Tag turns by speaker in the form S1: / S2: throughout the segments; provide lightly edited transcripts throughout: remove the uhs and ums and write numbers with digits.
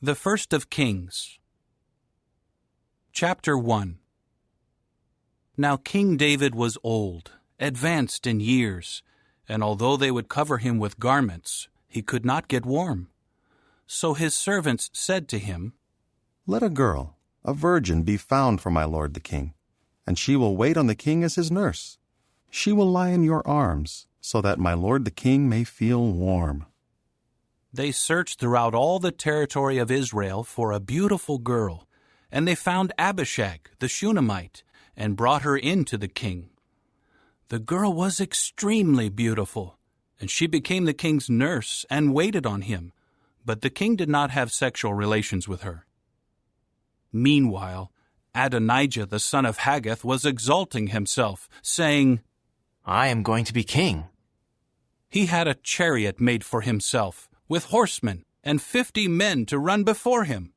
S1: The First of Kings. Chapter 1. Now King David was old, advanced in years, and although they would cover him with garments, he could not get warm. So his servants said to him,
S2: "Let a girl, a virgin, be found for my lord the king, and she will wait on the king as his nurse. She will lie in your arms, so that my lord the king may feel warm."
S1: They searched throughout all the territory of Israel for a beautiful girl, and they found Abishag, the Shunammite, and brought her in to the king. The girl was extremely beautiful, and she became the king's nurse and waited on him, but the king did not have sexual relations with her. Meanwhile, Adonijah the son of Haggith was exalting himself, saying,
S3: "I am going to be king."
S1: He had a chariot made for himself, with horsemen and 50 men to run before him.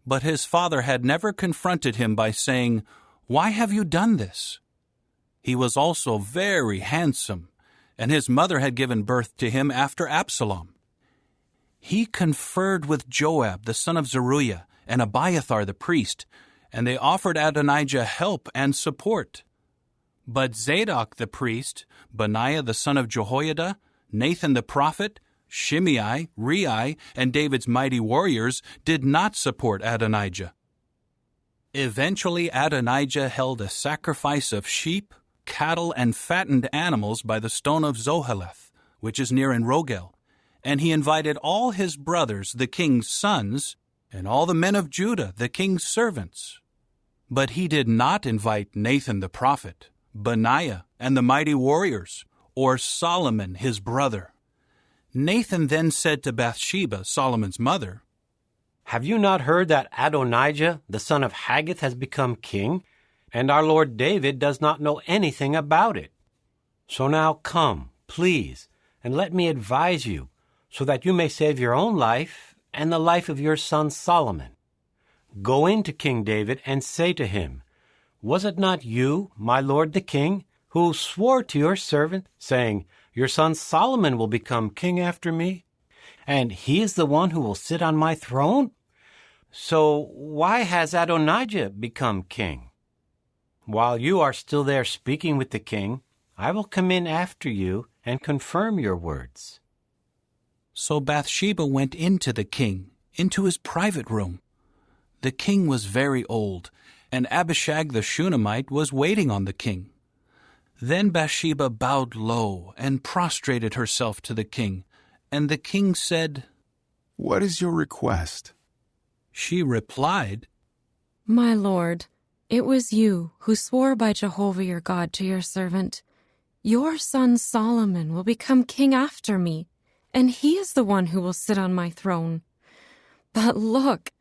S1: But his father had never confronted him by saying, "Why have you done this?" He was also very handsome, and his mother had given birth to him after Absalom. He conferred with Joab the son of Zeruiah and Abiathar the priest, and they offered Adonijah help and support. But Zadok the priest, Benaiah the son of Jehoiada, Nathan the prophet, Shimei, Rei, and David's mighty warriors did not support Adonijah. Eventually Adonijah held a sacrifice of sheep, cattle, and fattened animals by the stone of Zoheleth, which is near En Rogel, and he invited all his brothers, the king's sons, and all the men of Judah, the king's servants. But he did not invite Nathan the prophet, Benaiah, and the mighty warriors, or Solomon his brother. Nathan then said to Bathsheba, Solomon's mother,
S4: "Have you not heard that Adonijah, the son of Haggith, has become king, and our Lord David does not know anything about it? So now come, please, and let me advise you, so that you may save your own life and the life of your son Solomon. Go in to King David and say to him, 'Was it not you, my lord the king, who swore to your servant, saying, Your son Solomon will become king after me, and he is the one who will sit on my throne? So why has Adonijah become king? While you are still there speaking with the king, I will come in after you and confirm your words.'"
S1: So Bathsheba went into the king, into his private room. The king was very old, and Abishag the Shunammite was waiting on the king. Then Bathsheba bowed low and prostrated herself to the king, and the king said,
S2: "What is your request?"
S1: She replied,
S5: "My lord, it was you who swore by Jehovah your God to your servant, 'Your son Solomon will become king after me, and he is the one who will sit on my throne.' But look,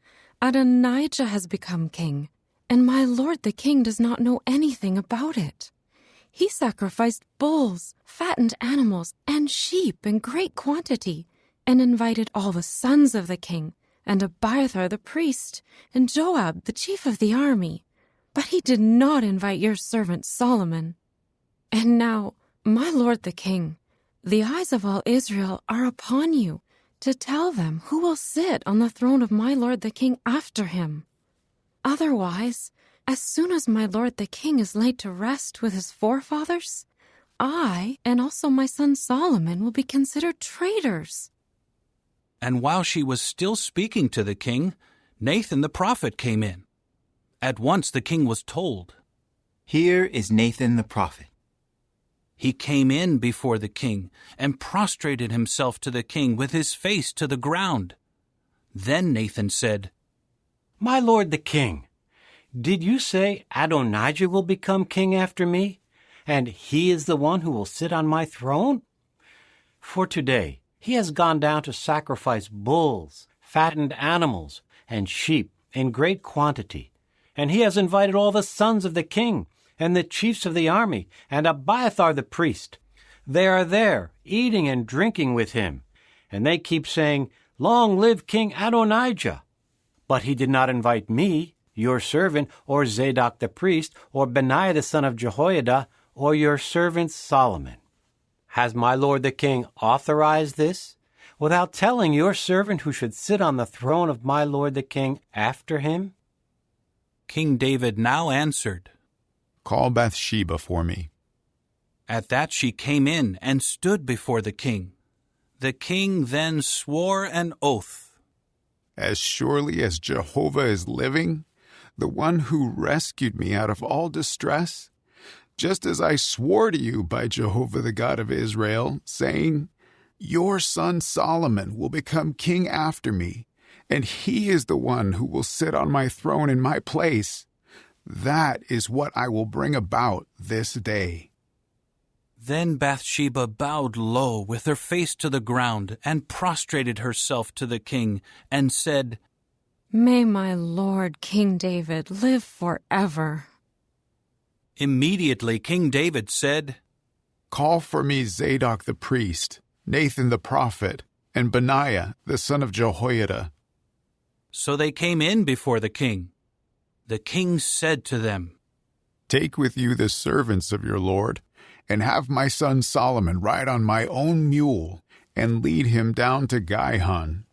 S5: Adonijah has become king, and my lord the king does not know anything about it. He sacrificed bulls, fattened animals, and sheep in great quantity, and invited all the sons of the king, and Abiathar the priest, and Joab the chief of the army. But he did not invite your servant Solomon. And now, my lord the king, the eyes of all Israel are upon you, to tell them who will sit on the throne of my lord the king after him. Otherwise, as soon as my lord the king is laid to rest with his forefathers, I and also my son Solomon will be considered traitors."
S1: And while she was still speaking to the king, Nathan the prophet came in. At once the king was told,
S3: "Here is Nathan the prophet."
S1: He came in before the king and prostrated himself to the king with his face to the ground. Then Nathan said,
S4: "My lord the king, did you say Adonijah will become king after me, and he is the one who will sit on my throne? For today he has gone down to sacrifice bulls, fattened animals, and sheep in great quantity, and he has invited all the sons of the king, and the chiefs of the army, and Abiathar the priest. They are there, eating and drinking with him, and they keep saying, 'Long live King Adonijah!' But he did not invite me, your servant, or Zadok the priest, or Benaiah the son of Jehoiada, or your servant Solomon. Has my lord the king authorized this? without telling your servant who should sit on the throne of my lord the king after him?
S1: King David now answered,
S6: Call Bathsheba for me.
S1: At that she came in and stood before the king. The king then swore an oath.
S6: As surely as Jehovah is living, the one who rescued me out of all distress, just as I swore to you by Jehovah the God of Israel, saying, Your son Solomon will become king after me, and he is the one who will sit on my throne in my place. That is what I will bring about this day.
S1: Then Bathsheba bowed low with her face to the ground and prostrated herself to the king and said,
S5: May my lord King David live forever.
S1: Immediately King David said,
S6: Call for me Zadok the priest, Nathan the prophet, and Benaiah the son of Jehoiada.
S1: So they came in before the king. The king said to them,
S6: Take with you the servants of your lord, and have my son Solomon ride on my own mule, and lead him down to Gihon.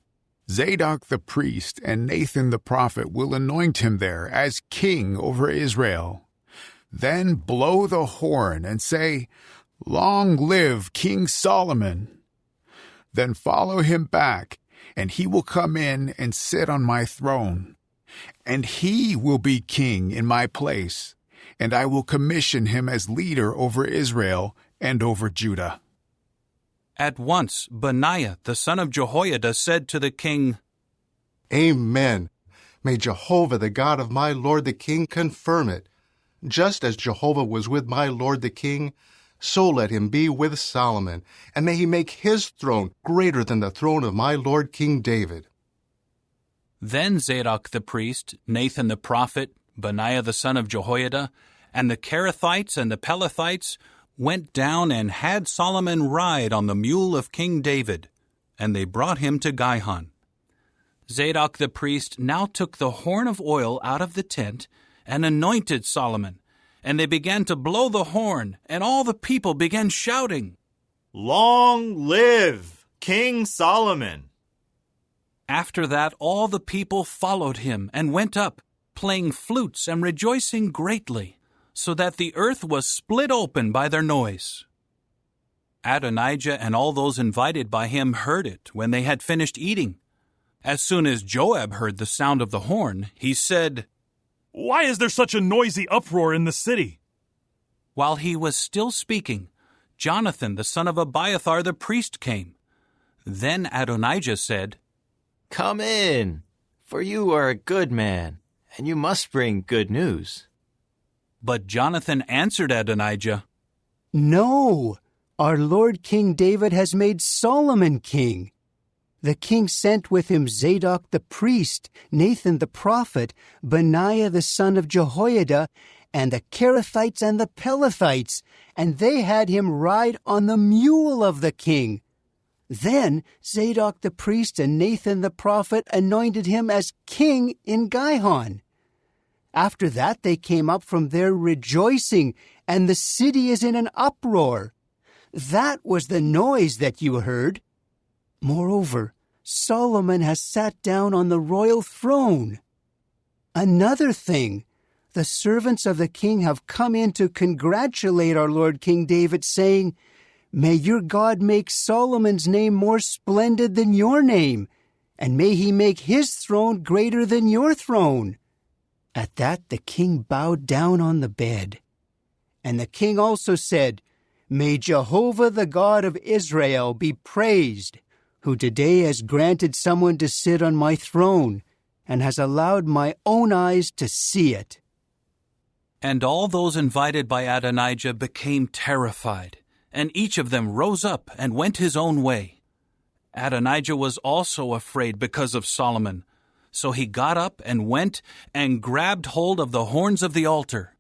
S6: Zadok the priest and Nathan the prophet will anoint him there as king over Israel. Then blow the horn and say, Long live King Solomon! Then follow him back, and he will come in and sit on my throne. And he will be king in my place, and I will commission him as leader over Israel and over Judah.
S1: At once Benaiah the son of Jehoiada said to the king,
S7: Amen. May Jehovah the God of my lord the king confirm it. Just as Jehovah was with my lord the king, so let him be with Solomon, and may he make his throne greater than the throne of my lord King David.
S1: Then Zadok the priest, Nathan the prophet, Benaiah the son of Jehoiada, and the Kerethites and the Pelethites went down and had Solomon ride on the mule of King David, and they brought him to Gihon. Zadok the priest now took the horn of oil out of the tent and anointed Solomon, and they began to blow the horn, and all the people began shouting,
S8: Long live King Solomon!
S1: After that all the people followed him and went up, playing flutes and rejoicing greatly, so that the earth was split open by their noise. Adonijah and all those invited by him heard it when they had finished eating. As soon as Joab heard the sound of the horn, he said,
S9: Why is there such a noisy uproar in the city?
S1: While he was still speaking, Jonathan the son of Abiathar the priest came. Then Adonijah said,
S3: Come in, for you are a good man, and you must bring good news.
S1: But Jonathan answered Adonijah,
S10: No, our Lord King David has made Solomon king. The king sent with him Zadok the priest, Nathan the prophet, Benaiah the son of Jehoiada, and the Kerethites and the Pelethites, and they had him ride on the mule of the king. Then Zadok the priest and Nathan the prophet anointed him as king in Gihon. After that they came up from there rejoicing, and the city is in an uproar. That was the noise that you heard. Moreover, Solomon has sat down on the royal throne. Another thing, the servants of the king have come in to congratulate our Lord King David, saying, May your God make Solomon's name more splendid than your name, and may he make his throne greater than your throne. At that the king bowed down on the bed. And the king also said, May Jehovah the God of Israel be praised, who today has granted someone to sit on my throne, and has allowed my own eyes to see it.
S1: And all those invited by Adonijah became terrified, and each of them rose up and went his own way. Adonijah was also afraid because of Solomon, so he got up and went and grabbed hold of the horns of the altar.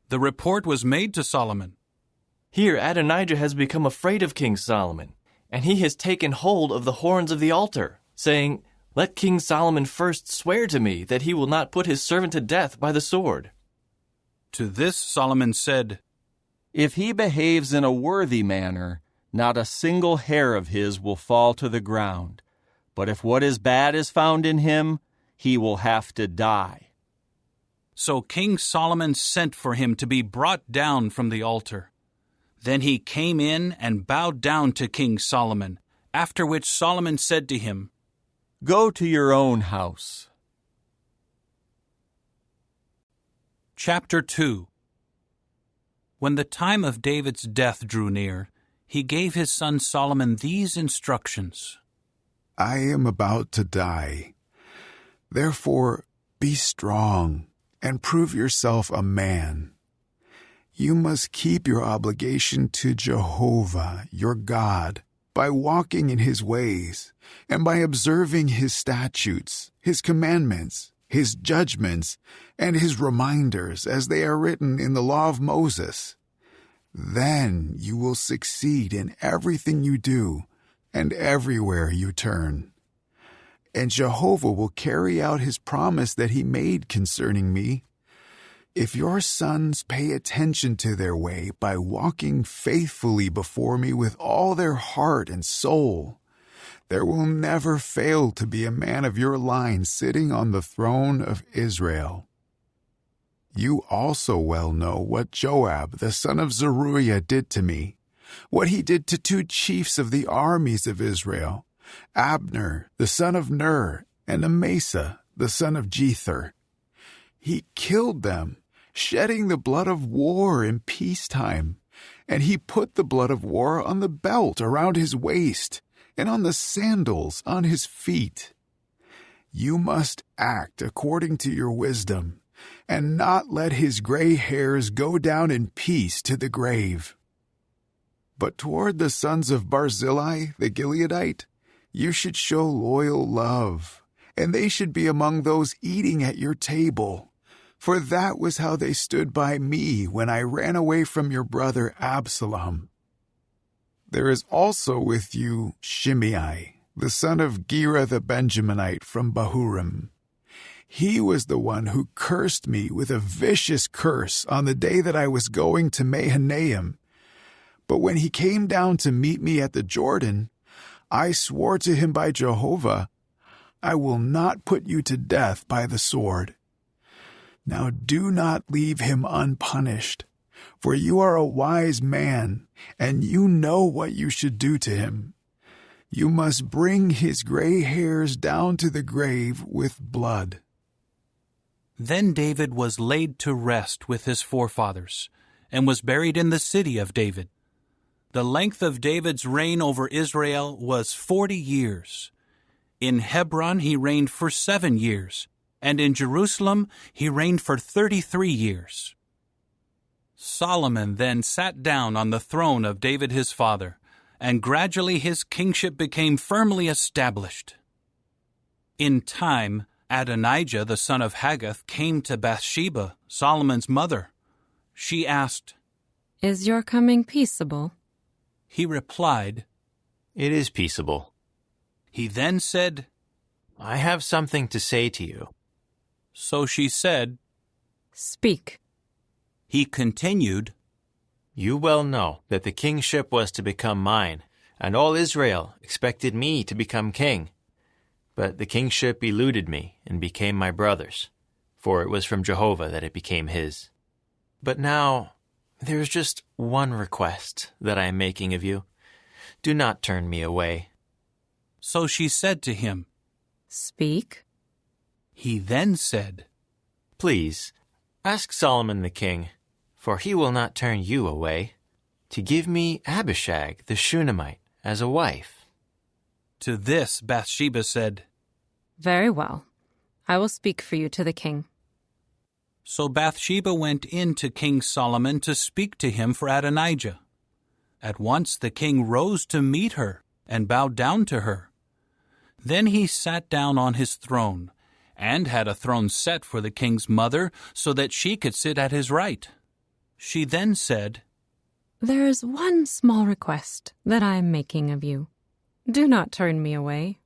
S1: The report was made to Solomon.
S8: Here Adonijah has become afraid of King Solomon, and he has taken hold of the horns of the altar, saying, Let King Solomon first swear to me that he will not put his servant to death by the sword.
S1: To this Solomon said,
S11: If he behaves in a worthy manner, Not a single hair of his will fall to the ground. But if what is bad is found in him, he will have to die."
S1: So King Solomon sent for him to be brought down from the altar. Then he came in and bowed down to King Solomon, after which Solomon said to him,
S11: "Go to your own house."
S1: Chapter 2. When the time of David's death drew near, he gave his son Solomon these instructions.
S6: "I am about to die. Therefore, be strong and prove yourself a man. You must keep your obligation to Jehovah, your God, by walking in his ways and by observing his statutes, his commandments, his judgments, and his reminders as they are written in the law of Moses. Then you will succeed in everything you do and everywhere you turn. And Jehovah will carry out his promise that he made concerning me. If your sons pay attention to their way by walking faithfully before me with all their heart and soul, there will never fail to be a man of your line sitting on the throne of Israel. You also well know what Joab, the son of Zeruiah, did to me, what he did to 2 chiefs of the armies of Israel, Abner, the son of Ner, and Amasa, the son of Jether. He killed them, shedding the blood of war in peacetime, and he put the blood of war on the belt around his waist and on the sandals on his feet. You must act according to your wisdom, and not let his gray hairs go down in peace to the grave. But toward the sons of Barzillai the Gileadite, you should show loyal love, and they should be among those eating at your table. For that was how they stood by me when I ran away from your brother Absalom. There is also with you Shimei, the son of Gera the Benjaminite from Bahurim. He was the one who cursed me with a vicious curse on the day that I was going to Mahanaim. But when he came down to meet me at the Jordan, I swore to him by Jehovah, I will not put you to death by the sword. Now do not leave him unpunished, for you are a wise man, and you know what you should do to him. You must bring his gray hairs down to the grave with blood."
S1: Then David was laid to rest with his forefathers, and was buried in the city of David. The length of David's reign over Israel was 40 years. In Hebron he reigned for 7 years, and in Jerusalem he reigned for 33 years. Solomon then sat down on the throne of David his father, and gradually his kingship became firmly established. In time, Adonijah the son of Haggith came to Bathsheba, Solomon's mother. She asked,
S5: "Is your coming peaceable?"
S1: He replied,
S3: "It is peaceable."
S1: He then said,
S3: "I have something to say to you."
S1: So she said,
S5: "Speak."
S1: He continued,
S3: "You well know that the kingship was to become mine, and all Israel expected me to become king. But the kingship eluded me and became my brother's, for it was from Jehovah that it became his. But now there is just one request that I am making of you. Do not turn me away."
S1: So she said to him,
S5: "Speak."
S1: He then said,
S3: "Please, ask Solomon the king, for he will not turn you away, to give me Abishag the Shunammite as a wife."
S1: To this Bathsheba said,
S5: "Very well. I will speak for you to the king."
S1: So Bathsheba went in to King Solomon to speak to him for Adonijah. At once the king rose to meet her and bowed down to her. Then he sat down on his throne, and had a throne set for the king's mother, so that she could sit at his right. She then said,
S5: "There is one small request that I am making of you. Do not turn me away."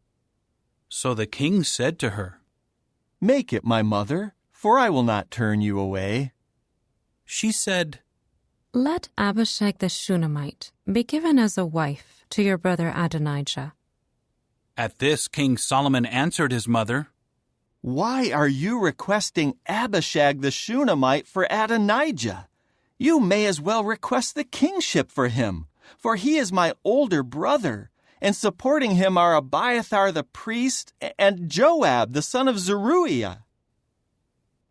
S1: So the king said to her,
S11: "Make it, my mother, for I will not turn you away."
S1: She said,
S5: Let Abishag the Shunammite be given as a wife to your brother Adonijah.
S1: At this, King Solomon answered his mother,
S11: Why are you requesting Abishag the Shunammite for Adonijah? You may as well request the kingship for him, for he is my older brother, and supporting him are Abiathar the priest and Joab the son of Zeruiah.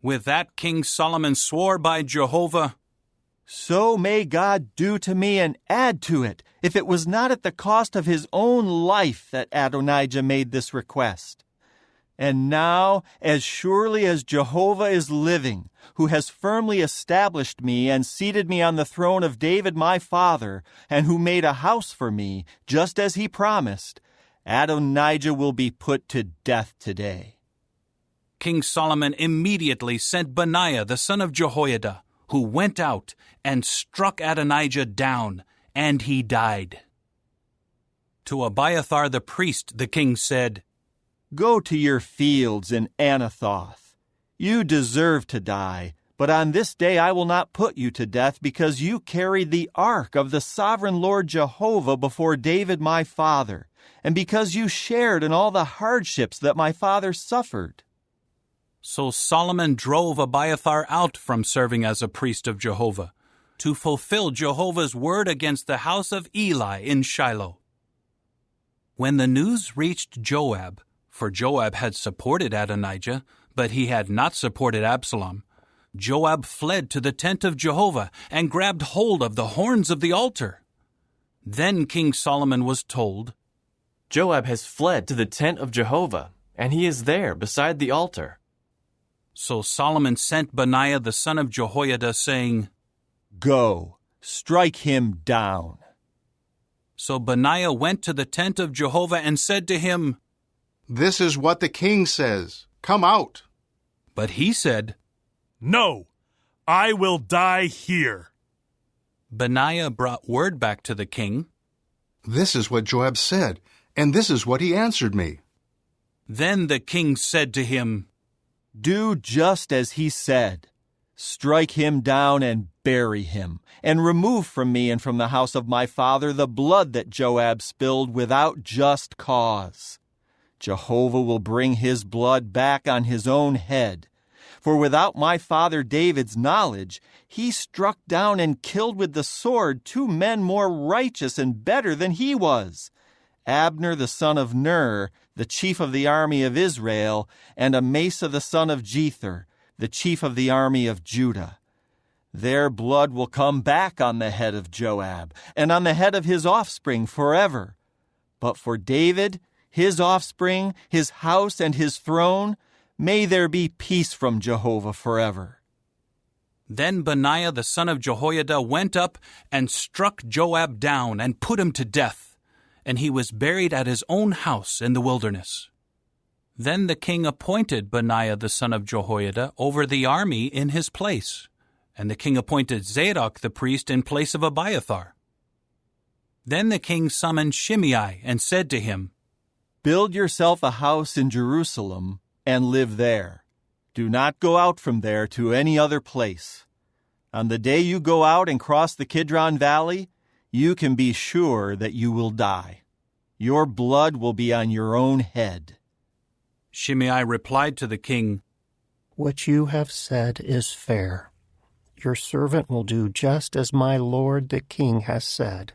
S1: With that, King Solomon swore by Jehovah,
S11: So may God do to me and add to it, if it was not at the cost of his own life that Adonijah made this request. And now, as surely as Jehovah is living, who has firmly established me and seated me on the throne of David my father, and who made a house for me, just as he promised, Adonijah will be put to death today.
S1: King Solomon immediately sent Benaiah the son of Jehoiada, who went out and struck Adonijah down, and he died. To Abiathar the priest the king said,
S11: Go to your fields in Anathoth. You deserve to die, but on this day I will not put you to death, because you carried the ark of the sovereign Lord Jehovah before David my father, and because you shared in all the hardships that my father suffered.
S1: So Solomon drove Abiathar out from serving as a priest of Jehovah, to fulfill Jehovah's word against the house of Eli in Shiloh. When the news reached Joab, for Joab had supported Adonijah, but he had not supported Absalom, Joab fled to the tent of Jehovah and grabbed hold of the horns of the altar. Then King Solomon was told,
S8: Joab has fled to the tent of Jehovah, and he is there beside the altar.
S1: So Solomon sent Benaiah the son of Jehoiada, saying,
S11: Go, strike him down.
S1: So Benaiah went to the tent of Jehovah and said to him,
S7: This is what the king says. Come out.
S1: But he said,
S9: No, I will die here.
S1: Benaiah brought word back to the king.
S7: This is what Joab said, and this is what he answered me.
S1: Then the king said to him,
S11: Do just as he said. Strike him down and bury him, and remove from me and from the house of my father the blood that Joab spilled without just cause. Jehovah will bring his blood back on his own head. For without my father David's knowledge, he struck down and killed with the sword 2 men more righteous and better than he was, Abner the son of Ner, the chief of the army of Israel, and Amasa the son of Jether, the chief of the army of Judah. Their blood will come back on the head of Joab, and on the head of his offspring forever. But for David, his offspring, his house, and his throne, may there be peace from Jehovah forever.
S1: Then Benaiah the son of Jehoiada went up and struck Joab down and put him to death, and he was buried at his own house in the wilderness. Then the king appointed Benaiah the son of Jehoiada over the army in his place, and the king appointed Zadok the priest in place of Abiathar. Then the king summoned Shimei and said to him,
S11: Build yourself a house in Jerusalem and live there. Do not go out from there to any other place. On the day you go out and cross the Kidron Valley, you can be sure that you will die. Your blood will be on your own head.
S1: Shimei replied to the king,
S12: What you have said is fair. Your servant will do just as my lord the king has said.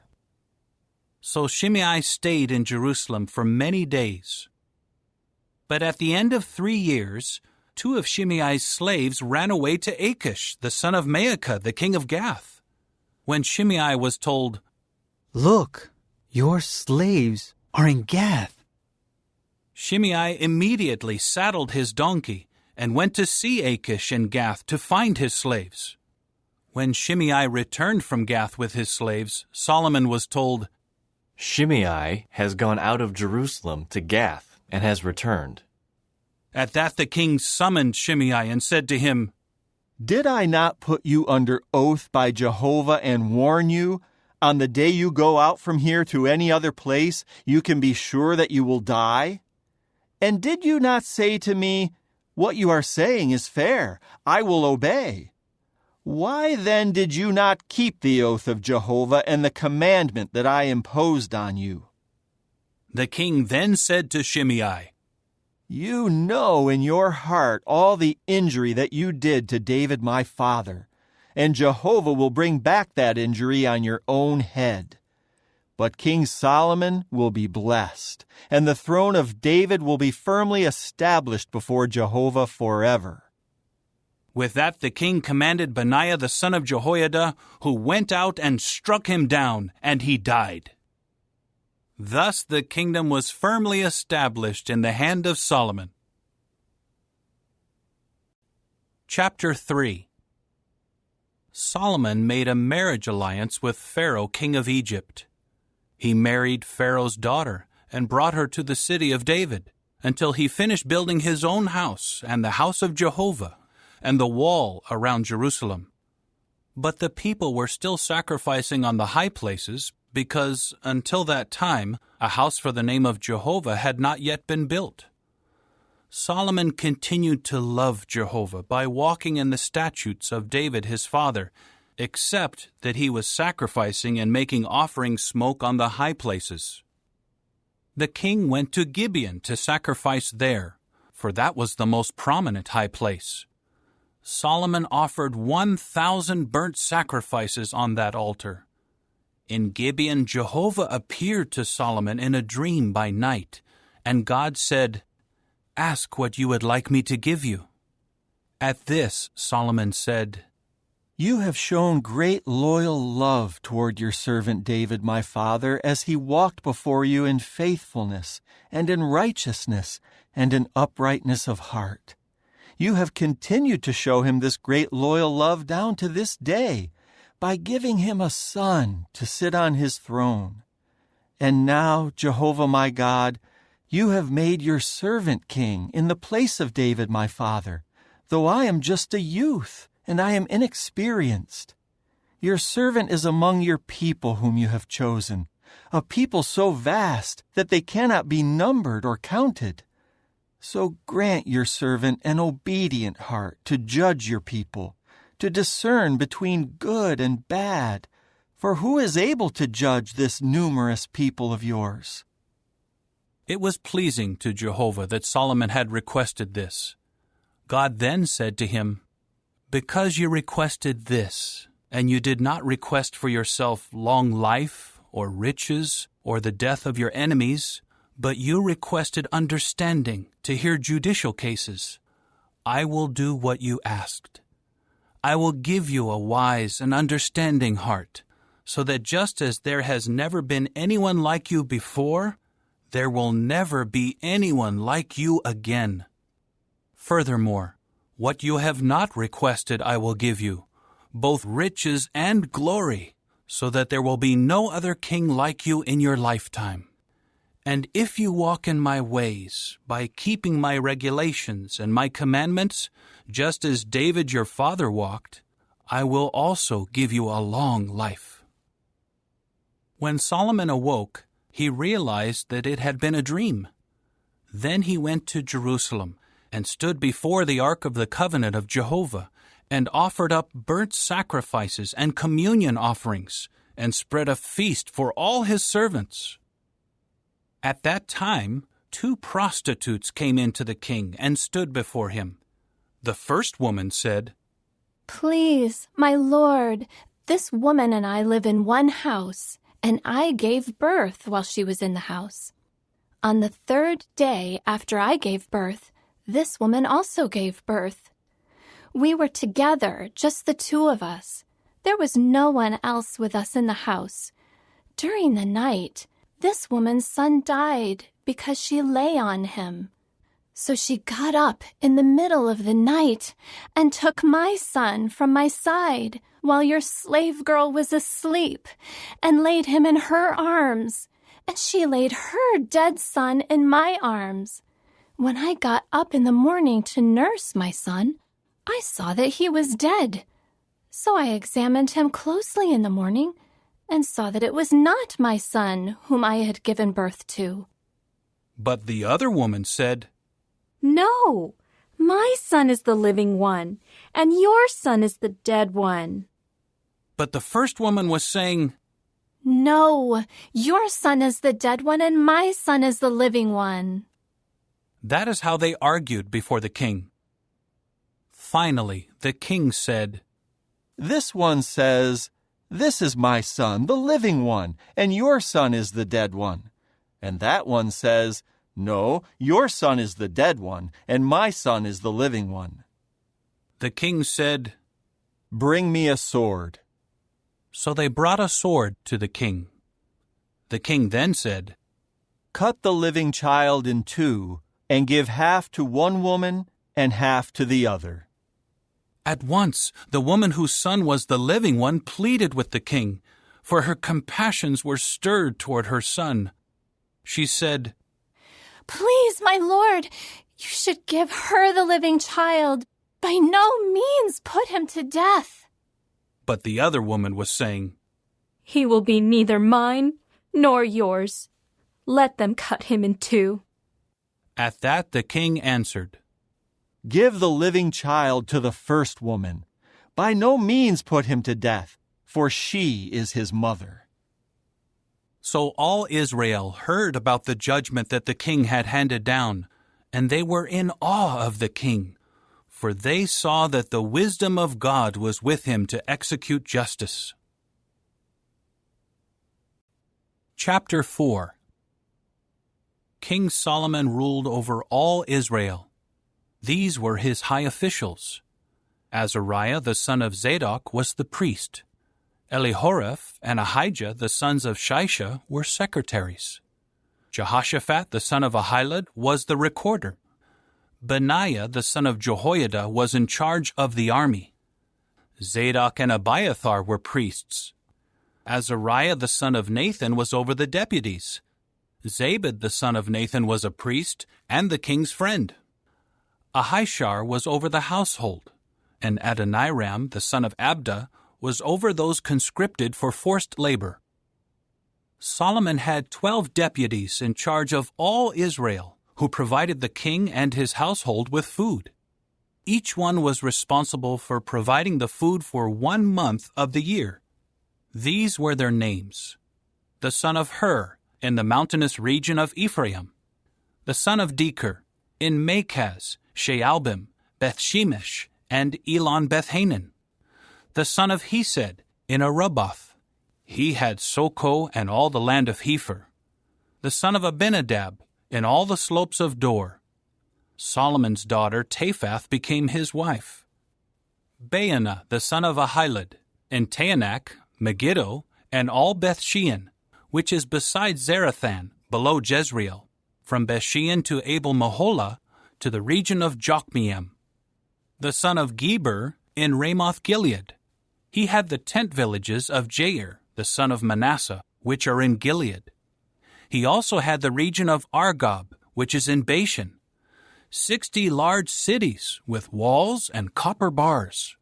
S1: So Shimei stayed in Jerusalem for many days. But at the end of 3 years, 2 of Shimei's slaves ran away to Achish, the son of Maacah, the king of Gath. When Shimei was told,
S10: Look, your slaves are in Gath.
S1: Shimei immediately saddled his donkey and went to see Achish in Gath to find his slaves. When Shimei returned from Gath with his slaves, Solomon was told,
S8: Shimei has gone out of Jerusalem to Gath and has returned.
S1: At that the king summoned Shimei and said to him,
S11: Did I not put you under oath by Jehovah and warn you, on the day you go out from here to any other place, you can be sure that you will die? And did you not say to me, What you are saying is fair, I will obey? Why then did you not keep the oath of Jehovah and the commandment that I imposed on you?
S1: The king then said to Shimei,
S11: You know in your heart all the injury that you did to David my father, and Jehovah will bring back that injury on your own head. But King Solomon will be blessed, and the throne of David will be firmly established before Jehovah forever.
S1: With that the king commanded Benaiah the son of Jehoiada, who went out and struck him down, and he died. Thus the kingdom was firmly established in the hand of Solomon. Chapter 3. Solomon made a marriage alliance with Pharaoh, king of Egypt. He married Pharaoh's daughter and brought her to the city of David, until he finished building his own house and the house of Jehovah, and the wall around Jerusalem. But the people were still sacrificing on the high places, because until that time a house for the name of Jehovah had not yet been built. Solomon continued to love Jehovah by walking in the statutes of David his father, except that he was sacrificing and making offering smoke on the high places. The king went to Gibeon to sacrifice there, for that was the most prominent high place. Solomon offered 1,000 burnt sacrifices on that altar. In Gibeon, Jehovah appeared to Solomon in a dream by night, and God said, Ask what you would like me to give you. At this, Solomon said,
S11: You have shown great loyal love toward your servant David my father, as he walked before you in faithfulness, and in righteousness, and in uprightness of heart. You have continued to show him this great loyal love down to this day, by giving him a son to sit on his throne. And now, Jehovah my God, you have made your servant king in the place of David my father, though I am just a youth, and I am inexperienced. Your servant is among your people whom you have chosen, a people so vast that they cannot be numbered or counted. So grant your servant an obedient heart to judge your people, to discern between good and bad, for who is able to judge this numerous people of yours?
S1: It was pleasing to Jehovah that Solomon had requested this. God then said to him, Because you requested this, and you did not request for yourself long life, or riches, or the death of your enemies, but you requested understanding to hear judicial cases, I will do what you asked. I will give you a wise and understanding heart, so that just as there has never been anyone like you before, there will never be anyone like you again. Furthermore, what you have not requested I will give you, both riches and glory, so that there will be no other king like you in your lifetime. And if you walk in my ways, by keeping my regulations and my commandments, just as David your father walked, I will also give you a long life. When Solomon awoke, he realized that it had been a dream. Then he went to Jerusalem and stood before the ark of the covenant of Jehovah, and offered up burnt sacrifices and communion offerings, and spread a feast for all his servants. At that time, 2 prostitutes came in to the king and stood before him. The first woman said,
S13: Please, my lord, this woman and I live in one house, and I gave birth while she was in the house. On the 3rd day after I gave birth, this woman also gave birth. We were together, just the 2 of us. There was no one else with us in the house. During the night, this woman's son died because she lay on him. So she got up in the middle of the night and took my son from my side while your slave girl was asleep, and laid him in her arms, and she laid her dead son in my arms. When I got up in the morning to nurse my son, I saw that he was dead. So I examined him closely in the morning and saw that it was not my son whom I had given birth to.
S1: But the other woman said,
S14: No, My son is the living one, and your son is the dead one.
S1: But the first woman was saying,
S13: No, your son is the dead one, and my son is the living one.
S1: That is how they argued before the king. Finally, the king said,
S11: This one says, This is my son, the living one, and your son is the dead one. And that one says, No, your son is the dead one, and my son is the living one.
S1: The king said,
S11: Bring me a sword.
S1: So they brought a sword to the king. The king then said,
S11: Cut the living child in two, and give half to one woman and half to the other.
S1: At once, the woman whose son was the living one pleaded with the king, for her compassions were stirred toward her son. She said,
S13: Please, my lord, you should give her the living child. By no means put him to death.
S1: But the other woman was saying,
S14: He will be neither mine nor yours. Let them cut him in two.
S1: At that the king answered,
S11: Give the living child to the first woman. By no means put him to death, for she is his mother.
S1: So all Israel heard about the judgment that the king had handed down, and they were in awe of the king, for they saw that the wisdom of God was with him to execute justice. Chapter 4. King Solomon ruled over all Israel. These were his high officials. Azariah the son of Zadok was the priest. Elihoreph and Ahijah the sons of Shisha were secretaries. Jehoshaphat the son of Ahilud was the recorder. Benaiah the son of Jehoiada was in charge of the army. Zadok and Abiathar were priests. Azariah the son of Nathan was over the deputies. Zabad the son of Nathan was a priest and the king's friend. Ahishar was over the household, and Adoniram the son of Abda was over those conscripted for forced labor. Solomon had 12 deputies in charge of all Israel, who provided the king and his household with food. Each one was responsible for providing the food for 1 month of the year. These were their names: the son of Hur, in the mountainous region of Ephraim; the son of Deker, in Makaz, Shealbim, Bethshemesh, and Elon Bethhanan; the son of Hesed, in Aruboth. He had Soko and all the land of Hepher; the son of Abinadab, in all the slopes of Dor. Solomon's daughter Taphath became his wife. Baana the son of Ahilud, in Taanach, Megiddo, and all Bethshean, which is beside Zarathan, below Jezreel, from Bethshean to Abel-Meholah, to the region of Jokmeam. The son of Geber, in Ramoth-Gilead. He had the tent villages of Jair, the son of Manasseh, which are in Gilead. He also had the region of Argob, which is in Bashan, 60 large cities with walls and copper bars.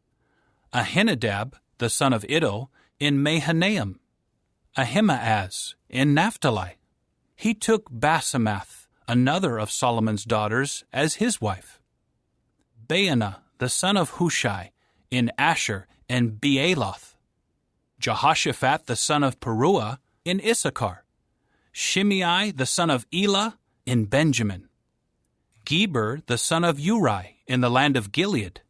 S1: Ahinadab, the son of Iddo, in Mahanaim. Ahimaaz, in Naphtali. He took Basemath, another of Solomon's daughters, as his wife. Baana, the son of Hushai, in Asher and Bealoth. Jehoshaphat, the son of Peruah, in Issachar. Shimei, the son of Elah, in Benjamin. Geber, the son of Uri, in the land of Gilead.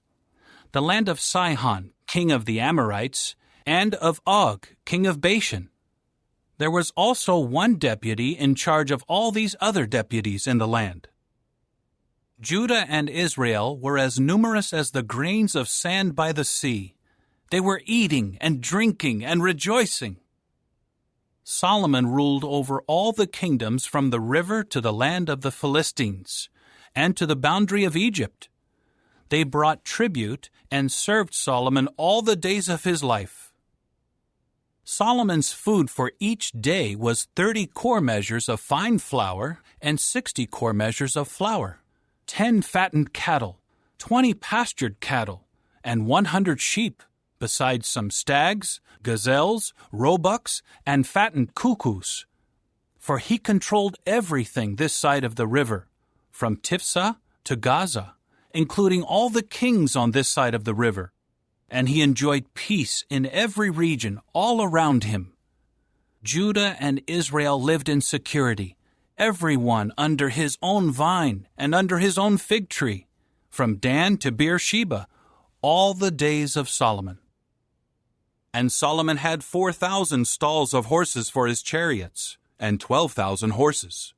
S1: The land of Sihon, king of the Amorites, and of Og, king of Bashan. There was also one deputy in charge of all these other deputies in the land. Judah and Israel were as numerous as the grains of sand by the sea. They were eating and drinking and rejoicing. Solomon ruled over all the kingdoms from the river to the land of the Philistines, and to the boundary of Egypt. They brought tribute and served Solomon all the days of his life. Solomon's food for each day was 30 quart measures of fine flour and 60 quart measures of flour, 10 fattened cattle, 20 pastured cattle, and 100 sheep, besides some stags, gazelles, roebucks, and fattened cuckoos. For he controlled everything this side of the river, from Tiphsah to Gaza, including all the kings on this side of the river, and he enjoyed peace in every region all around him. Judah and Israel lived in security, everyone under his own vine and under his own fig tree, from Dan to Beersheba, all the days of Solomon. And Solomon had 4,000 stalls of horses for his chariots, and 12,000 horses.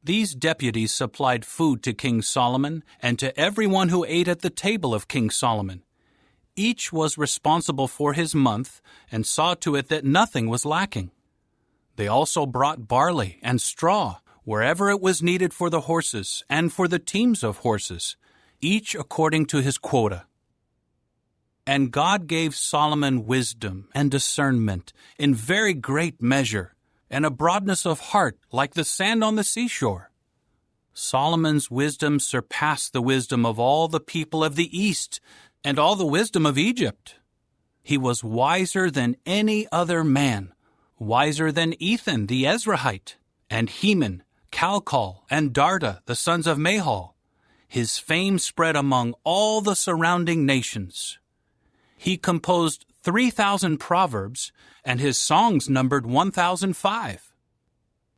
S1: These deputies supplied food to King Solomon and to everyone who ate at the table of King Solomon. Each was responsible for his month and saw to it that nothing was lacking. They also brought barley and straw wherever it was needed for the horses and for the teams of horses, each according to his quota. And God gave Solomon wisdom and discernment in very great measure, and a broadness of heart like the sand on the seashore. Solomon's wisdom surpassed the wisdom of all the people of the East and all the wisdom of Egypt. He was wiser than any other man, wiser than Ethan the Ezrahite, and Heman, Calcol, and Darda, the sons of Mahol. His fame spread among all the surrounding nations. He composed 3,000 proverbs, and his songs numbered 1,005.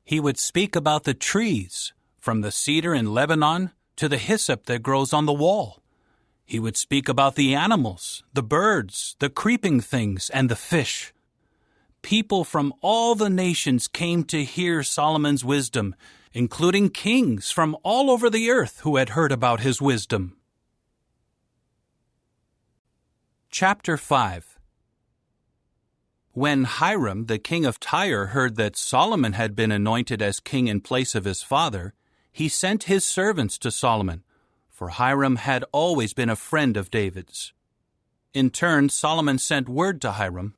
S1: He would speak about the trees, from the cedar in Lebanon to the hyssop that grows on the wall. He would speak about the animals, the birds, the creeping things, and the fish. People from all the nations came to hear Solomon's wisdom, including kings from all over the earth who had heard about his wisdom. Chapter 5. When Hiram, the king of Tyre, heard that Solomon had been anointed as king in place of his father, he sent his servants to Solomon, for Hiram had always been a friend of David's. In turn, Solomon sent word to Hiram,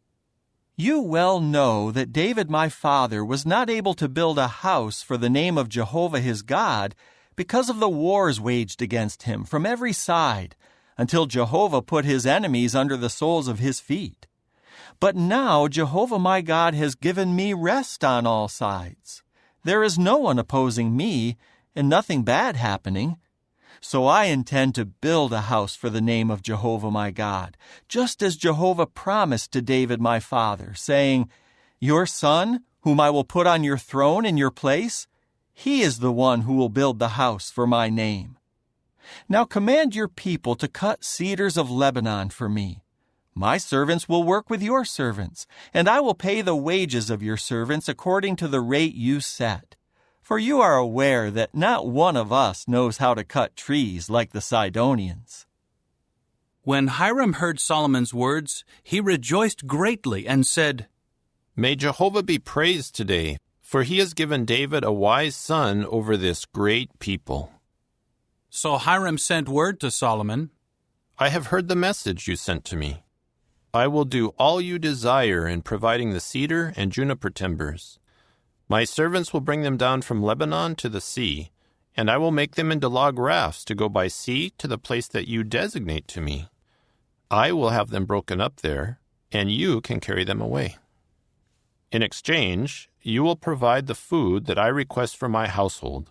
S11: "You well know that David my father was not able to build a house for the name of Jehovah his God because of the wars waged against him from every side, until Jehovah put his enemies under the soles of his feet. But now Jehovah my God has given me rest on all sides. There is no one opposing me, and nothing bad happening. So I intend to build a house for the name of Jehovah my God, just as Jehovah promised to David my father, saying, 'Your son, whom I will put on your throne in your place, he is the one who will build the house for my name.' Now command your people to cut cedars of Lebanon for me. My servants will work with your servants, and I will pay the wages of your servants according to the rate you set. For you are aware that not one of us knows how to cut trees like the Sidonians."
S1: When Hiram heard Solomon's words, he rejoiced greatly and said,
S15: "May Jehovah be praised today, for he has given David a wise son over this great people."
S1: So Hiram sent word to Solomon,
S15: "I have heard the message you sent to me. I will do all you desire in providing the cedar and juniper timbers. My servants will bring them down from Lebanon to the sea, and I will make them into log rafts to go by sea to the place that you designate to me. I will have them broken up there, and you can carry them away. In exchange, you will provide the food that I request for my household."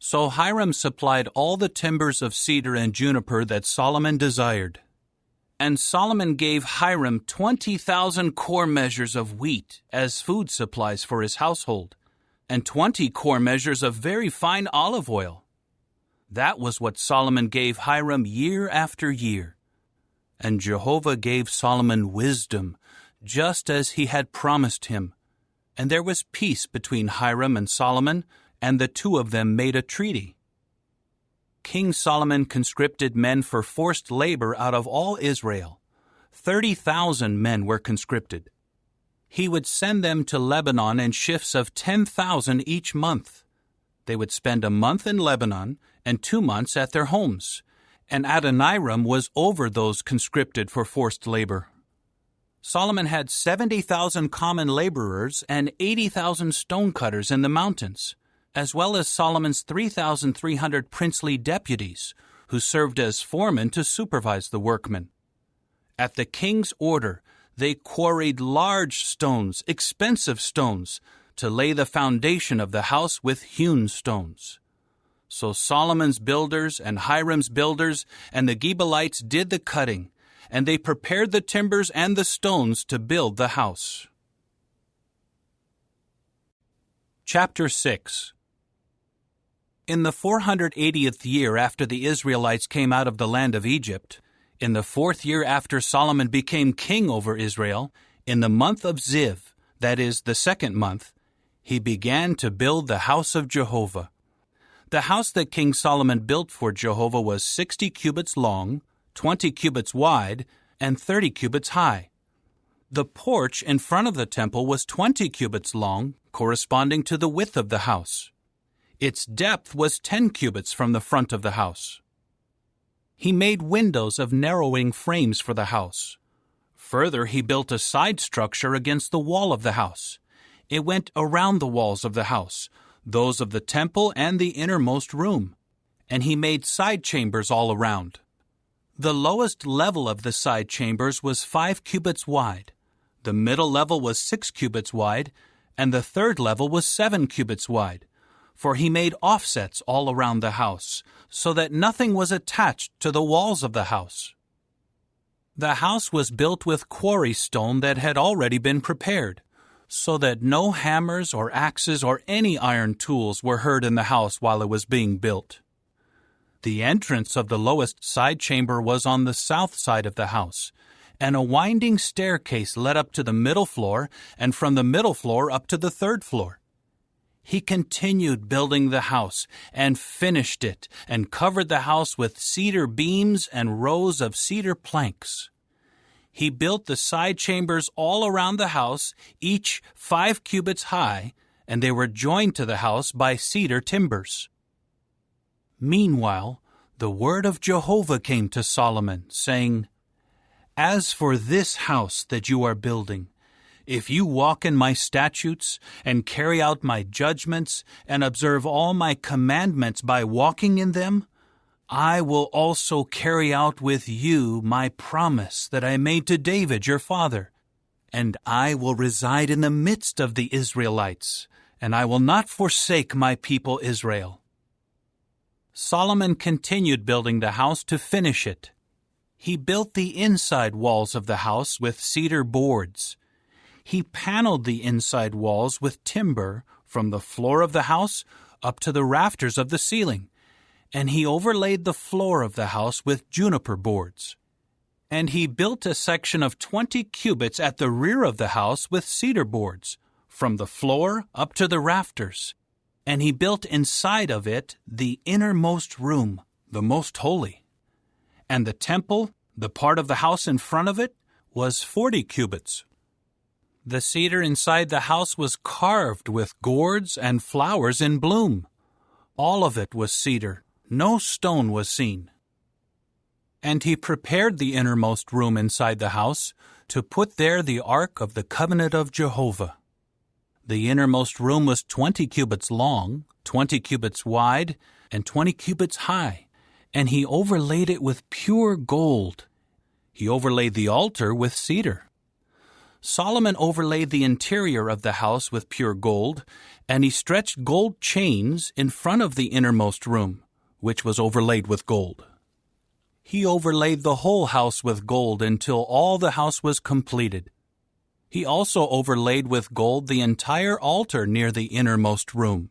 S1: So Hiram supplied all the timbers of cedar and juniper that Solomon desired. And Solomon gave Hiram 20,000 core measures of wheat as food supplies for his household, and 20 core measures of very fine olive oil. That was what Solomon gave Hiram year after year. And Jehovah gave Solomon wisdom, just as he had promised him. And there was peace between Hiram and Solomon, and the two of them made a treaty. King Solomon conscripted men for forced labor out of all Israel. 30,000 men were conscripted. He would send them to Lebanon in shifts of 10,000 each month. They would spend a month in Lebanon and 2 months at their homes, and Adoniram was over those conscripted for forced labor. Solomon had 70,000 common laborers and 80,000 stonecutters in the mountains, as well as Solomon's 3,300 princely deputies, who served as foremen to supervise the workmen. At the king's order, they quarried large stones, expensive stones, to lay the foundation of the house with hewn stones. So Solomon's builders and Hiram's builders and the Gebalites did the cutting, and they prepared the timbers and the stones to build the house. Chapter 6. In the 480th year after the Israelites came out of the land of Egypt, in the 4th year after Solomon became king over Israel, in the month of Ziv, that is, the 2nd month, he began to build the house of Jehovah. The house that King Solomon built for Jehovah was 60 cubits long, 20 cubits wide, and 30 cubits high. The porch in front of the temple was 20 cubits long, corresponding to the width of the house. Its depth was 10 cubits from the front of the house. He made windows of narrowing frames for the house. Further, he built a side structure against the wall of the house. It went around the walls of the house, those of the temple and the innermost room, and he made side chambers all around. The lowest level of the side chambers was 5 cubits wide, the middle level was 6 cubits wide, and the third level was 7 cubits wide, for he made offsets all around the house, so that nothing was attached to the walls of the house. The house was built with quarry stone that had already been prepared, so that no hammers or axes or any iron tools were heard in the house while it was being built. The entrance of the lowest side chamber was on the south side of the house, and a winding staircase led up to the middle floor, and from the middle floor up to the 3rd floor. He continued building the house, and finished it, and covered the house with cedar beams and rows of cedar planks. He built the side chambers all around the house, each 5 cubits high, and they were joined to the house by cedar timbers. Meanwhile, the word of Jehovah came to Solomon, saying, "As for this house that you are building, if you walk in my statutes, and carry out my judgments, and observe all my commandments by walking in them, I will also carry out with you my promise that I made to David your father, and I will reside in the midst of the Israelites, and I will not forsake my people Israel." Solomon continued building the house to finish it. He built the inside walls of the house with cedar boards. He paneled the inside walls with timber from the floor of the house up to the rafters of the ceiling, and he overlaid the floor of the house with juniper boards. And he built a section of 20 cubits at the rear of the house with cedar boards, from the floor up to the rafters. And he built inside of it the innermost room, the most holy. And the temple, the part of the house in front of it, was 40 cubits. The cedar inside the house was carved with gourds and flowers in bloom. All of it was cedar. No stone was seen. And he prepared the innermost room inside the house to put there the ark of the covenant of Jehovah. The innermost room was 20 cubits long, 20 cubits wide, and 20 cubits high, and he overlaid it with pure gold. He overlaid the altar with cedar. Solomon overlaid the interior of the house with pure gold, and he stretched gold chains in front of the innermost room, which was overlaid with gold. He overlaid the whole house with gold until all the house was completed. He also overlaid with gold the entire altar near the innermost room.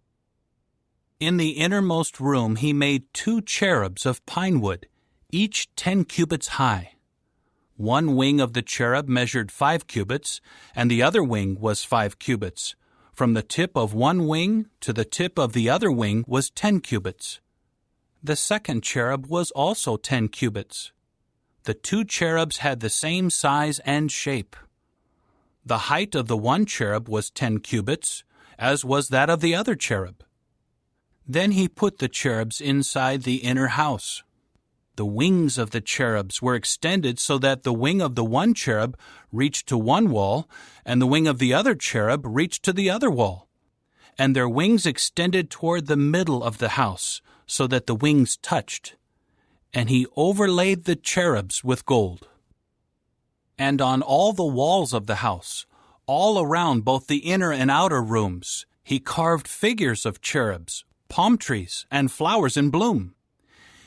S1: In the innermost room he made 2 cherubs of pine wood, each 10 cubits high. One wing of the cherub measured 5 cubits, and the other wing was 5 cubits. From the tip of one wing to the tip of the other wing was 10 cubits. The second cherub was also 10 cubits. The 2 cherubs had the same size and shape. The height of the one cherub was 10 cubits, as was that of the other cherub. Then he put the cherubs inside the inner house. The wings of the cherubs were extended so that the wing of the one cherub reached to one wall, and the wing of the other cherub reached to the other wall. And their wings extended toward the middle of the house, so that the wings touched. And he overlaid the cherubs with gold. And on all the walls of the house, all around both the inner and outer rooms, he carved figures of cherubs, palm trees, and flowers in bloom.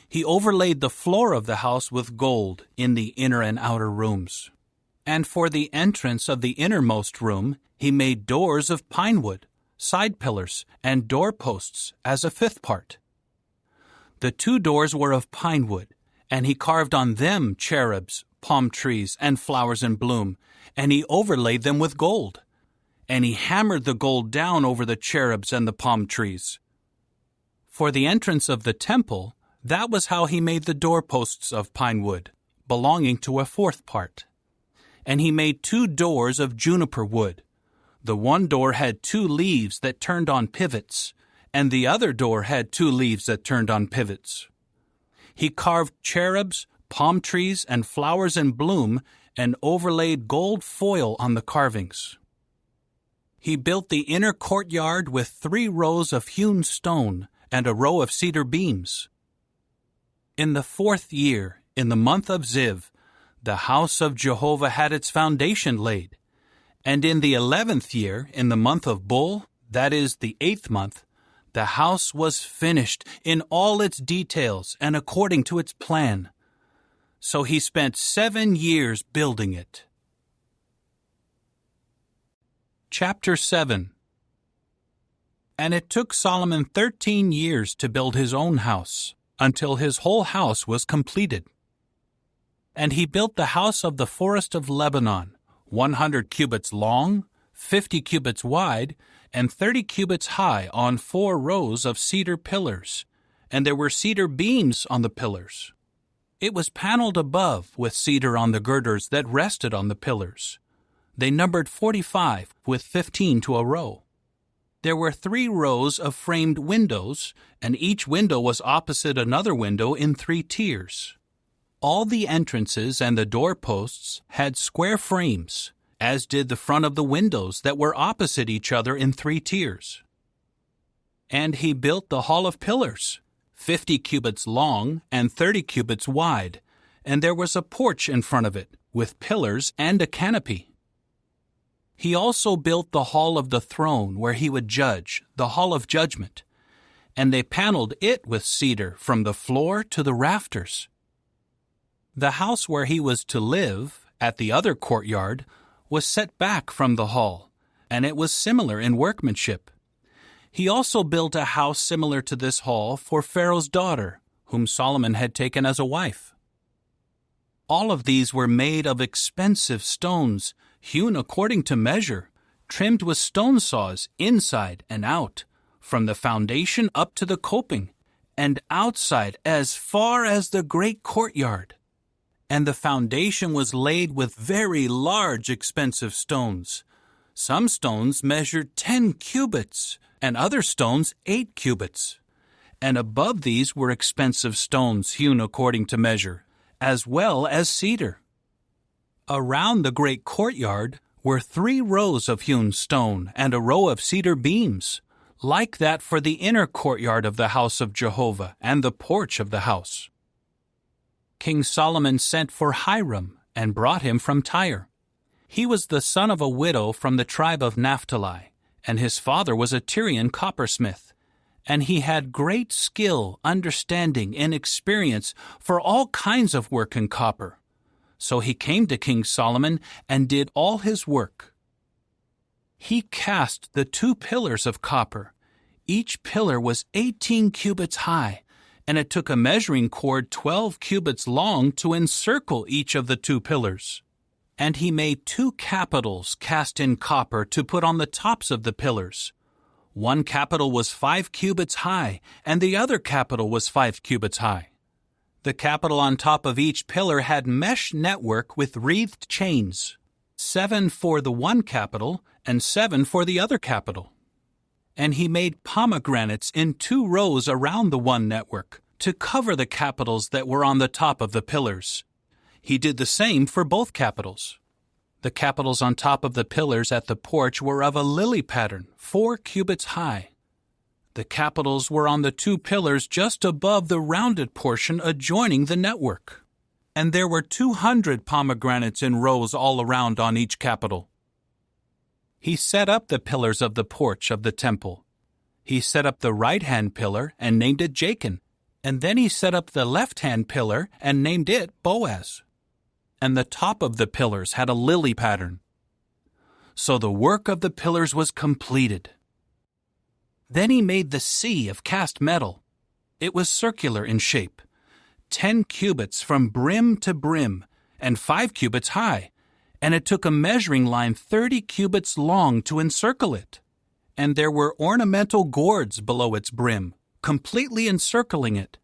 S1: He overlaid the floor of the house with gold in the inner and outer rooms. And for the entrance of the innermost room, he made doors of pine wood, side pillars, and doorposts as a fifth part. The 2 doors were of pine wood, and he carved on them cherubs, palm trees, and flowers in bloom, and he overlaid them with gold. And he hammered the gold down over the cherubs and the palm trees. For the entrance of the temple, that was how he made the doorposts of pine wood, belonging to a 4th part. And he made 2 doors of juniper wood. The one door had 2 leaves that turned on pivots, and the other door had 2 leaves that turned on pivots. He carved cherubs, palm trees, and flowers in bloom, and overlaid gold foil on the carvings. He built the inner courtyard with 3 rows of hewn stone and a row of cedar beams. In the 4th year, in the month of Ziv, the house of Jehovah had its foundation laid. And in the 11th year, in the month of Bul, that is the 8th month, the house was finished in all its details and according to its plan. So he spent 7 years building it. Chapter 7. And it took Solomon 13 years to build his own house, until his whole house was completed. And he built the house of the forest of Lebanon, 100 cubits long, 50 cubits wide, and 30 cubits high on 4 rows of cedar pillars, and there were cedar beams on the pillars. It was paneled above with cedar on the girders that rested on the pillars. They numbered 45, with 15 to a row. There were 3 rows of framed windows, and each window was opposite another window in 3 tiers. All the entrances and the doorposts had square frames, as did the front of the windows that were opposite each other in 3 tiers. And he built the hall of pillars, 50 cubits long and 30 cubits wide, and there was a porch in front of it, with pillars and a canopy. He also built the hall of the throne where he would judge, the hall of judgment, and they paneled it with cedar from the floor to the rafters. The house where he was to live, at the other courtyard, was set back from the hall, and it was similar in workmanship. He also built a house similar to this hall for Pharaoh's daughter, whom Solomon had taken as a wife. All of these were made of expensive stones, hewn according to measure, trimmed with stone saws inside and out, from the foundation up to the coping, and outside as far as the great courtyard. And the foundation was laid with very large expensive stones. Some stones measured 10 cubits, and other stones 8 cubits. And above these were expensive stones hewn according to measure, as well as cedar. Around the great courtyard were 3 rows of hewn stone and a row of cedar beams, like that for the inner courtyard of the house of Jehovah and the porch of the house. King Solomon sent for Hiram and brought him from Tyre. He was the son of a widow from the tribe of Naphtali, and his father was a Tyrian coppersmith, and he had great skill, understanding, and experience for all kinds of work in copper. So he came to King Solomon and did all his work. He cast the 2 pillars of copper. Each pillar was 18 cubits high, and it took a measuring cord 12 cubits long to encircle each of the 2 pillars. And he made 2 capitals cast in copper to put on the tops of the pillars. One capital was 5 cubits high, and the other capital was 5 cubits high. The capital on top of each pillar had mesh network with wreathed chains, 7 for the one capital and 7 for the other capital. And he made pomegranates in 2 rows around the one network to cover the capitals that were on the top of the pillars. He did the same for both capitals. The capitals on top of the pillars at the porch were of a lily pattern, 4 cubits high. The capitals were on the 2 pillars just above the rounded portion adjoining the network. And there were 200 pomegranates in rows all around on each capital. He set up the pillars of the porch of the temple. He set up the right-hand pillar and named it Jachin, and then he set up the left-hand pillar and named it Boaz. And the top of the pillars had a lily pattern. So the work of the pillars was completed. Then he made the sea of cast metal. It was circular in shape, 10 cubits from brim to brim, and 5 cubits high, and it took a measuring line 30 cubits long to encircle it. And there were ornamental gourds below its brim, completely encircling it,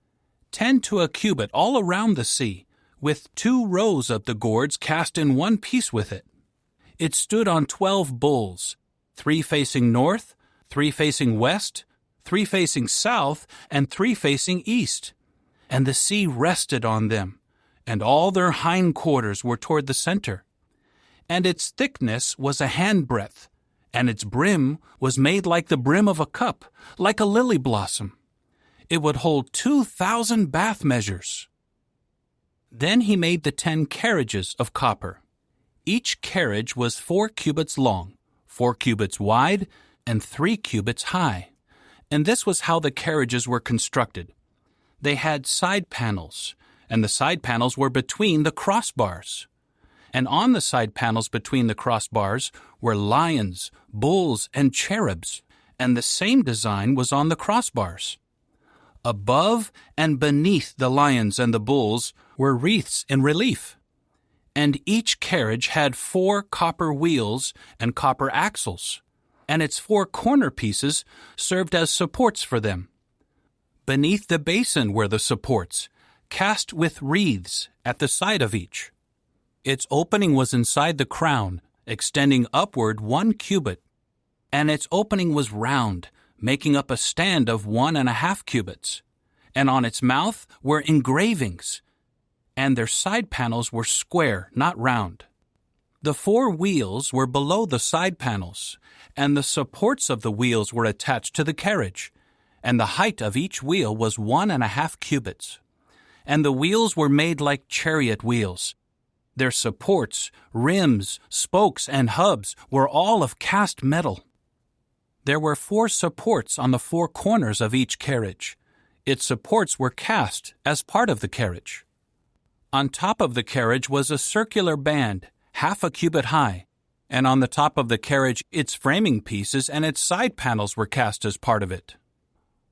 S1: 10 to a cubit all around the sea, with 2 rows of the gourds cast in one piece with it. It stood on 12 bulls, 3 facing north, 3 facing west, 3 facing south, and 3 facing east. And the sea rested on them, and all their hind quarters were toward the center. And its thickness was a handbreadth, and its brim was made like the brim of a cup, like a lily blossom. It would hold 2,000 bath measures. Then he made the 10 carriages of copper. Each carriage was 4 cubits long, 4 cubits wide, and 3 cubits high. And this was how the carriages were constructed. They had side panels, and the side panels were between the crossbars. And on the side panels between the crossbars were lions, bulls, and cherubs, and the same design was on the crossbars. Above and beneath the lions and the bulls were wreaths in relief. And each carriage had 4 copper wheels and copper axles, and its 4 corner pieces served as supports for them. Beneath the basin were the supports, cast with wreaths at the side of each. Its opening was inside the crown, extending upward 1 cubit, and its opening was round, making up a stand of 1.5 cubits, and on its mouth were engravings, and their side panels were square, not round. The 4 wheels were below the side panels, and the supports of the wheels were attached to the carriage, and the height of each wheel was 1.5 cubits. And the wheels were made like chariot wheels. Their supports, rims, spokes, and hubs were all of cast metal. There were 4 supports on the 4 corners of each carriage. Its supports were cast as part of the carriage. On top of the carriage was a circular band, 1/2 cubit high, and on the top of the carriage its framing pieces and its side panels were cast as part of it.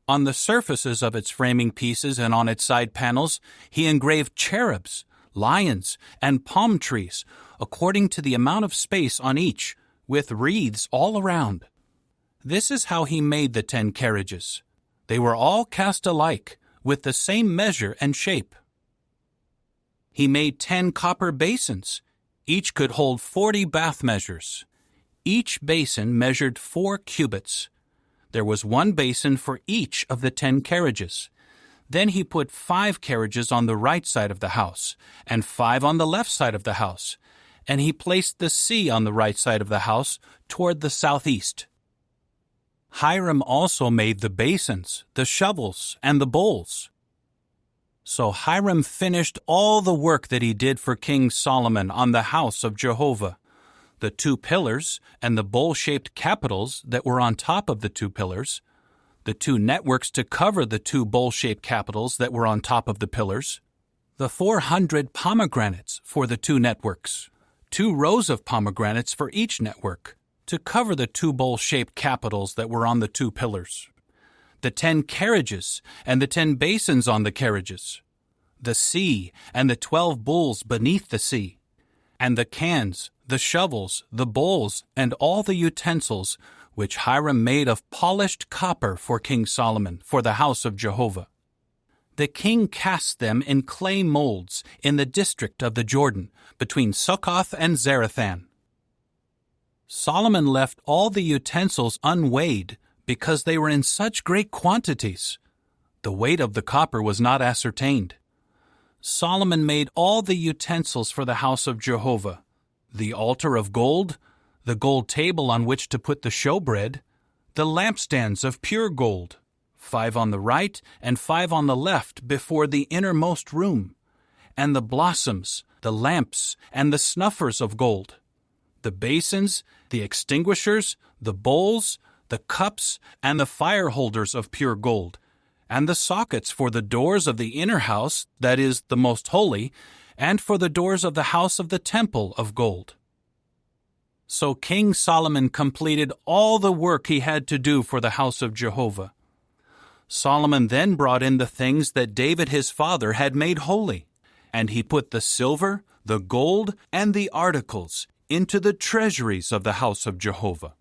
S1: On the surfaces of its framing pieces and on its side panels he engraved cherubs, lions, and palm trees, according to the amount of space on each, with wreaths all around. This is how he made the 10 carriages. They were all cast alike, with the same measure and shape. He made 10 copper basins. Each could hold 40 bath measures. Each basin measured 4 cubits. There was 1 basin for each of the 10 carriages. Then he put 5 carriages on the right side of the house, and 5 on the left side of the house, and he placed the sea on the right side of the house toward the southeast. Hiram also made the basins, the shovels, and the bowls. So Hiram finished all the work that he did for King Solomon on the house of Jehovah. The 2 pillars and the bowl-shaped capitals that were on top of the 2 pillars, the 2 networks to cover the 2 bowl-shaped capitals that were on top of the pillars, the 400 pomegranates for the 2 networks, 2 rows of pomegranates for each network, to cover the 2 bowl-shaped capitals that were on the 2 pillars, the 10 carriages and the 10 basins on the carriages, the sea and the 12 bowls beneath the sea, and the cans, the shovels, the bowls, and all the utensils which Hiram made of polished copper for King Solomon for the house of Jehovah. The king cast them in clay molds in the district of the Jordan, between Succoth and Zarethan. Solomon left all the utensils unweighed because they were in such great quantities. The weight of the copper was not ascertained. Solomon made all the utensils for the house of Jehovah, the altar of gold, the gold table on which to put the showbread, the lampstands of pure gold, 5 on the right and 5 on the left before the innermost room, and the blossoms, the lamps, and the snuffers of gold, the basins, the extinguishers, the bowls, the cups and the fire holders of pure gold, and the sockets for the doors of the inner house, that is, the most holy, and for the doors of the house of the temple of gold. So King Solomon completed all the work he had to do for the house of Jehovah. Solomon then brought in the things that David his father had made holy, and he put the silver, the gold, and the articles into the treasuries of the house of Jehovah.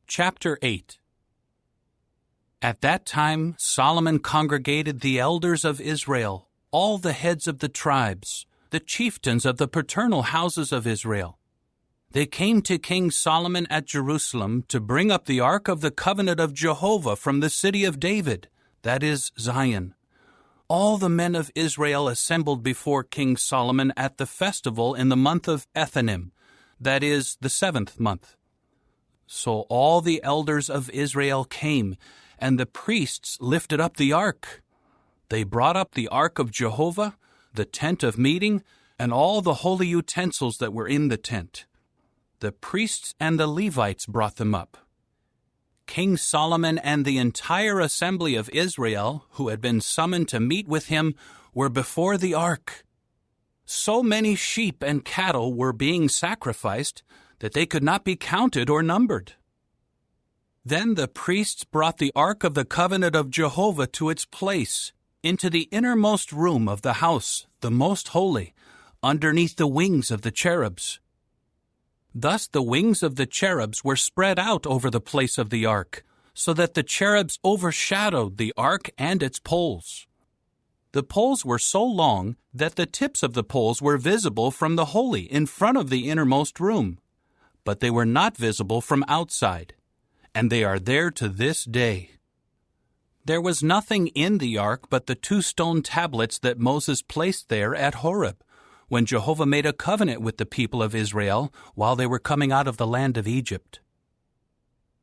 S1: Chapter 8. At that time Solomon congregated the elders of Israel, all the heads of the tribes, the chieftains of the paternal houses of Israel. They came to King Solomon at Jerusalem to bring up the ark of the covenant of Jehovah from the city of David, that is, Zion. All the men of Israel assembled before King Solomon at the festival in the month of Ethanim, that is, the 7th month. So all the elders of Israel came, and the priests lifted up the ark. They brought up the ark of Jehovah, the tent of meeting, and all the holy utensils that were in the tent. The priests and the Levites brought them up. King Solomon and the entire assembly of Israel, who had been summoned to meet with him, were before the ark. So many sheep and cattle were being sacrificed that they could not be counted or numbered. Then the priests brought the ark of the covenant of Jehovah to its place, into the innermost room of the house, the most holy, underneath the wings of the cherubs. Thus the wings of the cherubs were spread out over the place of the ark, so that the cherubs overshadowed the ark and its poles. The poles were so long that the tips of the poles were visible from the holy in front of the innermost room, but they were not visible from outside, and they are there to this day. There was nothing in the ark but the 2 stone tablets that Moses placed there at Horeb, when Jehovah made a covenant with the people of Israel while they were coming out of the land of Egypt.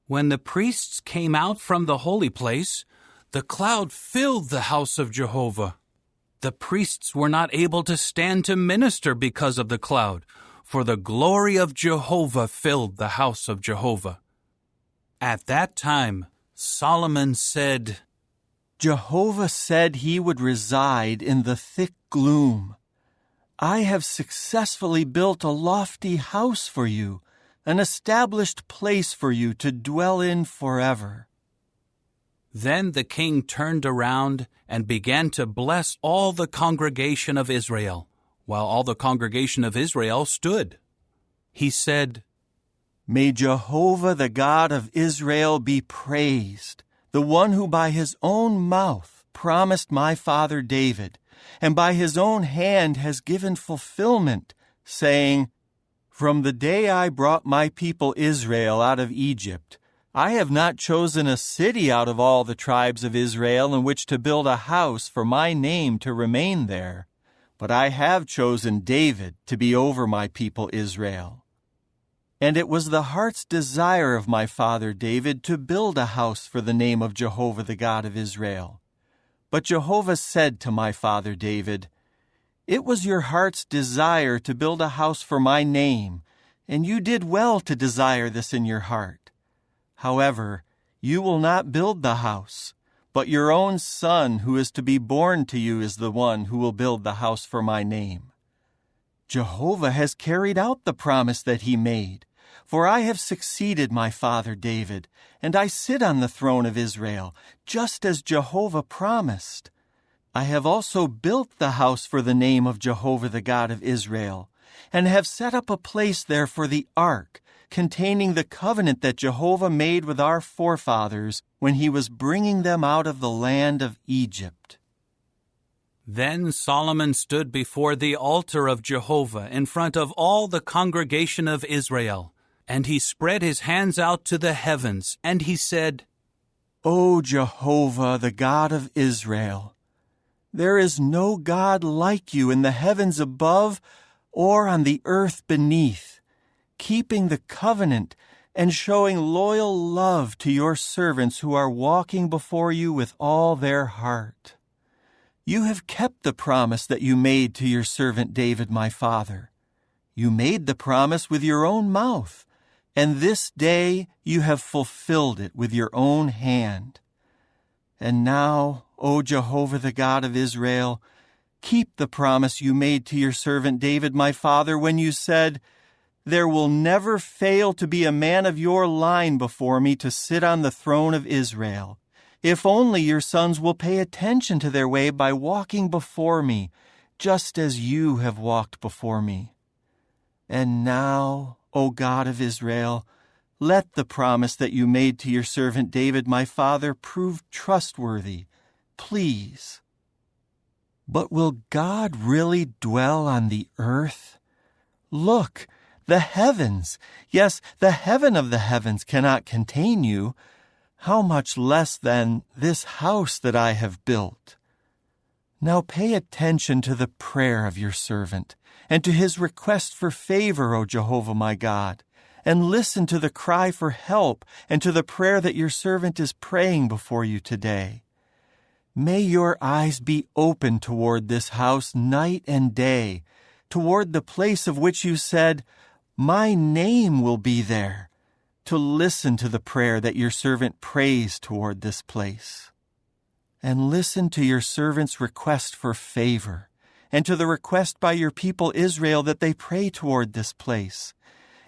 S1: When the priests came out from the holy place, the cloud filled the house of Jehovah. The priests were not able to stand to minister because of the cloud, for the glory of Jehovah filled the house of Jehovah. At that time, Solomon said,
S11: Jehovah said he would reside in the thick gloom. I have successfully built a lofty house for you, an established place for you to dwell in forever.
S1: Then the king turned around and began to bless all the congregation of Israel, while all the congregation of Israel stood. He said,
S11: May Jehovah the God of Israel be praised, the one who by his own mouth promised my father David, and by his own hand has given fulfillment, saying, From the day I brought my people Israel out of Egypt, I have not chosen a city out of all the tribes of Israel in which to build a house for my name to remain there, but I have chosen David to be over my people Israel. And it was the heart's desire of my father David to build a house for the name of Jehovah the God of Israel. But Jehovah said to my father David, It was your heart's desire to build a house for my name, and you did well to desire this in your heart. However, you will not build the house, but your own son who is to be born to you is the one who will build the house for my name. Jehovah has carried out the promise that he made, for I have succeeded my father David, and I sit on the throne of Israel, just as Jehovah promised. I have also built the house for the name of Jehovah the God of Israel, and have set up a place there for the ark, containing the covenant that Jehovah made with our forefathers when he was bringing them out of the land of Egypt.
S1: Then Solomon stood before the altar of Jehovah in front of all the congregation of Israel, and he spread his hands out to the heavens, and he said,
S11: O Jehovah, the God of Israel, there is no God like you in the heavens above or on the earth beneath, keeping the covenant and showing loyal love to your servants who are walking before you with all their heart. You have kept the promise that you made to your servant David, my father. You made the promise with your own mouth, and this day you have fulfilled it with your own hand. And now, O Jehovah, the God of Israel, keep the promise you made to your servant David, my father, when you said, 'There will never fail to be a man of your line before me to sit on the throne of Israel, if only your sons will pay attention to their way by walking before me, just as you have walked before me.' And now, O God of Israel, let the promise that you made to your servant David, my father, prove trustworthy, please." But will God really dwell on the earth? Look, the heavens, yes, the heaven of the heavens cannot contain you. How much less, then, this house that I have built? Now pay attention to the prayer of your servant, and to his request for favor, O Jehovah my God, and listen to the cry for help and to the prayer that your servant is praying before you today. May your eyes be open toward this house night and day, toward the place of which you said, 'My name will be there,' to listen to the prayer that your servant prays toward this place. And listen to your servant's request for favor, and to the request by your people Israel that they pray toward this place.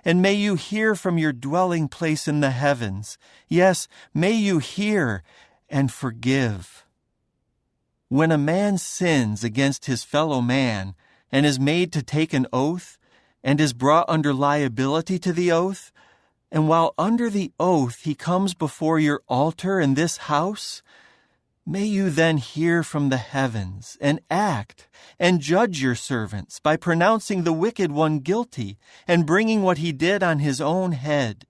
S11: And may you hear from your dwelling place in the heavens. Yes, may you hear and forgive. When a man sins against his fellow man and is made to take an oath and is brought under liability to the oath, and while under the oath he comes before your altar in this house, may you then hear from the heavens and act and judge your servants by pronouncing the wicked one guilty and bringing what he did on his own head,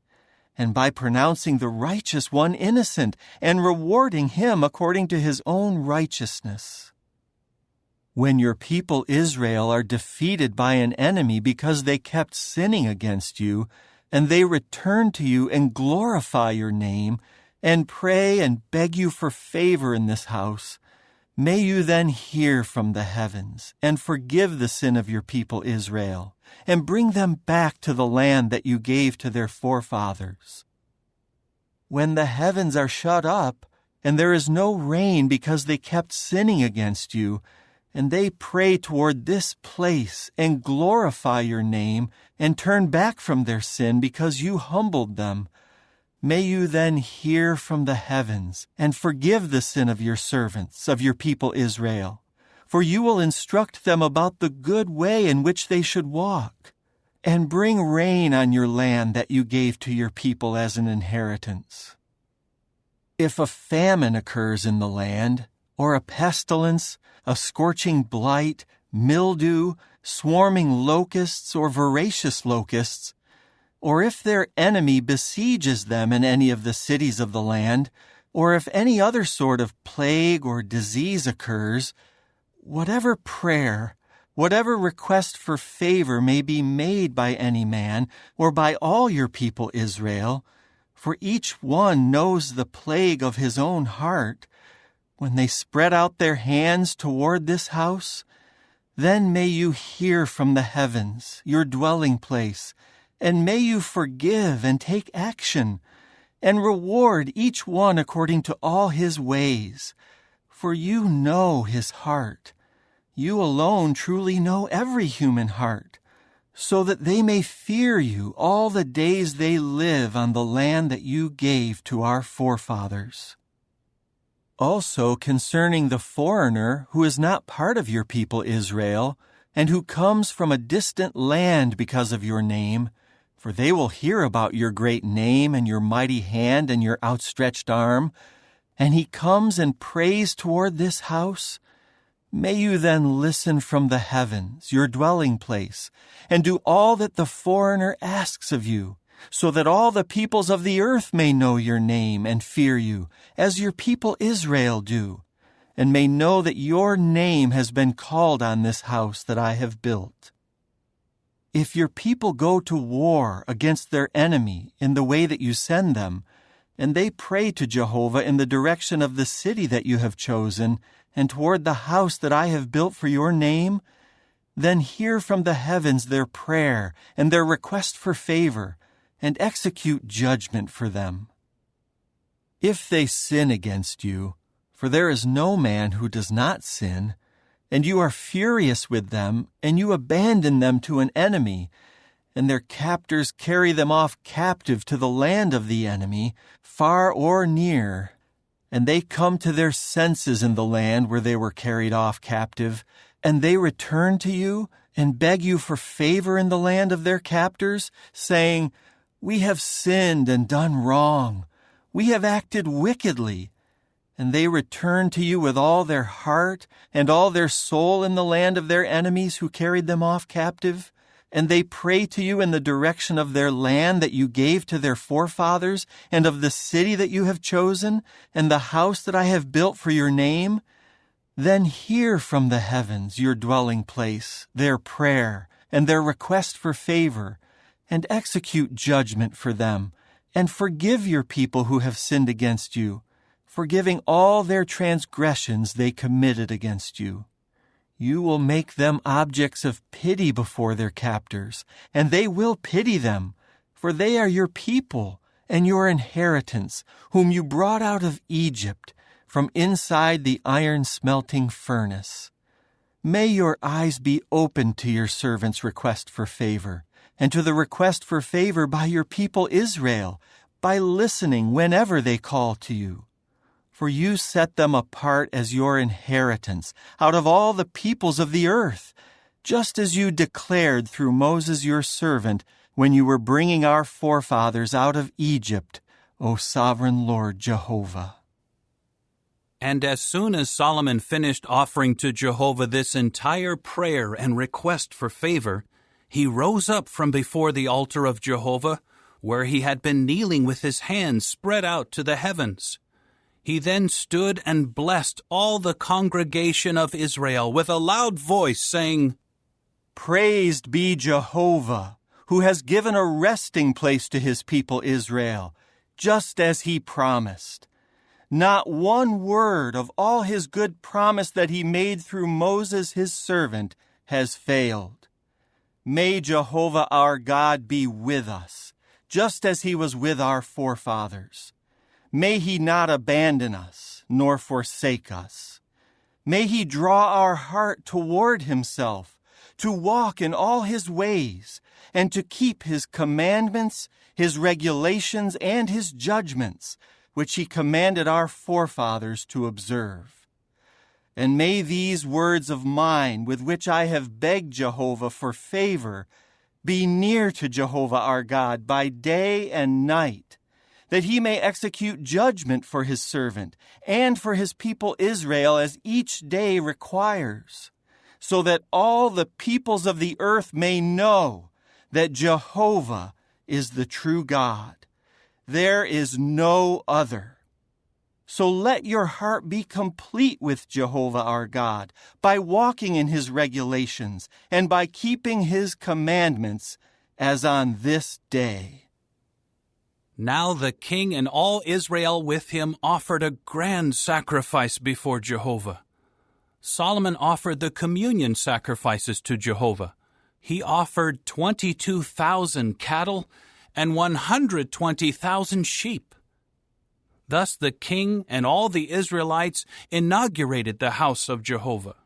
S11: and by pronouncing the righteous one innocent and rewarding him according to his own righteousness. When your people Israel are defeated by an enemy because they kept sinning against you, and they return to you and glorify your name, and pray and beg you for favor in this house, may you then hear from the heavens and forgive the sin of your people Israel, and bring them back to the land that you gave to their forefathers. When the heavens are shut up, and there is no rain because they kept sinning against you, and they pray toward this place and glorify your name and turn back from their sin because you humbled them, may you then hear from the heavens and forgive the sin of your servants, of your people Israel, for you will instruct them about the good way in which they should walk, and bring rain on your land that you gave to your people as an inheritance. If a famine occurs in the land, or a pestilence, a scorching blight, mildew, swarming locusts, or voracious locusts, or if their enemy besieges them in any of the cities of the land, or if any other sort of plague or disease occurs, whatever prayer, whatever request for favor may be made by any man or by all your people Israel, for each one knows the plague of his own heart, when they spread out their hands toward this house, then may you hear from the heavens, your dwelling place, and may you forgive and take action, and reward each one according to all his ways. For you know his heart. You alone truly know every human heart, so that they may fear you all the days they live on the land that you gave to our forefathers. Also concerning the foreigner who is not part of your people Israel, and who comes from a distant land because of your name, for they will hear about your great name and your mighty hand and your outstretched arm, and he comes and prays toward this house, may you then listen from the heavens, your dwelling place, and do all that the foreigner asks of you, so that all the peoples of the earth may know your name and fear you, as your people Israel do, and may know that your name has been called on this house that I have built. If your people go to war against their enemy in the way that you send them, and they pray to Jehovah in the direction of the city that you have chosen, and toward the house that I have built for your name, then hear from the heavens their prayer and their request for favor, and execute judgment for them. If they sin against you, for there is no man who does not sin, and you are furious with them, and you abandon them to an enemy, and their captors carry them off captive to the land of the enemy, far or near, and they come to their senses in the land where they were carried off captive, and they return to you and beg you for favor in the land of their captors, saying, "We have sinned and done wrong. We have acted wickedly." And they return to you with all their heart and all their soul in the land of their enemies who carried them off captive, and they pray to you in the direction of their land that you gave to their forefathers, and of the city that you have chosen, and the house that I have built for your name, then hear from the heavens, your dwelling place, their prayer and their request for favor, and execute judgment for them, and forgive your people who have sinned against you, forgiving all their transgressions they committed against you. You will make them objects of pity before their captors, and they will pity them, for they are your people and your inheritance, whom you brought out of Egypt, from inside the iron-smelting furnace. May your eyes be opened to your servant's request for favor, and to the request for favor by your people Israel, by listening whenever they call to you. For you set them apart as your inheritance out of all the peoples of the earth, just as you declared through Moses your servant when you were bringing our forefathers out of Egypt, O sovereign Lord Jehovah.
S1: And as soon as Solomon finished offering to Jehovah this entire prayer and request for favor, he rose up from before the altar of Jehovah, where he had been kneeling with his hands spread out to the heavens. He then stood and blessed all the congregation of Israel with a loud voice, saying,
S11: "Praised be Jehovah, who has given a resting place to his people Israel, just as he promised. Not one word of all his good promise that he made through Moses his servant has failed. May Jehovah our God be with us, just as he was with our forefathers. May he not abandon us, nor forsake us. May he draw our heart toward himself, to walk in all his ways, and to keep his commandments, his regulations, and his judgments, which he commanded our forefathers to observe. And may these words of mine, with which I have begged Jehovah for favor, be near to Jehovah our God by day and night, that he may execute judgment for his servant and for his people Israel as each day requires, so that all the peoples of the earth may know that Jehovah is the true God. There is no other. So let your heart be complete with Jehovah our God by walking in his regulations and by keeping his commandments as on this day."
S1: Now the king and all Israel with him offered a grand sacrifice before Jehovah. Solomon offered the communion sacrifices to Jehovah. He offered 22,000 cattle and 120,000 sheep. Thus the king and all the Israelites inaugurated the house of Jehovah.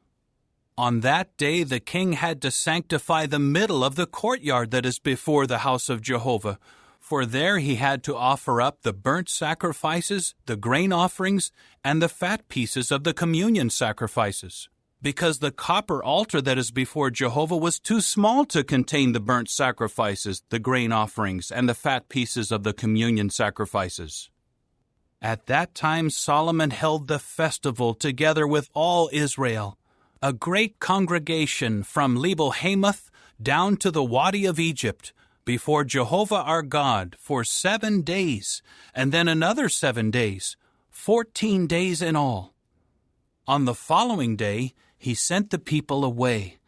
S1: On that day the king had to sanctify the middle of the courtyard that is before the house of Jehovah, for there he had to offer up the burnt sacrifices, the grain offerings, and the fat pieces of the communion sacrifices, because the copper altar that is before Jehovah was too small to contain the burnt sacrifices, the grain offerings, and the fat pieces of the communion sacrifices. At that time Solomon held the festival together with all Israel, a great congregation from Lebo-Hamath down to the Wadi of Egypt, before Jehovah our God for 7 days, and then another 7 days, 14 days in all. On the following day he sent the people away,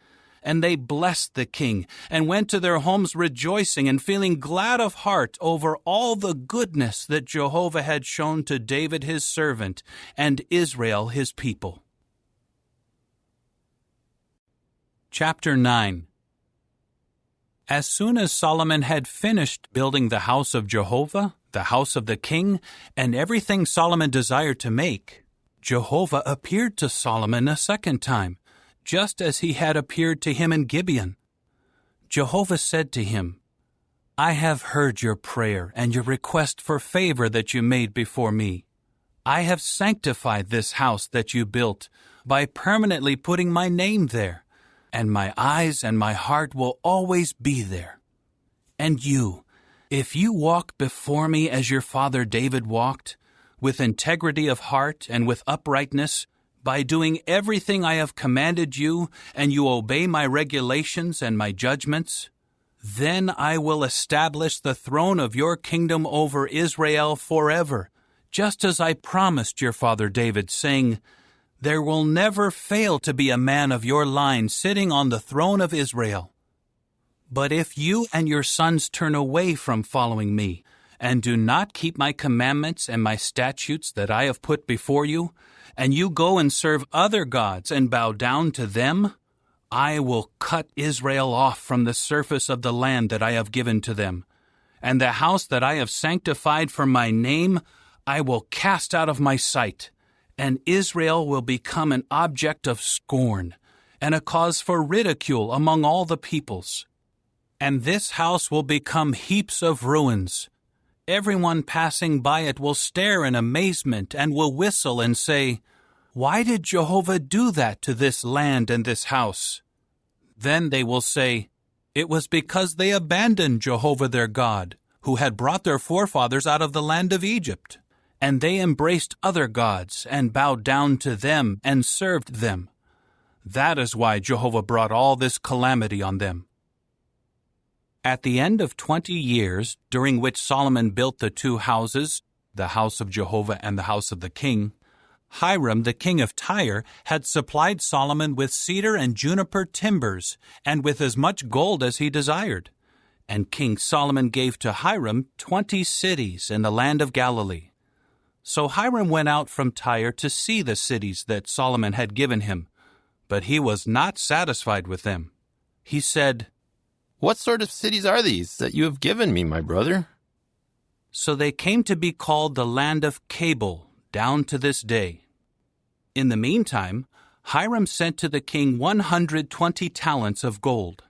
S1: and they blessed the king, and went to their homes rejoicing and feeling glad of heart over all the goodness that Jehovah had shown to David his servant and Israel his people. Chapter 9. As soon as Solomon had finished building the house of Jehovah, the house of the king, and everything Solomon desired to make, Jehovah appeared to Solomon a second time, just as he had appeared to him in Gibeon. Jehovah said to him, I have heard your prayer and your request for favor that you made before me. I have sanctified this house that you built by permanently putting my name there, and my eyes and my heart will always be there. And you, if you walk before me as your father David walked, with integrity of heart and with uprightness, by doing everything I have commanded you, and you obey my regulations and my judgments, then I will establish the throne of your kingdom over Israel forever, just as I promised your father David, saying, There will never fail to be a man of your line sitting on the throne of Israel. But if you and your sons turn away from following me, and do not keep my commandments and my statutes that I have put before you, and you go and serve other gods and bow down to them, I will cut Israel off from the surface of the land that I have given to them, and the house that I have sanctified for my name I will cast out of my sight, and Israel will become an object of scorn, and a cause for ridicule among all the peoples. And this house will become heaps of ruins. Everyone passing by it will stare in amazement and will whistle and say, Why did Jehovah do that to this land and this house? Then they will say, It was because they abandoned Jehovah their God, who had brought their forefathers out of the land of Egypt, and they embraced other gods and bowed down to them and served them. That is why Jehovah brought all this calamity on them. At the end of 20 years, during which Solomon built the two houses, the house of Jehovah and the house of the king, Hiram, the king of Tyre, had supplied Solomon with cedar and juniper timbers, and with as much gold as he desired. And King Solomon gave to Hiram 20 cities in the land of Galilee. So Hiram went out from Tyre to see the cities that Solomon had given him, but he was not satisfied with them. He said,
S15: What sort of cities are these that you have given me, my brother?
S1: So they came to be called the land of Cabul, down to this day. In the meantime, Hiram sent to the king 120 talents of gold.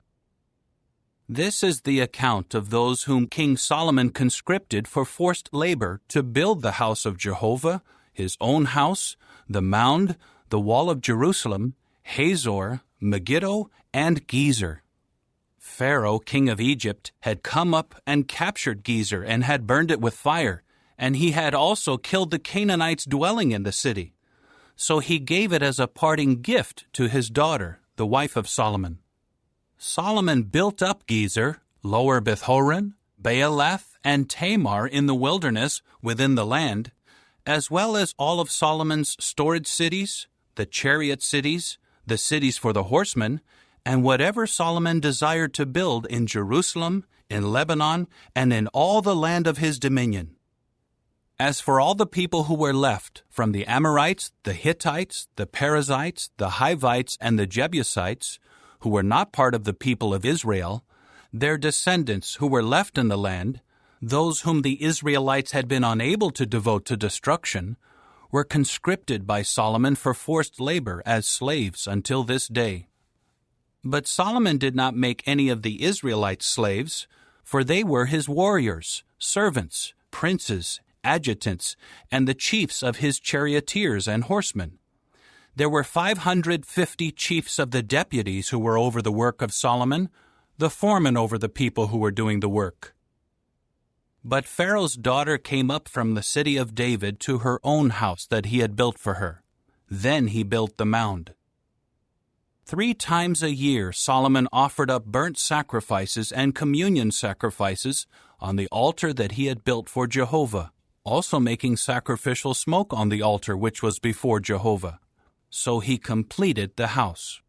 S1: This is the account of those whom King Solomon conscripted for forced labor to build the house of Jehovah, his own house, the mound, the wall of Jerusalem, Hazor, Megiddo, and Gezer. Pharaoh, king of Egypt, had come up and captured Gezer and had burned it with fire, and he had also killed the Canaanites dwelling in the city. So he gave it as a parting gift to his daughter, the wife of Solomon. Solomon built up Gezer, Lower Beth-horon, Baalath, and Tamar in the wilderness within the land, as well as all of Solomon's storage cities, the chariot cities, the cities for the horsemen, and whatever Solomon desired to build in Jerusalem, in Lebanon, and in all the land of his dominion. As for all the people who were left, from the Amorites, the Hittites, the Perizzites, the Hivites, and the Jebusites, who were not part of the people of Israel, their descendants who were left in the land, those whom the Israelites had been unable to devote to destruction, were conscripted by Solomon for forced labor as slaves until this day. But Solomon did not make any of the Israelites slaves, for they were his warriors, servants, princes, adjutants, and the chiefs of his charioteers and horsemen. There were 550 chiefs of the deputies who were over the work of Solomon, the foremen over the people who were doing the work. But Pharaoh's daughter came up from the city of David to her own house that he had built for her. Then he built the mound. 3 times a year Solomon offered up burnt sacrifices and communion sacrifices on the altar that he had built for Jehovah, also making sacrificial smoke on the altar which was before Jehovah. So he completed the house.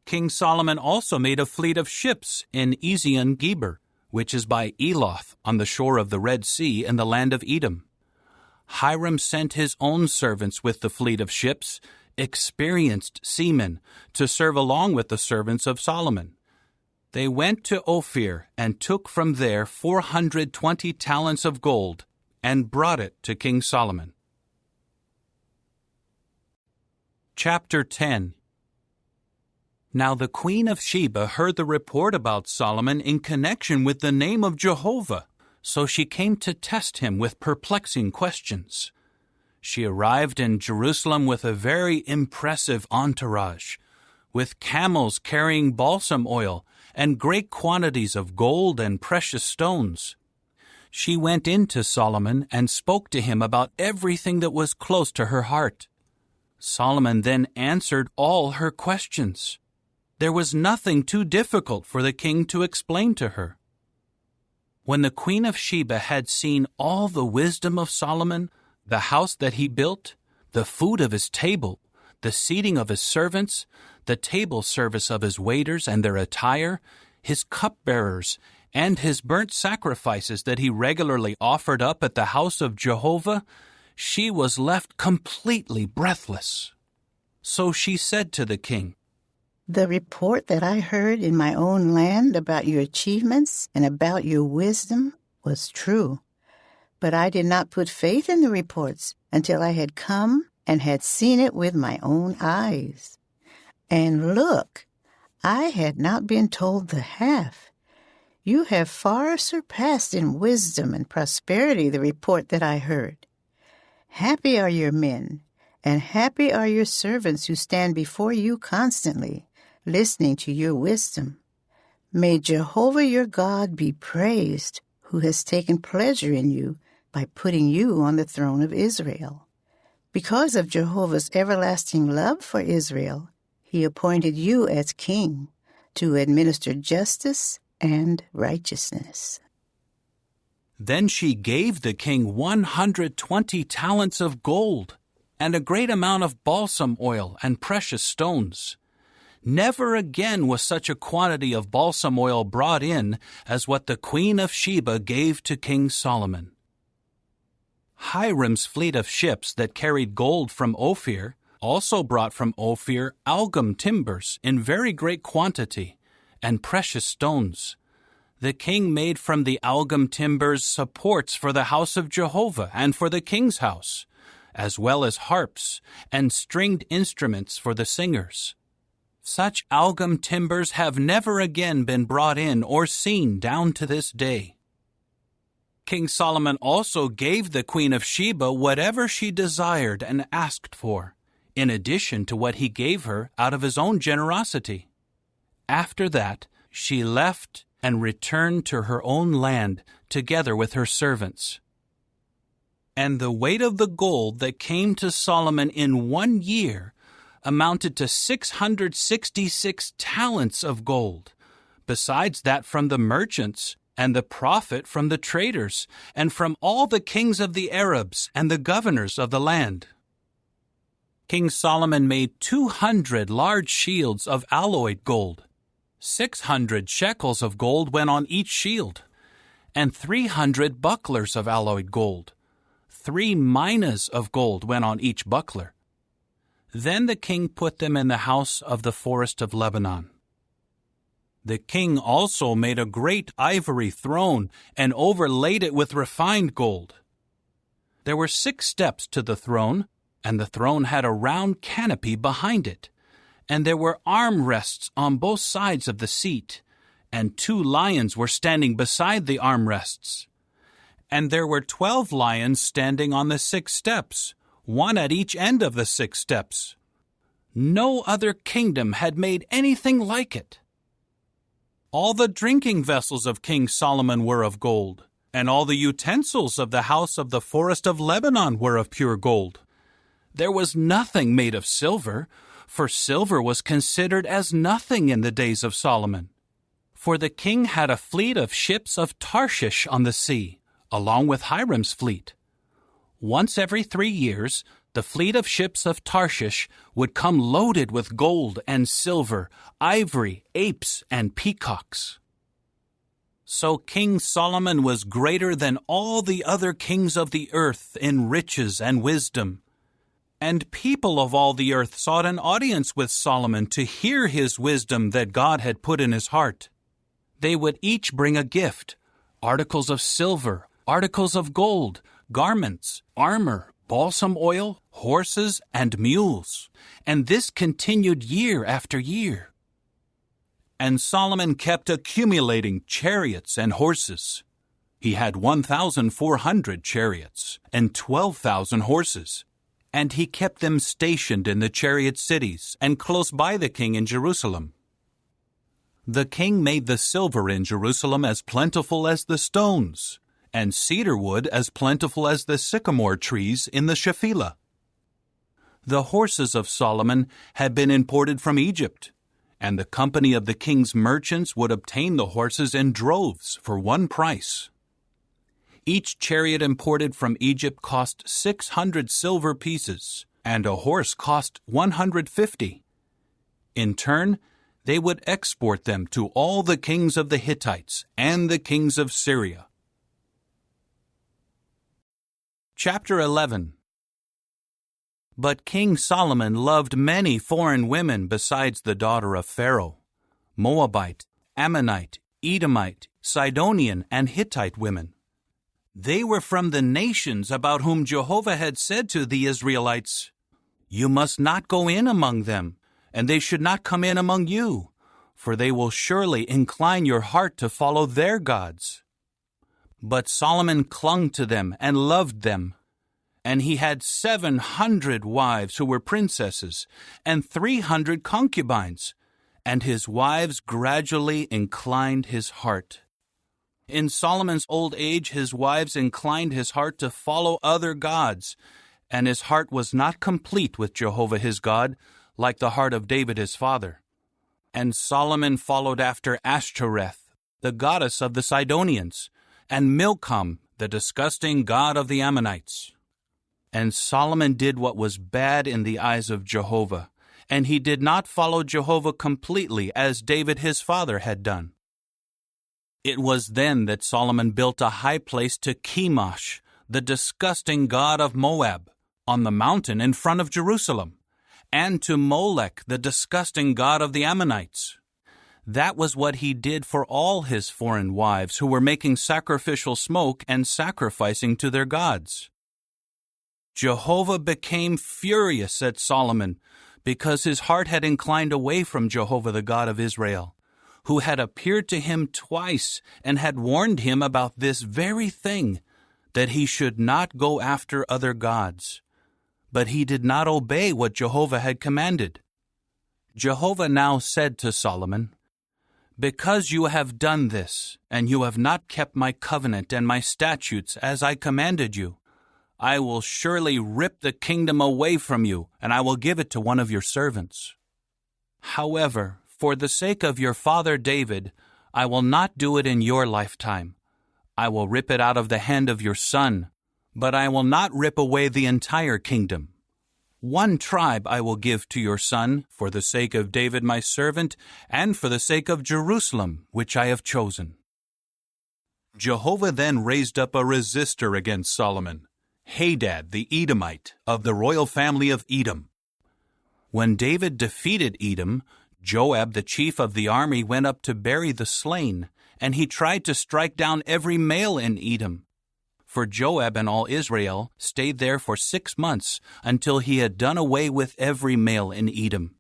S1: King Solomon also made a fleet of ships in Ezion-Geber, which is by Eloth on the shore of the Red Sea in the land of Edom. Hiram sent his own servants with the fleet of ships, experienced seamen, to serve along with the servants of Solomon. They went to Ophir and took from there 420 talents of gold and brought it to King Solomon. Chapter 10. Now the queen of Sheba heard the report about Solomon in connection with the name of Jehovah, so she came to test him with perplexing questions. She arrived in Jerusalem with a very impressive entourage, with camels carrying balsam oil and great quantities of gold and precious stones. She went in to Solomon and spoke to him about everything that was close to her heart. Solomon then answered all her questions. There was nothing too difficult for the king to explain to her. When the queen of Sheba had seen all the wisdom of Solomon, the house that he built, the food of his table, the seating of his servants, the table service of his waiters and their attire, his cupbearers, and his burnt sacrifices that he regularly offered up at the house of Jehovah, she was left completely breathless. So she said to the king,
S16: "The report that I heard in my own land about your achievements and about your wisdom was true. But I did not put faith in the reports until I had come and had seen it with my own eyes. And look, I had not been told the half. You have far surpassed in wisdom and prosperity the report that I heard. Happy are your men, and happy are your servants who stand before you constantly, listening to your wisdom. May Jehovah your God be praised, who has taken pleasure in you by putting you on the throne of Israel. Because of Jehovah's everlasting love for Israel, he appointed you as king to administer justice and righteousness."
S1: Then she gave the king 120 talents of gold and a great amount of balsam oil and precious stones. Never again was such a quantity of balsam oil brought in as what the queen of Sheba gave to King Solomon. Hiram's fleet of ships that carried gold from Ophir also brought from Ophir algum timbers in very great quantity and precious stones. The king made from the algum timbers supports for the house of Jehovah and for the king's house, as well as harps and stringed instruments for the singers. Such algum timbers have never again been brought in or seen down to this day. King Solomon also gave the queen of Sheba whatever she desired and asked for, in addition to what he gave her out of his own generosity. After that, she left and returned to her own land together with her servants. And the weight of the gold that came to Solomon in 1 year amounted to 666 talents of gold, besides that from the merchants and the profit from the traders and from all the kings of the Arabs and the governors of the land. King Solomon made 200 large shields of alloyed gold. 600 shekels of gold went on each shield, and 300 bucklers of alloyed gold. 3 minas of gold went on each buckler. Then the king put them in the house of the forest of Lebanon. The king also made a great ivory throne and overlaid it with refined gold. There were 6 steps to the throne, and the throne had a round canopy behind it, and there were armrests on both sides of the seat, and 2 lions were standing beside the armrests. And there were 12 lions standing on the 6 steps, 1 at each end of the 6 steps. No other kingdom had made anything like it. All the drinking vessels of King Solomon were of gold, and all the utensils of the house of the forest of Lebanon were of pure gold. There was nothing made of silver, for silver was considered as nothing in the days of Solomon. For the king had a fleet of ships of Tarshish on the sea, along with Hiram's fleet. Once every 3 years, the fleet of ships of Tarshish would come loaded with gold and silver, ivory, apes, and peacocks. So King Solomon was greater than all the other kings of the earth in riches and wisdom. And people of all the earth sought an audience with Solomon to hear his wisdom that God had put in his heart. They would each bring a gift: articles of silver, articles of gold, garments, armor, balsam oil, horses, and mules. And this continued year after year. And Solomon kept accumulating chariots and horses. He had 1,400 chariots and 12,000 horses. And he kept them stationed in the chariot cities and close by the king in Jerusalem. The king made the silver in Jerusalem as plentiful as the stones, and cedar wood as plentiful as the sycamore trees in the Shephelah. The horses of Solomon had been imported from Egypt, and the company of the king's merchants would obtain the horses in droves for one price. Each chariot imported from Egypt cost 600 silver pieces, and a horse cost 150. In turn, they would export them to all the kings of the Hittites and the kings of Syria. Chapter 11. But King Solomon loved many foreign women besides the daughter of Pharaoh: Moabite, Ammonite, Edomite, Sidonian, and Hittite women. They were from the nations about whom Jehovah had said to the Israelites, "You must not go in among them, and they should not come in among you, for they will surely incline your heart to follow their gods." But Solomon clung to them and loved them. And he had 700 wives who were princesses, and 300 concubines, and his wives gradually inclined his heart. In Solomon's old age, his wives inclined his heart to follow other gods, and his heart was not complete with Jehovah his God, like the heart of David his father. And Solomon followed after Ashtoreth, the goddess of the Sidonians, and Milcom, the disgusting god of the Ammonites. And Solomon did what was bad in the eyes of Jehovah, and he did not follow Jehovah completely as David his father had done. It was then that Solomon built a high place to Chemosh, the disgusting god of Moab, on the mountain in front of Jerusalem, and to Molech, the disgusting god of the Ammonites. That was what he did for all his foreign wives who were making sacrificial smoke and sacrificing to their gods. Jehovah became furious at Solomon because his heart had inclined away from Jehovah the God of Israel, who had appeared to him twice and had warned him about this very thing, that he should not go after other gods. But he did not obey what Jehovah had commanded. Jehovah now said to Solomon, "Because you have done this, and you have not kept my covenant and my statutes as I commanded you, I will surely rip the kingdom away from you, and I will give it to one of your servants. However, for the sake of your father David, I will not do it in your lifetime. I will rip it out of the hand of your son, but I will not rip away the entire kingdom. One tribe I will give to your son, for the sake of David my servant, and for the sake of Jerusalem, which I have chosen." Jehovah then raised up a resistor against Solomon, Hadad the Edomite, of the royal family of Edom. When David defeated Edom, Joab the chief of the army went up to bury the slain, and he tried to strike down every male in Edom. For Joab and all Israel stayed there for 6 months until he had done away with every male in Edom.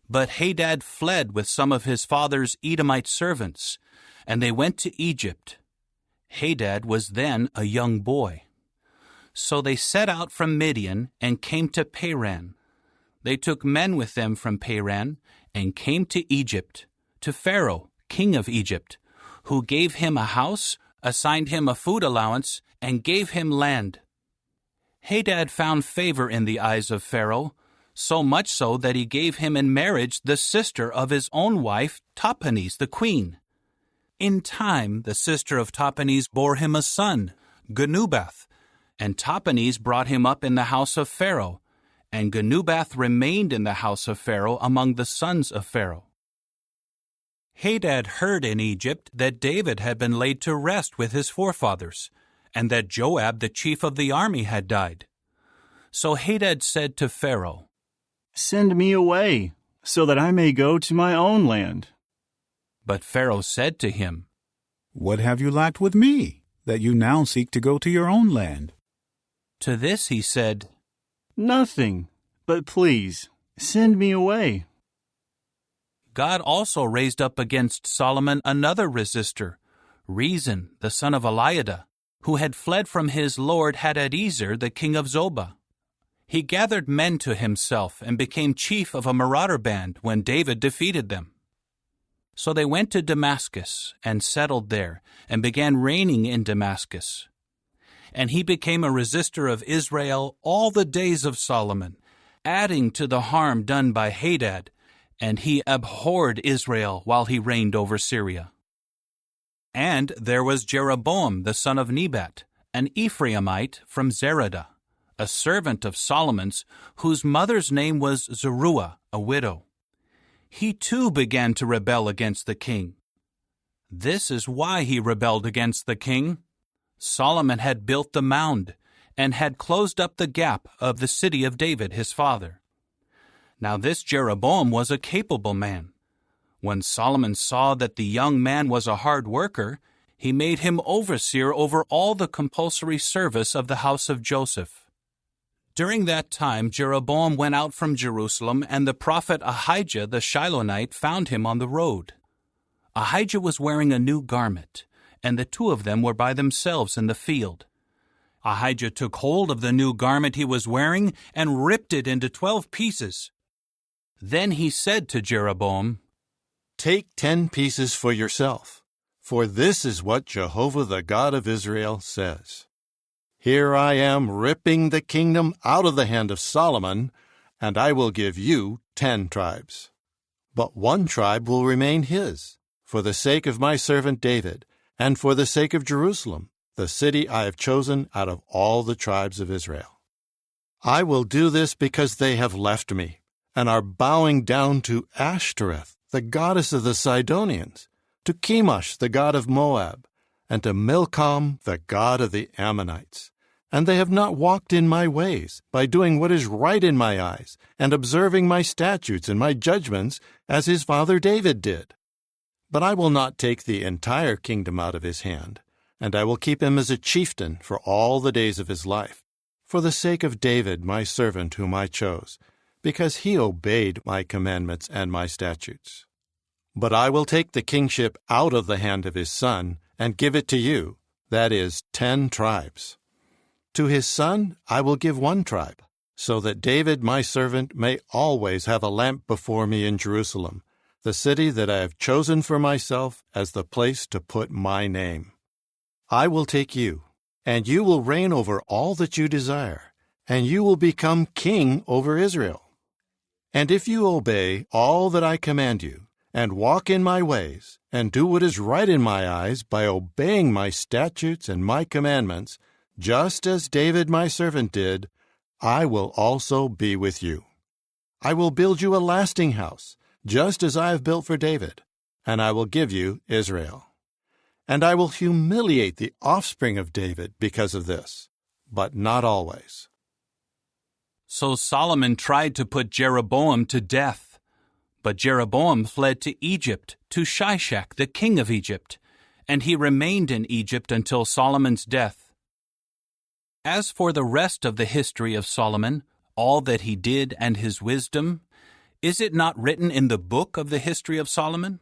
S1: But Hadad fled with some of his father's Edomite servants, and they went to Egypt. Hadad was then a young boy. So they set out from Midian and came to Paran. They took men with them from Paran and came to Egypt, to Pharaoh, king of Egypt, who gave him a house, assigned him a food allowance, and gave him land. Hadad found favor in the eyes of Pharaoh, so much so that he gave him in marriage the sister of his own wife, Tahpenes the queen. In time, the sister of Tahpenes bore him a son, Genubath, and Tahpenes brought him up in the house of Pharaoh, and Genubath remained in the house of Pharaoh among the sons of Pharaoh. Hadad heard in Egypt that David had been laid to rest with his forefathers, and that Joab the chief of the army had died. So Hadad said to Pharaoh,
S17: "Send me away, so that I may go to my own land."
S1: But Pharaoh said to him,
S17: "What have you lacked with me, that you now seek to go to your own land?"
S1: To this he said,
S18: "Nothing, but please, send me away."
S1: God also raised up against Solomon another resistor, Rezin, the son of Eliada, who had fled from his lord Hadadezer, the king of Zobah. He gathered men to himself and became chief of a marauder band when David defeated them. So they went to Damascus and settled there and began reigning in Damascus. And he became a resistor of Israel all the days of Solomon, adding to the harm done by Hadad, and he abhorred Israel while he reigned over Syria. And there was Jeroboam the son of Nebat, an Ephraimite from Zeradah, a servant of Solomon's, whose mother's name was Zeruiah, a widow. He too began to rebel against the king. This is why he rebelled against the king. Solomon had built the mound and had closed up the gap of the city of David his father. Now this Jeroboam was a capable man. When Solomon saw that the young man was a hard worker, he made him overseer over all the compulsory service of the house of Joseph. During that time Jeroboam went out from Jerusalem, and the prophet Ahijah the Shilonite found him on the road. Ahijah was wearing a new garment, and the two of them were by themselves in the field. Ahijah took hold of the new garment he was wearing and ripped it into 12 pieces. Then he said to Jeroboam,
S19: "Take 10 pieces for yourself, for this is what Jehovah the God of Israel says. Here I am ripping the kingdom out of the hand of Solomon, and I will give you 10 tribes. But 1 tribe will remain his, for the sake of my servant David, and for the sake of Jerusalem, the city I have chosen out of all the tribes of Israel. I will do this because they have left me, and are bowing down to Ashtoreth, the goddess of the Sidonians, to Chemosh, the god of Moab, and to Milcom, the god of the Ammonites. And they have not walked in my ways, by doing what is right in my eyes, and observing my statutes and my judgments, as his father David did. But I will not take the entire kingdom out of his hand, and I will keep him as a chieftain for all the days of his life, for the sake of David my servant whom I chose, because he obeyed my commandments and my statutes. But I will take the kingship out of the hand of his son, and give it to you, that is, 10 tribes. To his son I will give 1 tribe, so that David my servant may always have a lamp before me in Jerusalem, the city that I have chosen for myself as the place to put my name. I will take you, and you will reign over all that you desire, and you will become king over Israel. And if you obey all that I command you, and walk in my ways, and do what is right in my eyes by obeying my statutes and my commandments, just as David my servant did, I will also be with you. I will build you a lasting house, just as I have built for David, and I will give you Israel. And I will humiliate the offspring of David because of this, but not always."
S1: So Solomon tried to put Jeroboam to death. But Jeroboam fled to Egypt, to Shishak, the king of Egypt, and he remained in Egypt until Solomon's death. As for the rest of the history of Solomon, all that he did and his wisdom, is it not written in the book of the history of Solomon?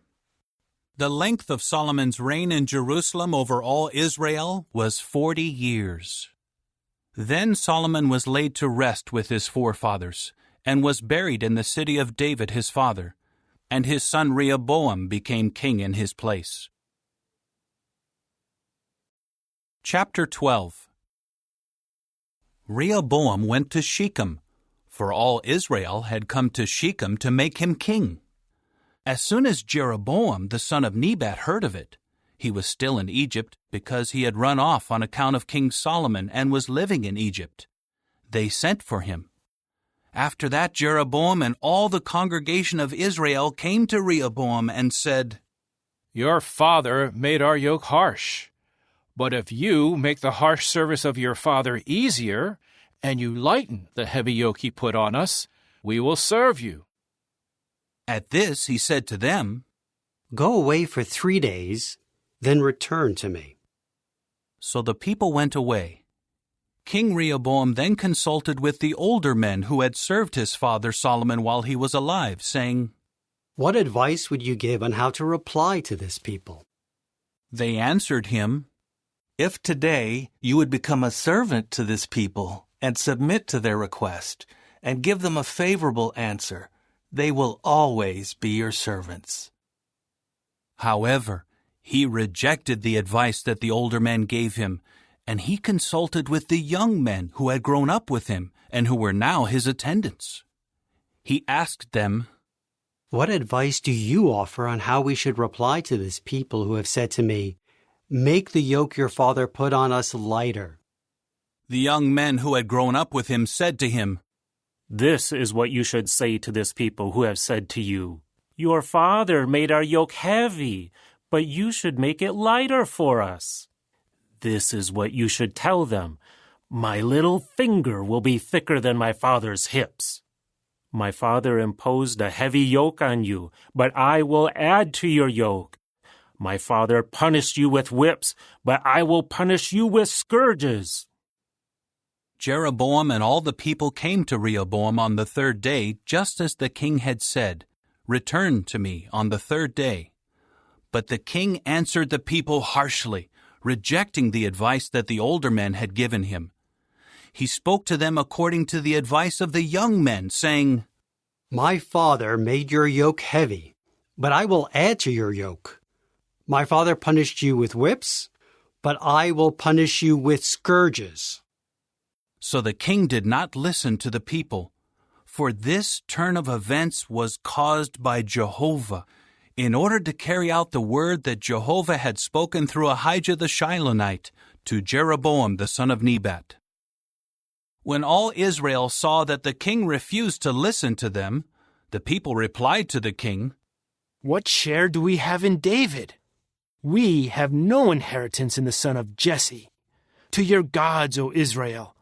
S1: The length of Solomon's reign in Jerusalem over all Israel was 40 years. Then Solomon was laid to rest with his forefathers, and was buried in the city of David his father, and his son Rehoboam became king in his place. Chapter 12. Rehoboam went to Shechem, for all Israel had come to Shechem to make him king. As soon as Jeroboam the son of Nebat heard of it, he was still in Egypt because he had run off on account of King Solomon and was living in Egypt. They sent for him. After that, Jeroboam and all the congregation of Israel came to Rehoboam and said,
S20: "Your father made our yoke harsh. But if you make the harsh service of your father easier, and you lighten the heavy yoke he put on us, we will serve you."
S1: At this he said to them,
S4: Go away for 3 days, then return to me."
S1: So the people went away. King Rehoboam then consulted with the older men who had served his father Solomon while he was alive, saying,
S4: "What advice would you give on how to reply to this people?"
S1: They answered him,
S21: "If today you would become a servant to this people and submit to their request and give them a favorable answer, they will always be your servants."
S1: However, he rejected the advice that the older men gave him, and he consulted with the young men who had grown up with him and who were now his attendants. He asked them,
S4: "What advice do you offer on how we should reply to this people who have said to me, 'Make the yoke your father put on us lighter'?"
S1: The young men who had grown up with him said to him,
S22: "This is what you should say to this people who have said to you, 'Your father made our yoke heavy, but you should make it lighter for us.' This is what you should tell them, 'My little finger will be thicker than my father's hips.' My father imposed a heavy yoke on you, but I will add to your yoke. My father punished you with whips, but I will punish you with scourges."
S1: Jeroboam and all the people came to Rehoboam on the 3rd day, just as the king had said, "Return to me on the 3rd day." But the king answered the people harshly, rejecting the advice that the older men had given him. He spoke to them according to the advice of the young men, saying,
S4: "My father made your yoke heavy, but I will add to your yoke. My father punished you with whips, but I will punish you with scourges."
S1: So the king did not listen to the people, for this turn of events was caused by Jehovah, in order to carry out the word that Jehovah had spoken through Ahijah the Shilonite to Jeroboam the son of Nebat. When all Israel saw that the king refused to listen to them, the people replied to the king,
S20: "What share do we have in David? We have no inheritance in the son of Jesse. To your gods, O Israel.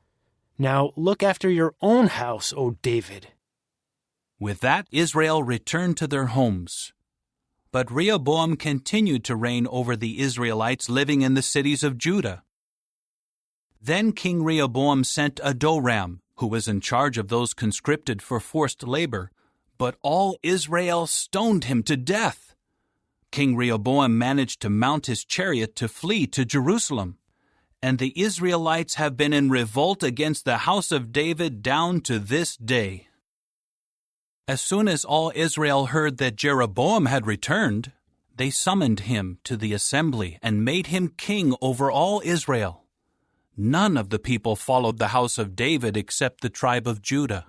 S20: Now look after your own house, O David."
S1: With that, Israel returned to their homes. But Rehoboam continued to reign over the Israelites living in the cities of Judah. Then King Rehoboam sent Adoram, who was in charge of those conscripted for forced labor, but all Israel stoned him to death. King Rehoboam managed to mount his chariot to flee to Jerusalem, and the Israelites have been in revolt against the house of David down to this day. As soon as all Israel heard that Jeroboam had returned, they summoned him to the assembly and made him king over all Israel. None of the people followed the house of David except the tribe of Judah.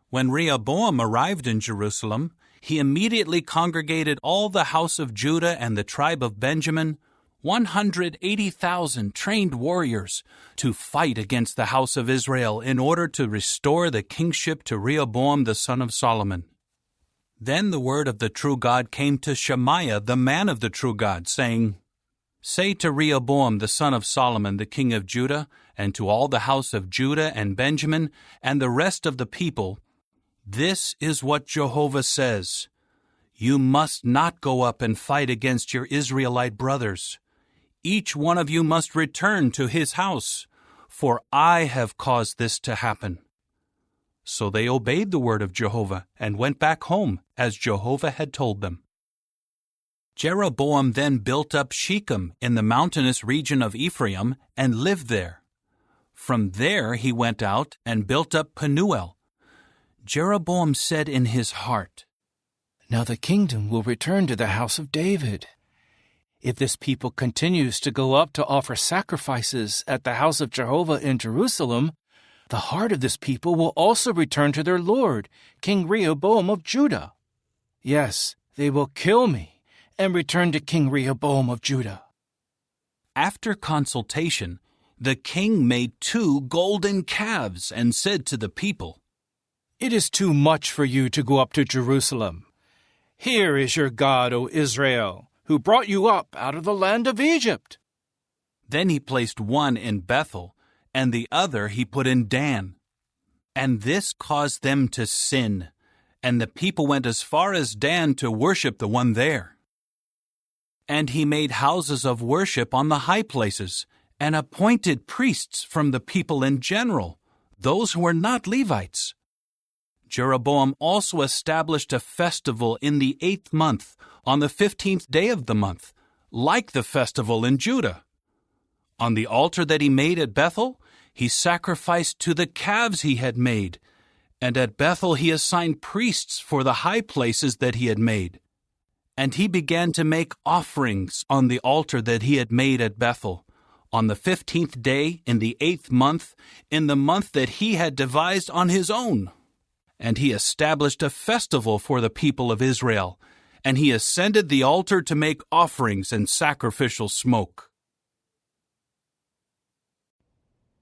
S1: When Rehoboam arrived in Jerusalem, he immediately congregated all the house of Judah and the tribe of Benjamin, 180,000 trained warriors, to fight against the house of Israel in order to restore the kingship to Rehoboam the son of Solomon. Then the word of the true God came to Shemaiah, the man of the true God, saying, "Say to Rehoboam the son of Solomon, the king of Judah, and to all the house of Judah and Benjamin, and the rest of the people, this is what Jehovah says. You must not go up and fight against your Israelite brothers. Each one of you must return to his house, for I have caused this to happen." So they obeyed the word of Jehovah and went back home, as Jehovah had told them. Jeroboam then built up Shechem in the mountainous region of Ephraim and lived there. From there he went out and built up Penuel. Jeroboam said in his heart,
S20: "Now the kingdom will return to the house of David. If this people continues to go up to offer sacrifices at the house of Jehovah in Jerusalem, the heart of this people will also return to their lord, King Rehoboam of Judah. Yes, they will kill me and return to King Rehoboam of Judah."
S1: After consultation, the king made 2 golden calves and said to the people,
S20: "It is too much for you to go up to Jerusalem. Here is your God, O Israel, who brought you up out of the land of Egypt."
S1: Then he placed one in Bethel, and the other he put in Dan. And this caused them to sin, and the people went as far as Dan to worship the one there. And he made houses of worship on the high places, and appointed priests from the people in general, those who were not Levites. Jeroboam also established a festival in the 8th month, on the 15th day of the month, like the festival in Judah. On the altar that he made at Bethel, he sacrificed to the calves he had made, and at Bethel he assigned priests for the high places that he had made. And he began to make offerings on the altar that he had made at Bethel, on the 15th day in the 8th month, in the month that he had devised on his own. And he established a festival for the people of Israel, and he ascended the altar to make offerings and sacrificial smoke.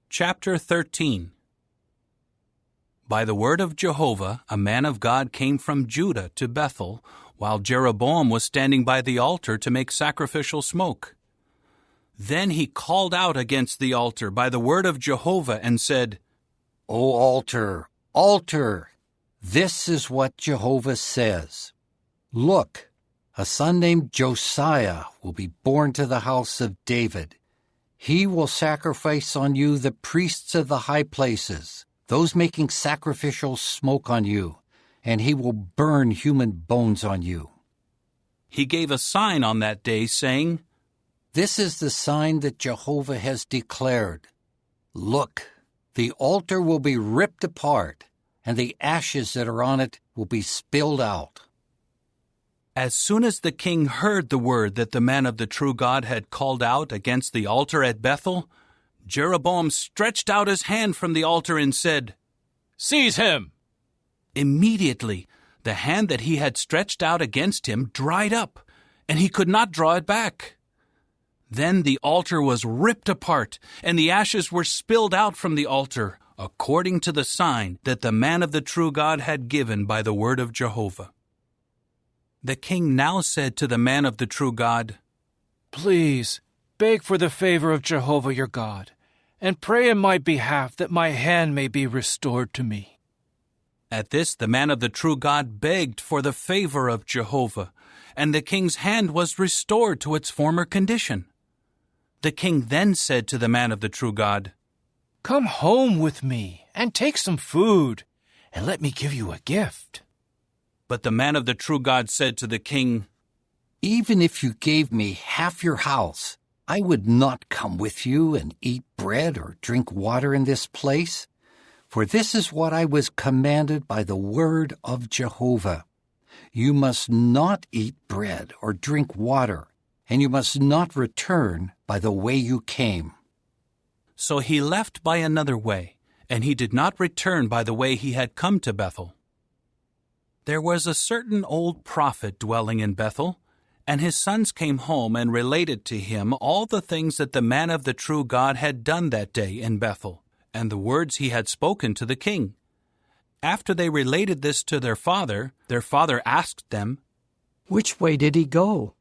S1: Chapter 13. By the word of Jehovah, a man of God came from Judah to Bethel, while Jeroboam was standing by the altar to make sacrificial smoke. Then he called out against the altar by the word of Jehovah and said,
S2: O altar, altar, this is what Jehovah says. Look, a son named Josiah will be born to the house of David. He will sacrifice on you the priests of the high places, those making sacrificial smoke on you, and he will burn human bones on you.
S1: He gave a sign on that day, saying,
S2: This is the sign that Jehovah has declared. Look, the altar will be ripped apart, and the ashes that are on it will be spilled out.
S1: As soon as the king heard the word that the man of the true God had called out against the altar at Bethel, Jeroboam stretched out his hand from the altar and said,
S20: Seize him!
S1: Immediately, the hand that he had stretched out against him dried up, and he could not draw it back. Then the altar was ripped apart, and the ashes were spilled out from the altar, according to the sign that the man of the true God had given by the word of Jehovah. The king now said to the man of the true God,
S20: Please, beg for the favor of Jehovah your God, and pray in my behalf that my hand may be restored to me.
S1: At this the man of the true God begged for the favor of Jehovah, and the king's hand was restored to its former condition. The king then said to the man of the true God,
S20: Come home with me, and take some food, and let me give you a gift.
S1: But the man of the true God said to the king,
S2: Even if you gave me half your house, I would not come with you and eat bread or drink water in this place. For this is what I was commanded by the word of Jehovah. You must not eat bread or drink water, and you must not return by the way you came.
S1: So he left by another way, and he did not return by the way he had come to Bethel. There was a certain old prophet dwelling in Bethel, and his sons came home and related to him all the things that the man of the true God had done that day in Bethel, and the words he had spoken to the king. After they related this to their father asked them,
S10: Which way did he go?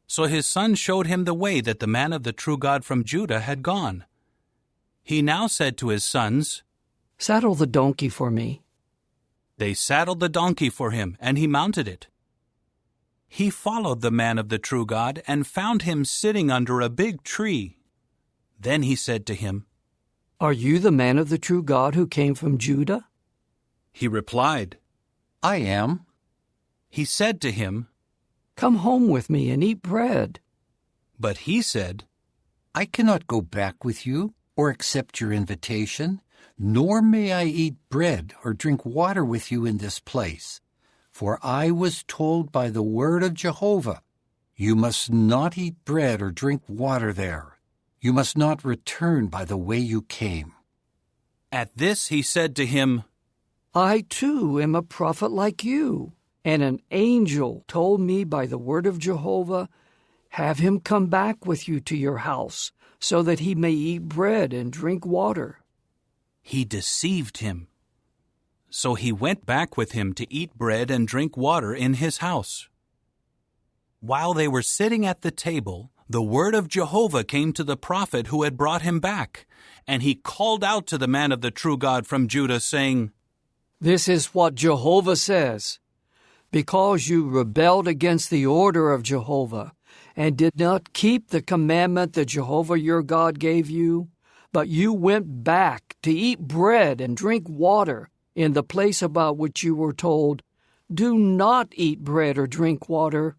S1: So his son showed him the way that the man of the true God from Judah had gone. He now said to his sons,
S10: Saddle the donkey for me.
S1: They saddled the donkey for him, and he mounted it. He followed the man of the true God and found him sitting under a big tree. Then he said to him,
S10: Are you the man of the true God who came from Judah?
S1: He replied,
S2: I am.
S1: He said to him,
S10: Come home with me and eat bread.
S1: But he said,
S2: I cannot go back with you or accept your invitation, nor may I eat bread or drink water with you in this place. For I was told by the word of Jehovah, you must not eat bread or drink water there. You must not return by the way you came.
S1: At this he said to him,
S10: I too am a prophet like you, and an angel told me by the word of Jehovah, have him come back with you to your house, so that he may eat bread and drink water.
S1: He deceived him. So he went back with him to eat bread and drink water in his house. While they were sitting at the table, the word of Jehovah came to the prophet who had brought him back, and he called out to the man of the true God from Judah, saying,
S3: This is what Jehovah says. Because you rebelled against the order of Jehovah and did not keep the commandment that Jehovah your God gave you, but you went back to eat bread and drink water in the place about which you were told, do not eat bread or drink water,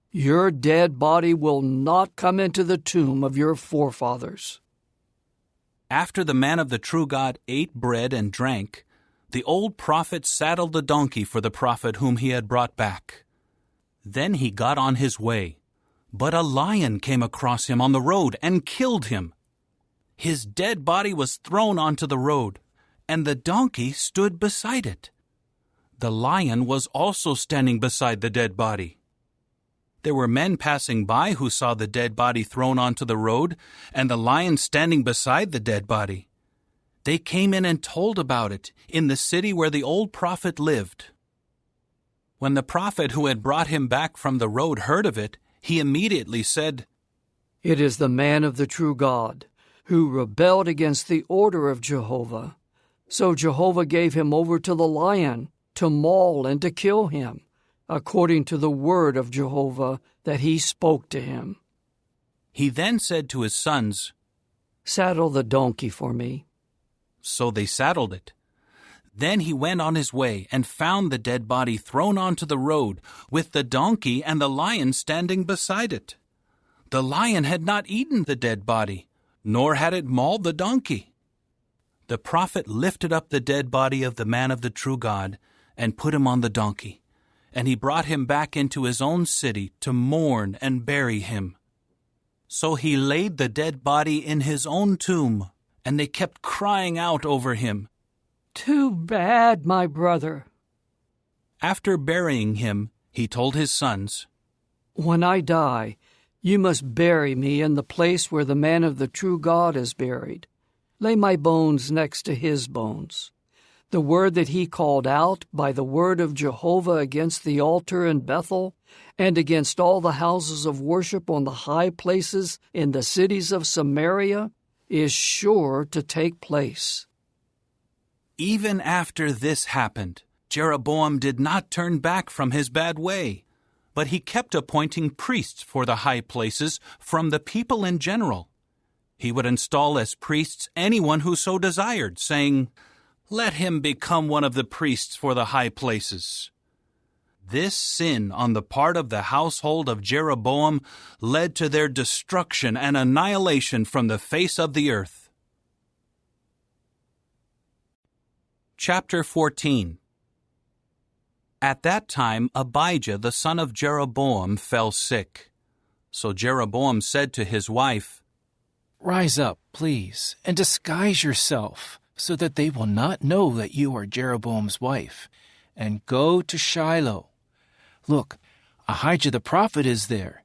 S3: your dead body will not come into the tomb of your forefathers.
S1: After the man of the true God ate bread and drank, the old prophet saddled the donkey for the prophet whom he had brought back. Then he got on his way, but a lion came across him on the road and killed him. His dead body was thrown onto the road, and the donkey stood beside it. The lion was also standing beside the dead body. There were men passing by who saw the dead body thrown onto the road and the lion standing beside the dead body. They came in and told about it in the city where the old prophet lived. When the prophet who had brought him back from the road heard of it, he immediately said,
S3: It is the man of the true God, who rebelled against the order of Jehovah. So Jehovah gave him over to the lion to maul and to kill him, according to the word of Jehovah that he spoke to him.
S1: He then said to his sons,
S3: Saddle the donkey for me.
S1: So they saddled it. Then he went on his way and found the dead body thrown onto the road, with the donkey and the lion standing beside it. The lion had not eaten the dead body, nor had it mauled the donkey. The prophet lifted up the dead body of the man of the true God and put him on the donkey, and he brought him back into his own city to mourn and bury him. So he laid the dead body in his own tomb, and they kept crying out over him,
S3: Too bad, my brother.
S1: After burying him, he told his sons,
S3: When I die, you must bury me in the place where the man of the true God is buried. Lay my bones next to his bones. The word that he called out by the word of Jehovah against the altar in Bethel and against all the houses of worship on the high places in the cities of Samaria is sure to take place.
S1: Even after this happened, Jeroboam did not turn back from his bad way, but he kept appointing priests for the high places from the people in general. He would install as priests anyone who so desired, saying, Let him become one of the priests for the high places. This sin on the part of the household of Jeroboam led to their destruction and annihilation from the face of the earth. Chapter 14. At that time Abijah the son of Jeroboam fell sick. So Jeroboam said to his wife,
S20: Rise up, please, and disguise yourself, so that they will not know that you are Jeroboam's wife, and go to Shiloh. Look, Ahijah the prophet is there.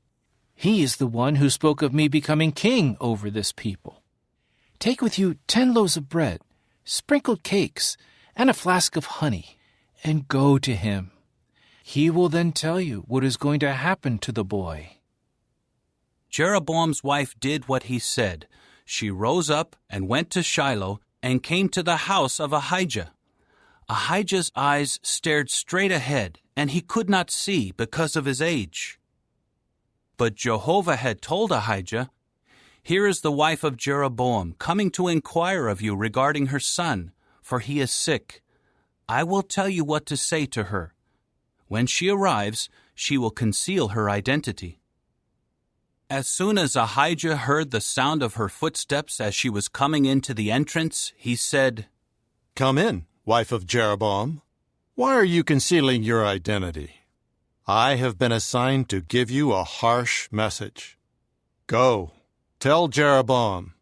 S20: He is the one who spoke of me becoming king over this people. Take with you 10 loaves of bread, sprinkled cakes, and a flask of honey, and go to him. He will then tell you what is going to happen to the boy.
S1: Jeroboam's wife did what he said. She rose up and went to Shiloh and came to the house of Ahijah. Ahijah's eyes stared straight ahead, and he could not see because of his age. But Jehovah had told Ahijah, Here is the wife of Jeroboam coming to inquire of you regarding her son, for he is sick. I will tell you what to say to her. When she arrives, she will conceal her identity. As soon as Ahijah heard the sound of her footsteps as she was coming into the entrance, he said,
S19: Come in, wife of Jeroboam. Why are you concealing your identity? I have been assigned to give you a harsh message. Go, tell Jeroboam,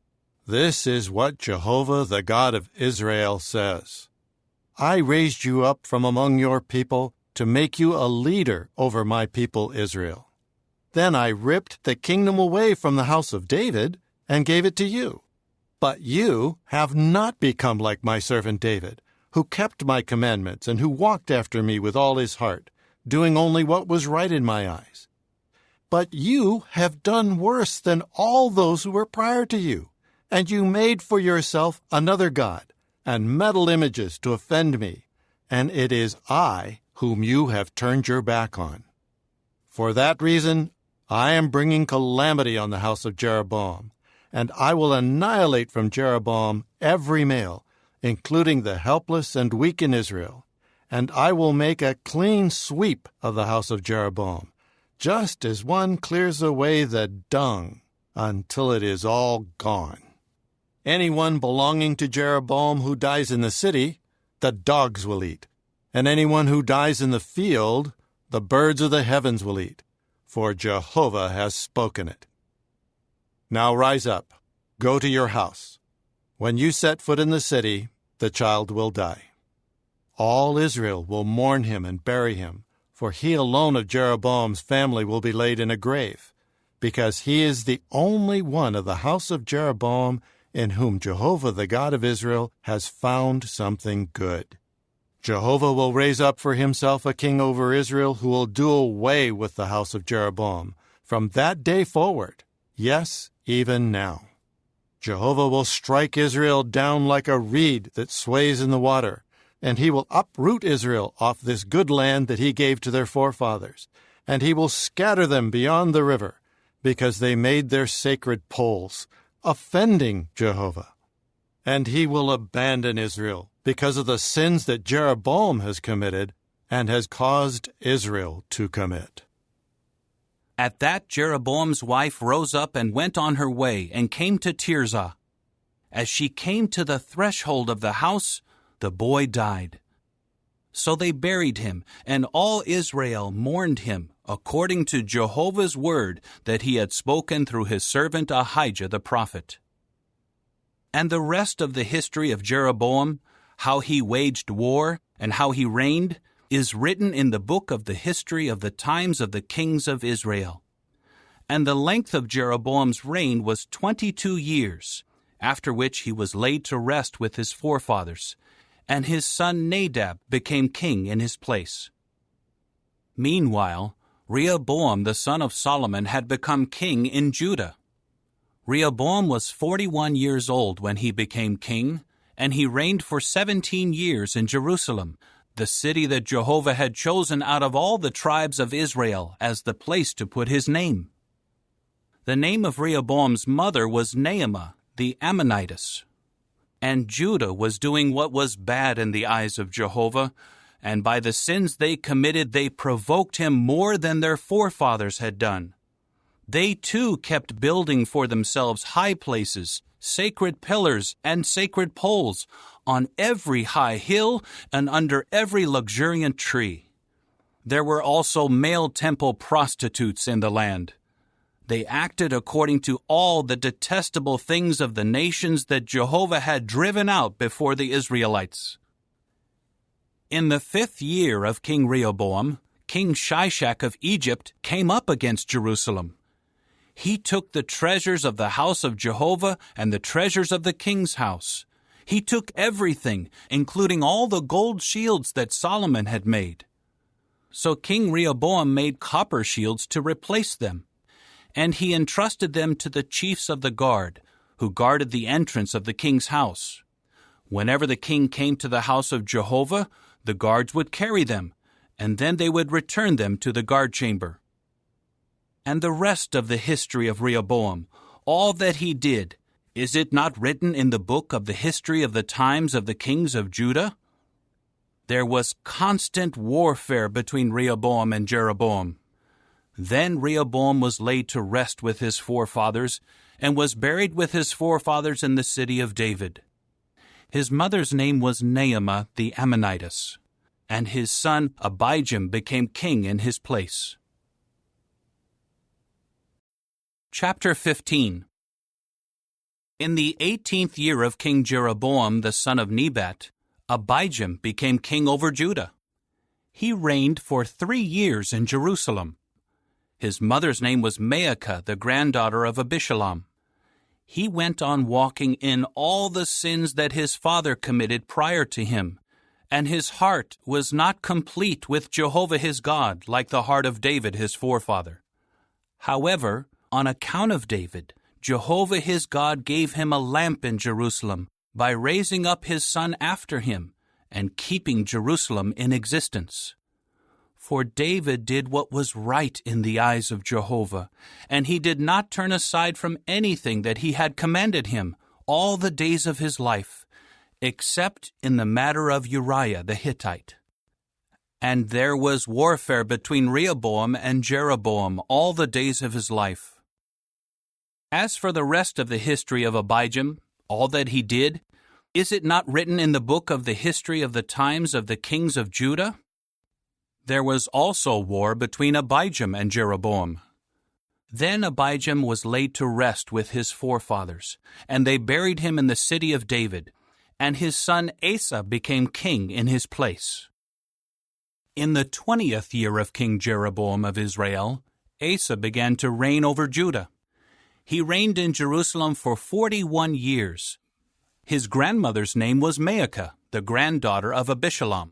S19: this is what Jehovah the God of Israel says. I raised you up from among your people to make you a leader over my people Israel. Then I ripped the kingdom away from the house of David and gave it to you. But you have not become like my servant David, who kept my commandments and who walked after me with all his heart, doing only what was right in my eyes. But you have done worse than all those who were prior to you, and you made for yourself another god and metal images to offend me, and it is I whom you have turned your back on. For that reason, I am bringing calamity on the house of Jeroboam, and I will annihilate from Jeroboam every male, including the helpless and weak in Israel, and I will make a clean sweep of the house of Jeroboam, just as one clears away the dung until it is all gone. Anyone belonging to Jeroboam who dies in the city, the dogs will eat, and anyone who dies in the field, the birds of the heavens will eat, for Jehovah has spoken it. Now rise up, go to your house. When you set foot in the city, the child will die. All Israel will mourn him and bury him, for he alone of Jeroboam's family will be laid in a grave, because he is the only one of the house of Jeroboam in whom Jehovah the God of Israel has found something good. Jehovah will raise up for himself a king over Israel who will do away with the house of Jeroboam from that day forward, yes, even now. Jehovah will strike Israel down like a reed that sways in the water, and he will uproot Israel off this good land that he gave to their forefathers, and he will scatter them beyond the river, because they made their sacred poles, offending Jehovah. And he will abandon Israel because of the sins that Jeroboam has committed and has caused Israel to commit.
S1: At that Jeroboam's wife rose up and went on her way and came to Tirzah. As she came to the threshold of the house, the boy died. So they buried him, and all Israel mourned him, according to Jehovah's word that he had spoken through his servant Ahijah the prophet. And the rest of the history of Jeroboam, how he waged war and how he reigned, is written in the book of the history of the times of the kings of Israel. And the length of Jeroboam's reign was 22 years, after which he was laid to rest with his forefathers, and his son Nadab became king in his place. Meanwhile, Rehoboam the son of Solomon had become king in Judah. Rehoboam was 41 years old when he became king, and he reigned for 17 years in Jerusalem, the city that Jehovah had chosen out of all the tribes of Israel as the place to put his name. The name of Rehoboam's mother was Naamah the Ammonitess. And Judah was doing what was bad in the eyes of Jehovah, and by the sins they committed they provoked him more than their forefathers had done. They too kept building for themselves high places, sacred pillars, and sacred poles on every high hill and under every luxuriant tree. There were also male temple prostitutes in the land. They acted according to all the detestable things of the nations that Jehovah had driven out before the Israelites. In the 5th year of King Rehoboam, King Shishak of Egypt came up against Jerusalem. He took the treasures of the house of Jehovah and the treasures of the king's house. He took everything, including all the gold shields that Solomon had made. So King Rehoboam made copper shields to replace them, and he entrusted them to the chiefs of the guard, who guarded the entrance of the king's house. Whenever the king came to the house of Jehovah, the guards would carry them, and then they would return them to the guard chamber. And the rest of the history of Rehoboam, all that he did, is it not written in the book of the history of the times of the kings of Judah? There was constant warfare between Rehoboam and Jeroboam. Then Rehoboam was laid to rest with his forefathers, and was buried with his forefathers in the city of David. His mother's name was Naamah the Ammonitess, and his son Abijam became king in his place. Chapter 15. In the 18th year of King Jeroboam the son of Nebat, Abijam became king over Judah. He reigned for 3 years in Jerusalem. His mother's name was Maacah, the granddaughter of Abishalom. He went on walking in all the sins that his father committed prior to him, and his heart was not complete with Jehovah his God, like the heart of David his forefather. However, on account of David, Jehovah his God gave him a lamp in Jerusalem by raising up his son after him, and keeping Jerusalem in existence. For David did what was right in the eyes of Jehovah, and he did not turn aside from anything that he had commanded him all the days of his life, except in the matter of Uriah the Hittite. And there was warfare between Rehoboam and Jeroboam all the days of his life. As for the rest of the history of Abijam, all that he did, is it not written in the book of the history of the times of the kings of Judah? There was also war between Abijam and Jeroboam. Then Abijam was laid to rest with his forefathers, and they buried him in the city of David, and his son Asa became king in his place. In the 20th year of King Jeroboam of Israel, Asa began to reign over Judah. He reigned in Jerusalem for 41 years. His grandmother's name was Maacah, the granddaughter of Abishalom.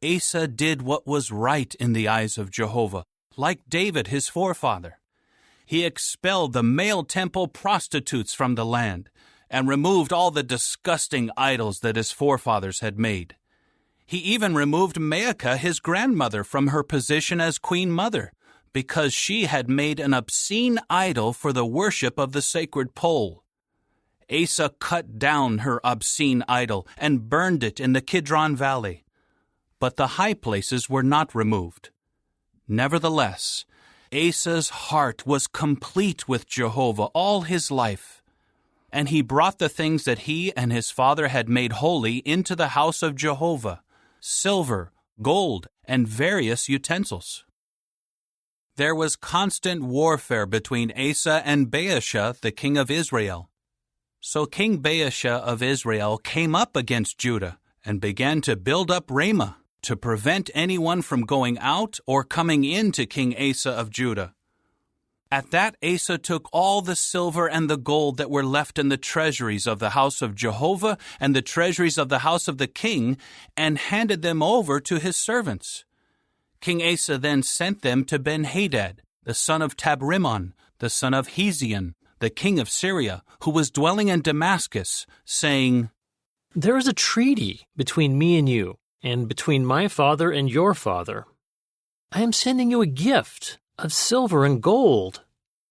S1: Asa did what was right in the eyes of Jehovah, like David his forefather. He expelled the male temple prostitutes from the land, and removed all the disgusting idols that his forefathers had made. He even removed Maacah, his grandmother, from her position as queen mother, because she had made an obscene idol for the worship of the sacred pole. Asa cut down her obscene idol and burned it in the Kidron Valley. But the high places were not removed. Nevertheless, Asa's heart was complete with Jehovah all his life, and he brought the things that he and his father had made holy into the house of Jehovah, silver, gold, and various utensils. There was constant warfare between Asa and Baasha, the king of Israel. So King Baasha of Israel came up against Judah and began to build up Ramah, to prevent anyone from going out or coming in to King Asa of Judah. At that Asa took all the silver and the gold that were left in the treasuries of the house of Jehovah and the treasuries of the house of the king, and handed them over to his servants. King Asa then sent them to Ben-Hadad, the son of Tabrimon, the son of Hezion, the king of Syria, who was dwelling in Damascus, saying,
S5: "There is a treaty between me and you, and between my father and your father. I am sending you a gift of silver and gold.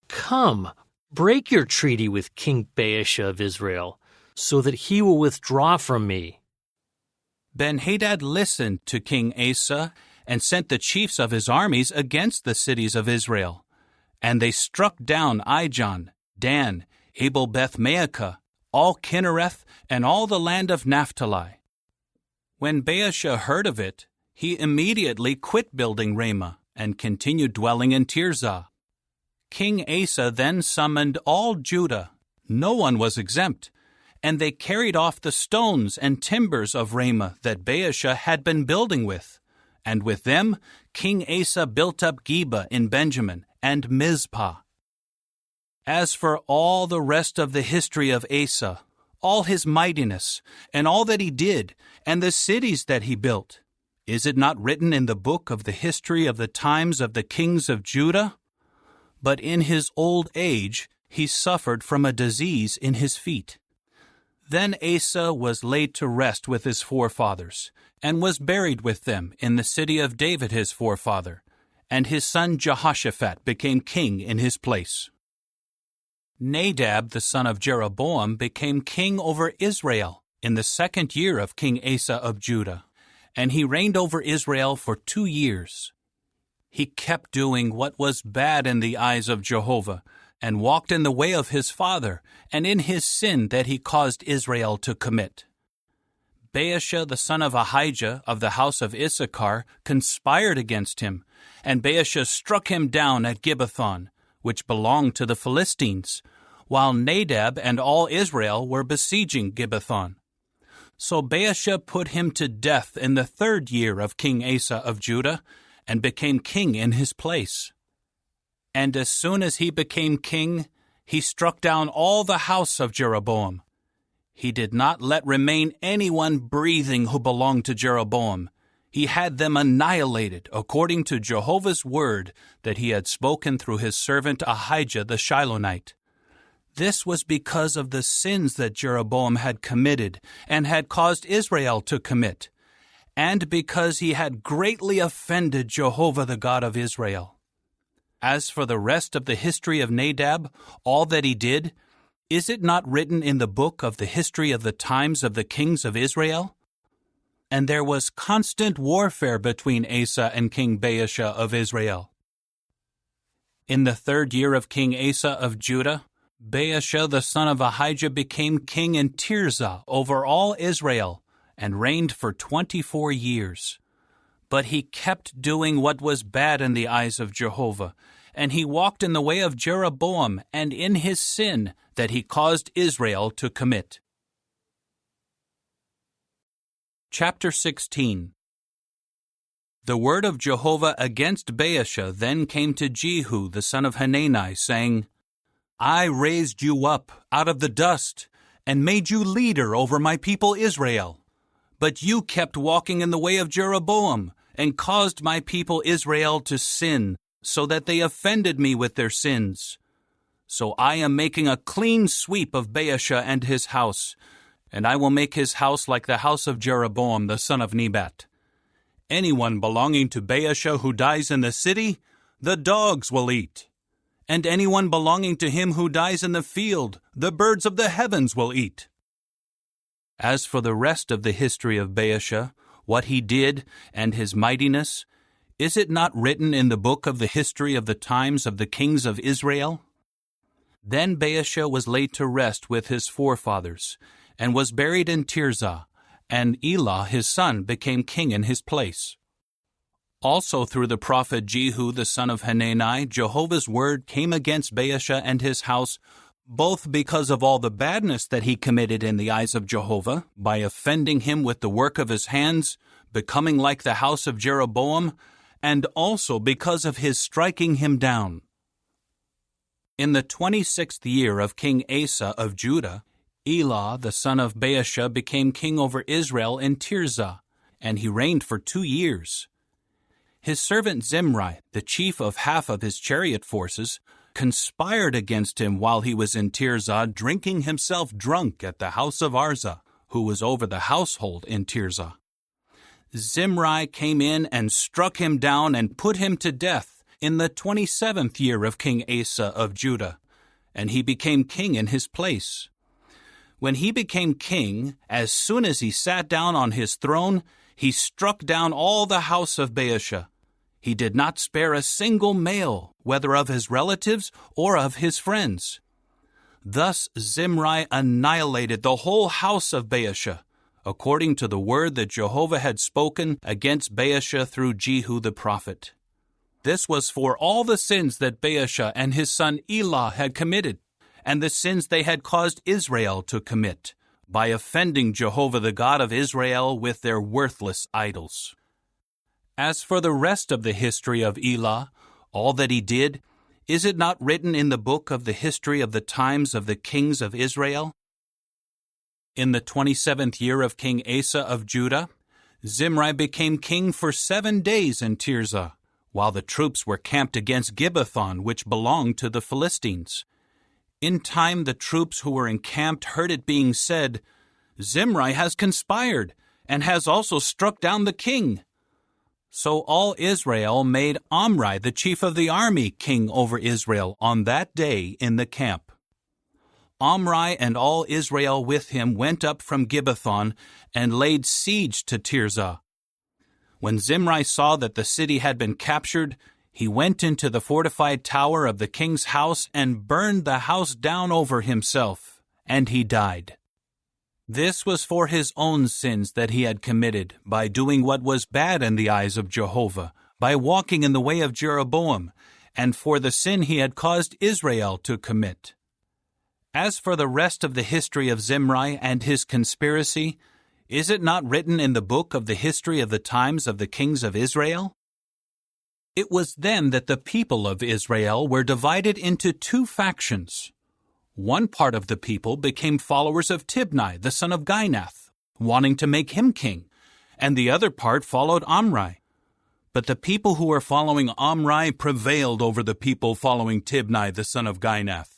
S5: Come, break your treaty with King Baasha of Israel, so that he will withdraw from me."
S1: Ben-Hadad listened to King Asa and sent the chiefs of his armies against the cities of Israel. And they struck down Ijon, Dan, Abel-Beth-Maacah, all Kinnereth, and all the land of Naphtali. When Baasha heard of it, he immediately quit building Ramah and continued dwelling in Tirzah. King Asa then summoned all Judah. No one was exempt, and they carried off the stones and timbers of Ramah that Baasha had been building with. And with them, King Asa built up Geba in Benjamin and Mizpah. As for all the rest of the history of Asa, all his mightiness, and all that he did, and the cities that he built, is it not written in the book of the history of the times of the kings of Judah? But in his old age he suffered from a disease in his feet. Then Asa was laid to rest with his forefathers, and was buried with them in the city of David his forefather, and his son Jehoshaphat became king in his place. Nadab the son of Jeroboam became king over Israel in the 2nd year of King Asa of Judah, and he reigned over Israel for 2 years. He kept doing what was bad in the eyes of Jehovah, and walked in the way of his father, and in his sin that he caused Israel to commit. Baasha the son of Ahijah of the house of Issachar conspired against him, and Baasha struck him down at Gibbethon, which belonged to the Philistines, while Nadab and all Israel were besieging Gibbethon. So Baasha put him to death in the 3rd year of King Asa of Judah, and became king in his place. And as soon as he became king, he struck down all the house of Jeroboam. He did not let remain anyone breathing who belonged to Jeroboam. He had them annihilated according to Jehovah's word that he had spoken through his servant Ahijah the Shilonite. This was because of the sins that Jeroboam had committed and had caused Israel to commit, and because he had greatly offended Jehovah the God of Israel. As for the rest of the history of Nadab, all that he did, is it not written in the book of the history of the times of the kings of Israel? And there was constant warfare between Asa and King Baasha of Israel. In the 3rd year of King Asa of Judah, Baasha the son of Ahijah became king in Tirzah over all Israel, and reigned for 24 years. But he kept doing what was bad in the eyes of Jehovah, and he walked in the way of Jeroboam and in his sin that he caused Israel to commit. Chapter 16. The word of Jehovah against Baasha then came to Jehu the son of Hanani, saying, I raised you up out of the dust, and made you leader over my people Israel. But you kept walking in the way of Jeroboam, and caused my people Israel to sin, so that they offended me with their sins. So I am making a clean sweep of Baasha and his house, and I will make his house like the house of Jeroboam the son of Nebat. Anyone belonging to Baasha who dies in the city, the dogs will eat. And anyone belonging to him who dies in the field, the birds of the heavens will eat. As for the rest of the history of Baasha, what he did, and his mightiness, is it not written in the book of the history of the times of the kings of Israel? Then Baasha was laid to rest with his forefathers, and was buried in Tirzah, and Elah his son became king in his place. Also through the prophet Jehu the son of Hanani, Jehovah's word came against Baasha and his house, both because of all the badness that he committed in the eyes of Jehovah, by offending him with the work of his hands, becoming like the house of Jeroboam, and also because of his striking him down. In the 26th year of King Asa of Judah, Elah the son of Baasha became king over Israel in Tirzah, and he reigned for 2 years. His servant Zimri, the chief of half of his chariot forces, conspired against him while he was in Tirzah, drinking himself drunk at the house of Arza, who was over the household in Tirzah. Zimri came in and struck him down and put him to death in the 27th year of King Asa of Judah, and he became king in his place. When he became king, as soon as he sat down on his throne, he struck down all the house of Baasha. He did not spare a single male, whether of his relatives or of his friends. Thus Zimri annihilated the whole house of Baasha, according to the word that Jehovah had spoken against Baasha through Jehu the prophet. This was for all the sins that Baasha and his son Elah had committed, and the sins they had caused Israel to commit, by offending Jehovah the God of Israel with their worthless idols. As for the rest of the history of Elah, all that he did, is it not written in the book of the history of the times of the kings of Israel? In the 27th year of King Asa of Judah, Zimri became king for 7 days in Tirzah, while the troops were camped against Gibbethon, which belonged to the Philistines. In time the troops who were encamped heard it being said, Zimri has conspired, and has also struck down the king. So all Israel made Omri, the chief of the army, king over Israel on that day in the camp. Omri and all Israel with him went up from Gibbethon and laid siege to Tirzah. When Zimri saw that the city had been captured, he went into the fortified tower of the king's house and burned the house down over himself, and he died. This was for his own sins that he had committed by doing what was bad in the eyes of Jehovah, by walking in the way of Jeroboam, and for the sin he had caused Israel to commit. As for the rest of the history of Zimri and his conspiracy, is it not written in the book of the history of the times of the kings of Israel? It was then that the people of Israel were divided into 2 factions. One part of the people became followers of Tibni, the son of Ginath, wanting to make him king, and the other part followed Omri. But the people who were following Omri prevailed over the people following Tibni, the son of Ginath.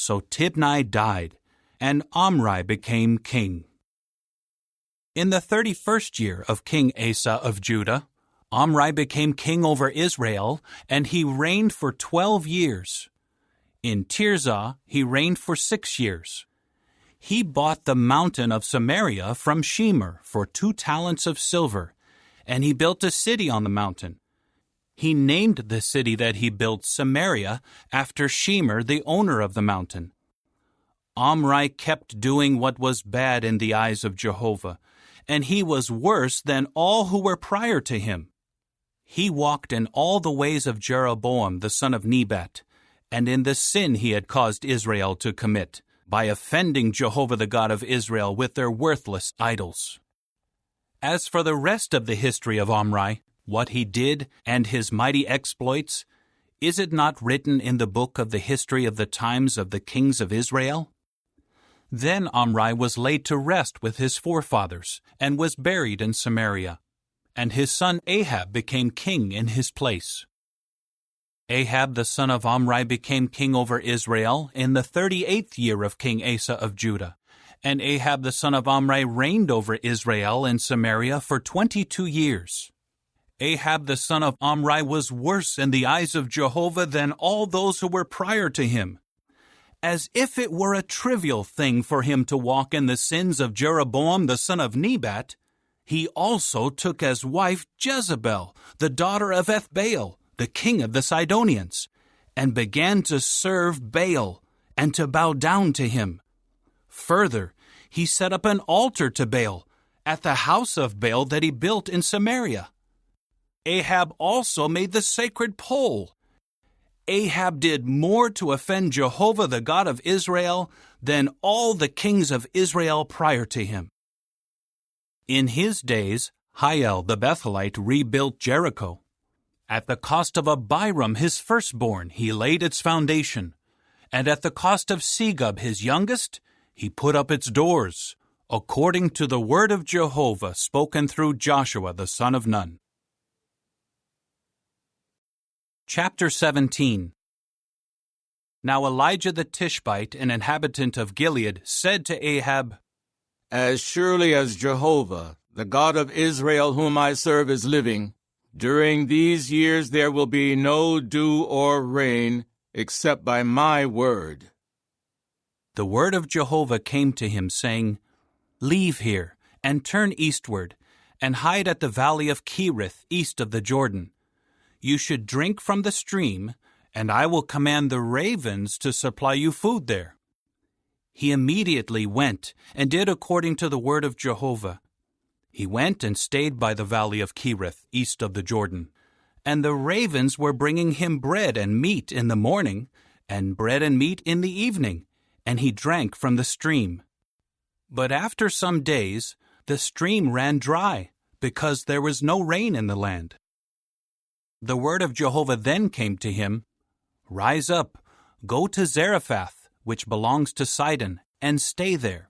S1: So Tibni died, and Omri became king. In the 31st year of King Asa of Judah, Omri became king over Israel, and he reigned for 12 years. In Tirzah he reigned for 6 years. He bought the mountain of Samaria from Shemer for 2 talents of silver, and he built a city on the mountain. He named the city that he built Samaria after Shemer, the owner of the mountain. Omri kept doing what was bad in the eyes of Jehovah, and he was worse than all who were prior to him. He walked in all the ways of Jeroboam the son of Nebat, and in the sin he had caused Israel to commit, by offending Jehovah the God of Israel with their worthless idols. As for the rest of the history of Omri, what he did and his mighty exploits, is it not written in the book of the history of the times of the kings of Israel? Then Omri was laid to rest with his forefathers, and was buried in Samaria, and his son Ahab became king in his place. Ahab the son of Omri became king over Israel in the 38th year of King Asa of Judah, and Ahab the son of Omri reigned over Israel in Samaria for 22 years. Ahab the son of Omri was worse in the eyes of Jehovah than all those who were prior to him. As if it were a trivial thing for him to walk in the sins of Jeroboam the son of Nebat, he also took as wife Jezebel, the daughter of Ethbaal, the king of the Sidonians, and began to serve Baal and to bow down to him. Further, he set up an altar to Baal at the house of Baal that he built in Samaria. Ahab also made the sacred pole. Ahab did more to offend Jehovah the God of Israel than all the kings of Israel prior to him. In his days, Hiel the Bethelite rebuilt Jericho. At the cost of Abiram his firstborn he laid its foundation, and at the cost of Segub his youngest he put up its doors, according to the word of Jehovah spoken through Joshua the son of Nun. Chapter 17. Now Elijah the Tishbite, an inhabitant of Gilead, said to Ahab,
S6: As surely as Jehovah, the God of Israel whom I serve, is living, during these years there will be no dew or rain, except by my word.
S1: The word of Jehovah came to him, saying, Leave here, and turn eastward, and hide at the valley of Cherith, east of the Jordan. You should drink from the stream, and I will command the ravens to supply you food there. He immediately went and did according to the word of Jehovah. He went and stayed by the valley of Cherith, east of the Jordan. And the ravens were bringing him bread and meat in the morning, and bread and meat in the evening, and he drank from the stream. But after some days, the stream ran dry, because there was no rain in the land. The word of Jehovah then came to him, Rise up, go to Zarephath, which belongs to Sidon, and stay there.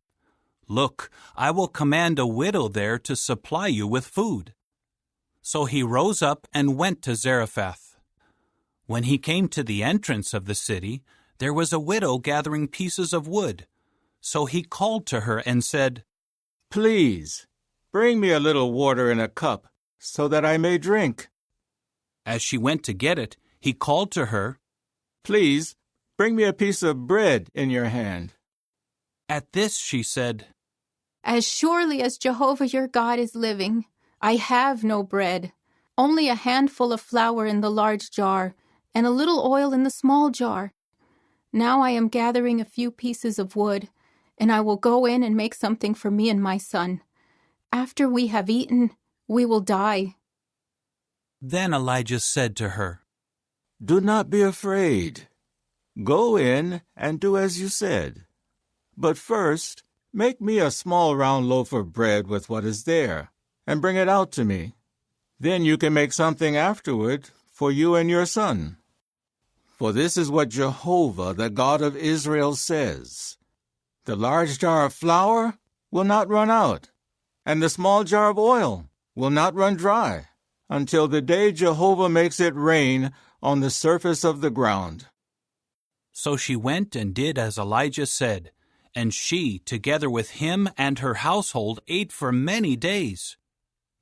S1: Look, I will command a widow there to supply you with food. So he rose up and went to Zarephath. When he came to the entrance of the city, there was a widow gathering pieces of wood. So he called to her and said,
S6: Please, bring me a little water in a cup, so that I may drink.
S1: As she went to get it, he called to her,
S6: Please, bring me a piece of bread in your hand.
S1: At this she said,
S9: As surely as Jehovah your God is living, I have no bread, only a handful of flour in the large jar, and a little oil in the small jar. Now I am gathering a few pieces of wood, and I will go in and make something for me and my son. After we have eaten, we will die.
S1: Then Elijah said to her,
S6: Do not be afraid. Go in and do as you said. But first, make me a small round loaf of bread with what is there, and bring it out to me. Then you can make something afterward for you and your son. For this is what Jehovah, the God of Israel, says. The large jar of flour will not run out, and the small jar of oil will not run dry, until the day Jehovah makes it rain on the surface of the ground.
S1: So she went and did as Elijah said, and she, together with him and her household, ate for many days.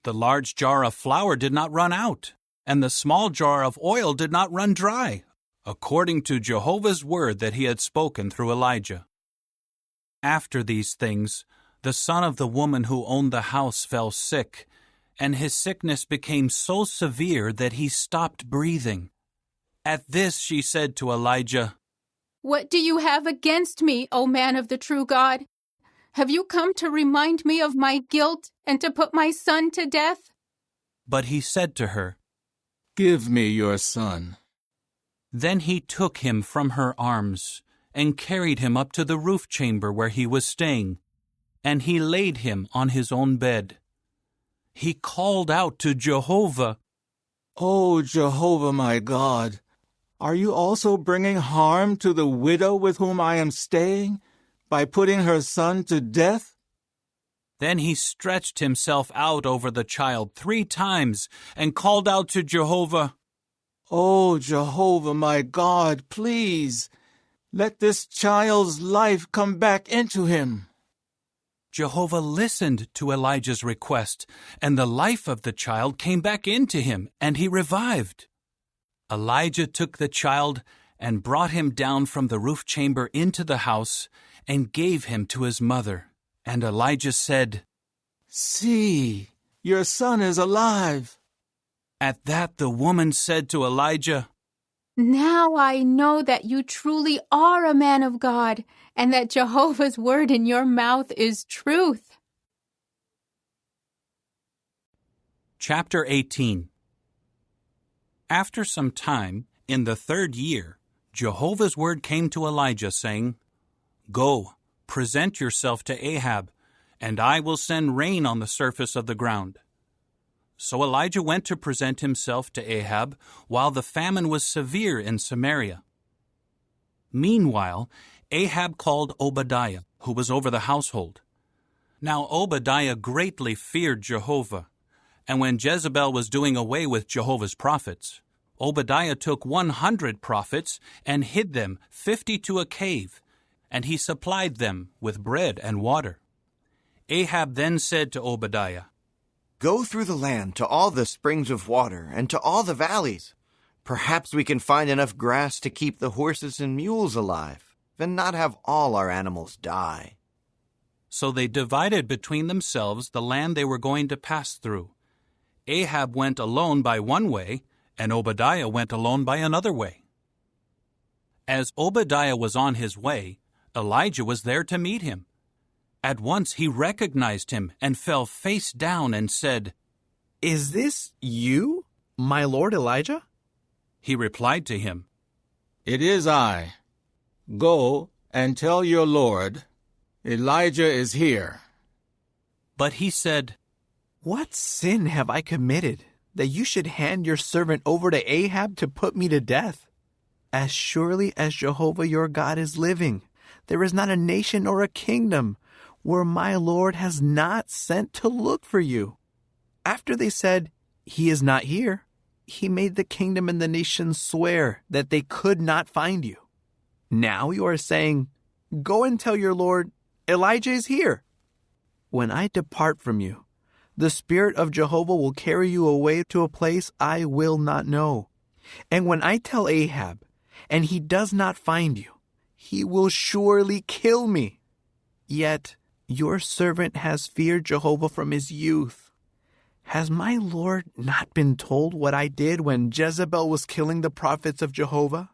S1: The large jar of flour did not run out, and the small jar of oil did not run dry, according to Jehovah's word that he had spoken through Elijah. After these things, the son of the woman who owned the house fell sick, and his sickness became so severe that he stopped breathing. At this she said to Elijah,
S9: "What do you have against me, O man of the true God? Have you come to remind me of my guilt and to put my son to death?"
S1: But he said to her,
S6: "Give me your son."
S1: Then he took him from her arms and carried him up to the roof chamber where he was staying, and he laid him on his own bed. He called out to Jehovah,
S6: "O Jehovah my God, are you also bringing harm to the widow with whom I am staying by putting her son to death?"
S1: Then he stretched himself out over the child 3 times and called out to Jehovah,
S6: "O Jehovah my God, please, let this child's life come back into him."
S1: Jehovah listened to Elijah's request, and the life of the child came back into him, and he revived. Elijah took the child and brought him down from the roof chamber into the house and gave him to his mother. And Elijah said,
S6: "See, your son is alive."
S1: At that the woman said to Elijah,
S9: "Now I know that you truly are a man of God, and that Jehovah's word in your mouth is truth."
S1: Chapter 18. After some time, in the 3rd year, Jehovah's word came to Elijah, saying, "Go, present yourself to Ahab, and I will send rain on the surface of the ground." So Elijah went to present himself to Ahab while the famine was severe in Samaria. Meanwhile, Ahab called Obadiah, who was over the household. Now Obadiah greatly feared Jehovah, and when Jezebel was doing away with Jehovah's prophets, Obadiah took 100 prophets and hid them 50 to a cave, and he supplied them with bread and water. Ahab then said to Obadiah,
S7: "Go through the land to all the springs of water and to all the valleys. Perhaps we can find enough grass to keep the horses and mules alive, and not have all our animals die."
S1: So they divided between themselves the land they were going to pass through. Ahab went alone by one way, and Obadiah went alone by another way. As Obadiah was on his way, Elijah was there to meet him. At once he recognized him and fell face down and said,
S12: "Is this you, my lord Elijah?"
S1: He replied to him,
S6: "It is I. Go and tell your lord, Elijah is here."
S1: But he said,
S12: "What sin have I committed that you should hand your servant over to Ahab to put me to death? As surely as Jehovah your God is living, there is not a nation or a kingdom where my Lord has not sent to look for you." After they said, "He is not here," he made the kingdom and the nations swear that they could not find you. Now you are saying, "Go and tell your Lord, Elijah is here." When I depart from you, the Spirit of Jehovah will carry you away to a place I will not know. And when I tell Ahab, and he does not find you, he will surely kill me. Yet your servant has feared Jehovah from his youth. Has my Lord not been told what I did when Jezebel was killing the prophets of Jehovah?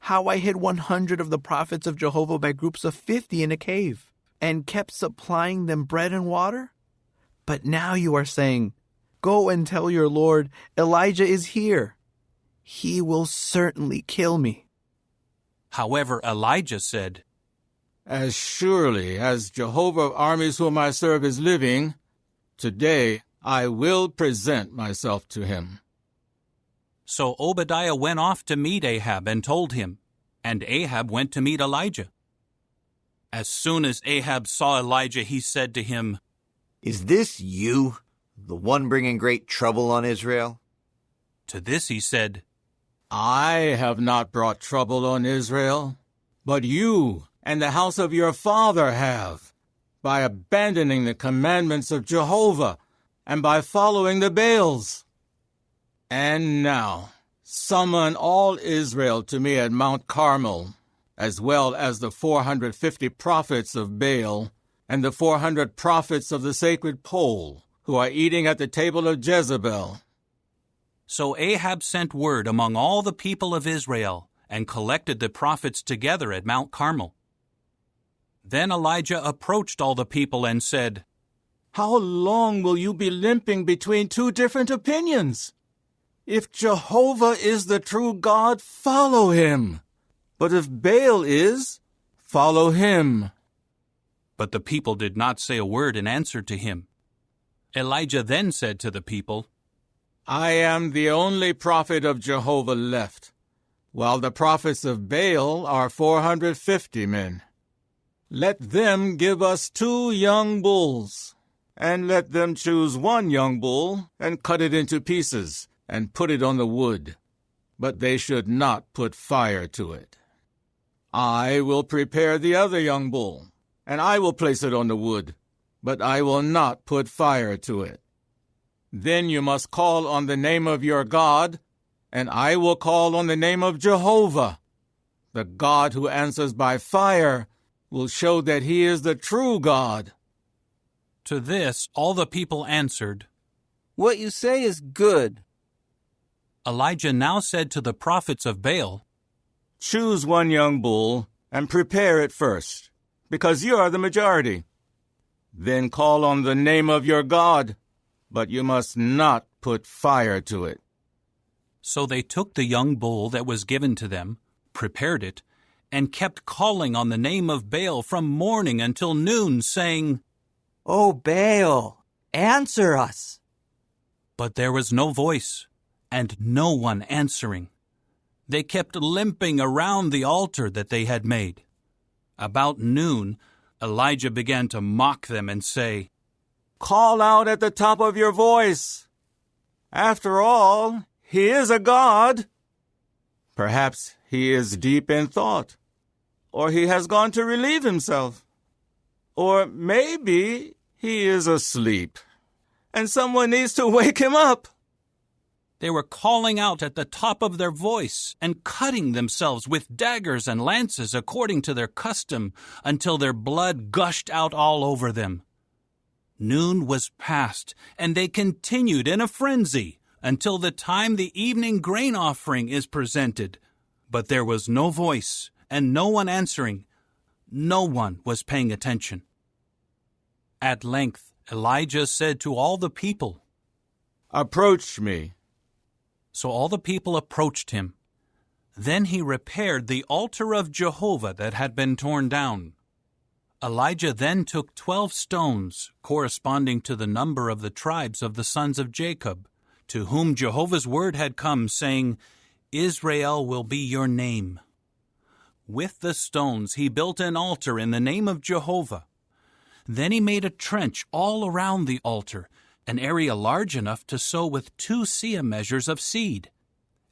S12: How I hid 100 of the prophets of Jehovah by groups of 50 in a cave, and kept supplying them bread and water? But now you are saying, "Go and tell your Lord, Elijah is here." He will certainly kill me.
S1: However, Elijah said,
S6: "As surely as Jehovah of armies whom I serve is living, today I will present myself to him."
S1: So Obadiah went off to meet Ahab and told him, and Ahab went to meet Elijah. As soon as Ahab saw Elijah, he said to him,
S7: "Is this you, the one bringing great trouble on Israel?"
S1: To this he said,
S6: I have not brought trouble on Israel, but you and the house of your father have, by abandoning the commandments of Jehovah and by following the Baals. And now, summon all Israel to me at Mount Carmel, as well as the 450 prophets of Baal and the 400 prophets of the sacred pole, who are eating at the table of Jezebel.
S1: So Ahab sent word among all the people of Israel and collected the prophets together at Mount Carmel. Then Elijah approached all the people and said,
S6: How long will you be limping between two different opinions? If Jehovah is the true God, follow him. But if Baal is, follow him.
S1: But the people did not say a word in answer to him. Elijah then said to the people,
S6: I am the only prophet of Jehovah left, while the prophets of Baal are 450 men. Let them give us 2 young bulls, and let them choose 1 young bull and cut it into pieces and put it on the wood, but they should not put fire to it. I will prepare the other young bull, and I will place it on the wood, but I will not put fire to it. Then you must call on the name of your God, and I will call on the name of Jehovah. The God who answers by fire will show that he is the true God.
S1: To this all the people answered,
S8: What you say is good.
S1: Elijah now said to the prophets of Baal,
S6: Choose 1 young bull and prepare it first, because you are the majority. Then call on the name of your God, but you must not put fire to it.
S1: So they took the young bull that was given to them, prepared it, and kept calling on the name of Baal from morning until noon, saying,
S8: O Baal, answer us.
S1: But there was no voice, and no one answering. They kept limping around the altar that they had made. About noon, Elijah began to mock them and say,
S6: Call out at the top of your voice. After all, he is a god. Perhaps he is deep in thought, or he has gone to relieve himself. Or maybe he is asleep, and someone needs to wake him up.
S1: They were calling out at the top of their voice and cutting themselves with daggers and lances according to their custom until their blood gushed out all over them. Noon was past, and they continued in a frenzy until the time the evening grain offering is presented. But there was no voice and no one answering. No one was paying attention. At length, Elijah said to all the people,
S6: Approach me.
S1: So all the people approached him. Then he repaired the altar of Jehovah that had been torn down. Elijah then took 12 stones, corresponding to the number of the tribes of the sons of Jacob, to whom Jehovah's word had come, saying, Israel will be your name. With the stones he built an altar in the name of Jehovah. Then he made a trench all around the altar, an area large enough to sow with 2 seah measures of seed.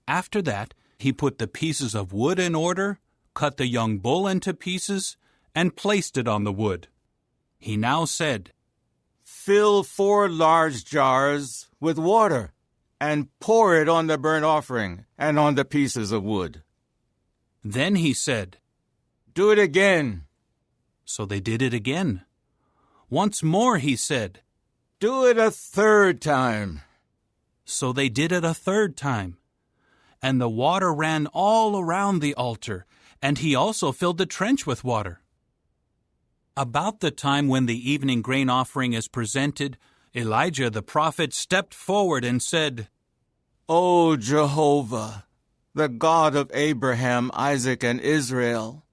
S1: After that, he put the pieces of wood in order, cut the young bull into pieces, and placed it on the wood. He now said,
S6: Fill 4 large jars with water, and pour it on the burnt offering and on the pieces of wood.
S1: Then he said,
S6: Do it again.
S1: So they did it again. Once more he said,
S6: Do it a 3rd time.
S1: So they did it a 3rd time. And the water ran all around the altar, and he also filled the trench with water. About the time when the evening grain offering is presented, Elijah the prophet stepped forward and said,
S6: O Jehovah, the God of Abraham, Isaac, and Israel,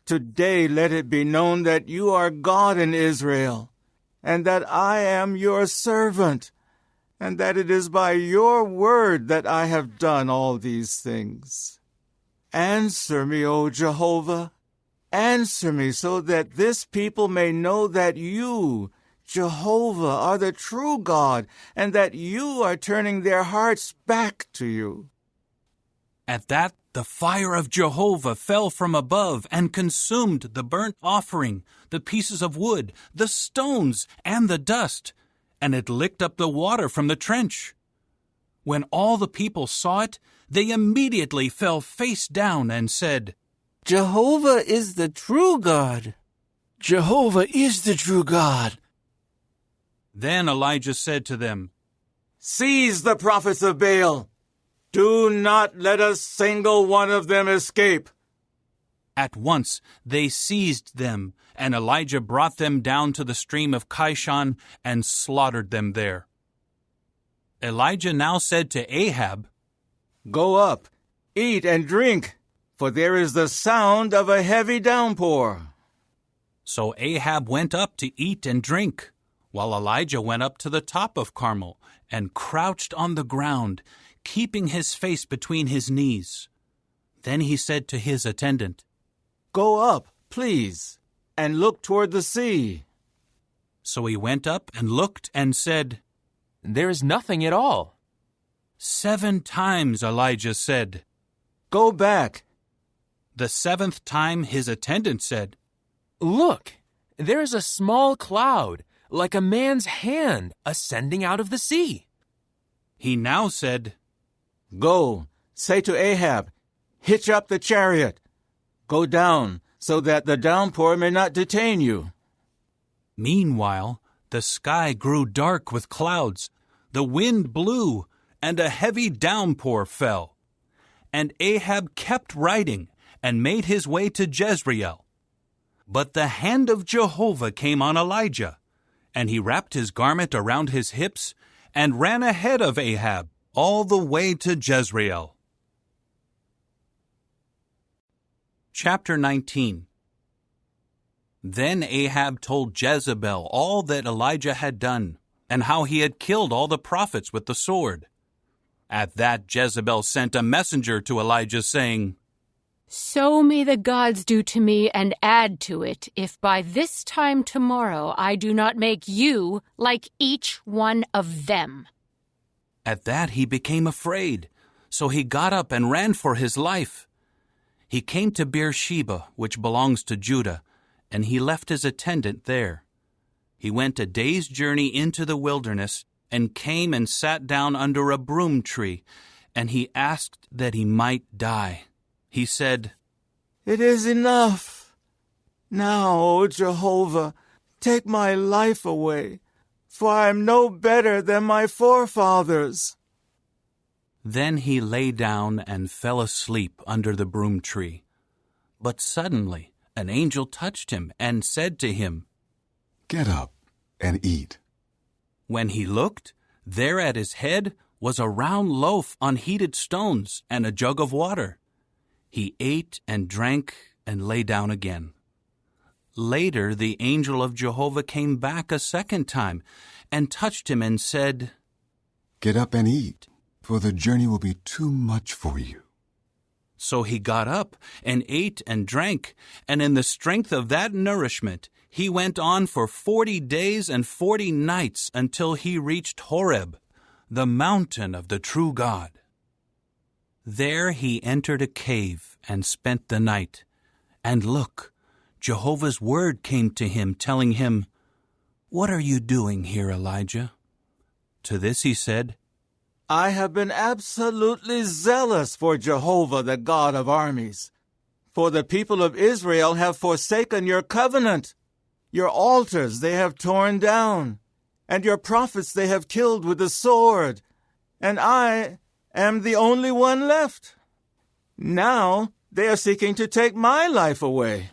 S6: today let it be known that you are God in Israel, and that I am your servant, and that it is by your word that I have done all these things. Answer me, O Jehovah. Answer me so that this people may know that you, Jehovah, are the true God, and that you are turning their hearts back to you.
S1: At that, the fire of Jehovah fell from above and consumed the burnt offering, the pieces of wood, the stones, and the dust, and it licked up the water from the trench. When all the people saw it, they immediately fell face down and said,
S8: Jehovah is the true God.
S13: Jehovah is the true God.
S1: Then Elijah said to them,
S6: Seize the prophets of Baal. Do not let a single one of them escape.
S1: At once they seized them, and Elijah brought them down to the stream of Kishon and slaughtered them there. Elijah now said to Ahab,
S6: Go up, eat and drink, for there is the sound of a heavy downpour.
S1: So Ahab went up to eat and drink, while Elijah went up to the top of Carmel and crouched on the ground, keeping his face between his knees. Then he said to his attendant,
S6: Go up, please, and look toward the sea.
S1: So he went up and looked and said,
S14: There is nothing at all.
S1: 7 times Elijah said,
S6: Go back.
S1: The 7th time his attendant said,
S14: Look, there is a small cloud, like a man's hand, ascending out of the sea.
S1: He now said,
S6: Go, say to Ahab, hitch up the chariot. Go down, so that the downpour may not detain you.
S1: Meanwhile, the sky grew dark with clouds, the wind blew, and a heavy downpour fell. And Ahab kept riding and made his way to Jezreel. But the hand of Jehovah came on Elijah, and he wrapped his garment around his hips and ran ahead of Ahab all the way to Jezreel. Chapter 19. Then Ahab told Jezebel all that Elijah had done, and how he had killed all the prophets with the sword. At that Jezebel sent a messenger to Elijah, saying,
S23: So may the gods do to me and add to it, if by this time tomorrow I do not make you like each one of them.
S1: At that he became afraid, so he got up and ran for his life. He came to Beersheba, which belongs to Judah, and he left his attendant there. He went a day's journey into the wilderness, and came and sat down under a broom tree, and he asked that he might die. He said,
S6: It is enough. Now, O Jehovah, take my life away, for I am no better than my forefathers.
S1: Then he lay down and fell asleep under the broom tree. But suddenly an angel touched him and said to him,
S24: Get up and eat.
S1: When he looked, there at his head was a round loaf on heated stones and a jug of water. He ate and drank and lay down again. Later the angel of Jehovah came back a second time and touched him and said,
S24: Get up and eat, for the journey will be too much for you.
S1: So he got up and ate and drank, and in the strength of that nourishment he went on for 40 days and 40 nights until he reached Horeb, the mountain of the true God. There he entered a cave and spent the night. And look, Jehovah's word came to him, telling him, What are you doing here, Elijah? To this he said,
S6: I have been absolutely zealous for Jehovah, the God of armies. For the people of Israel have forsaken your covenant. Your altars they have torn down, and your prophets they have killed with the sword, and I am the only one left. Now they are seeking to take my life away.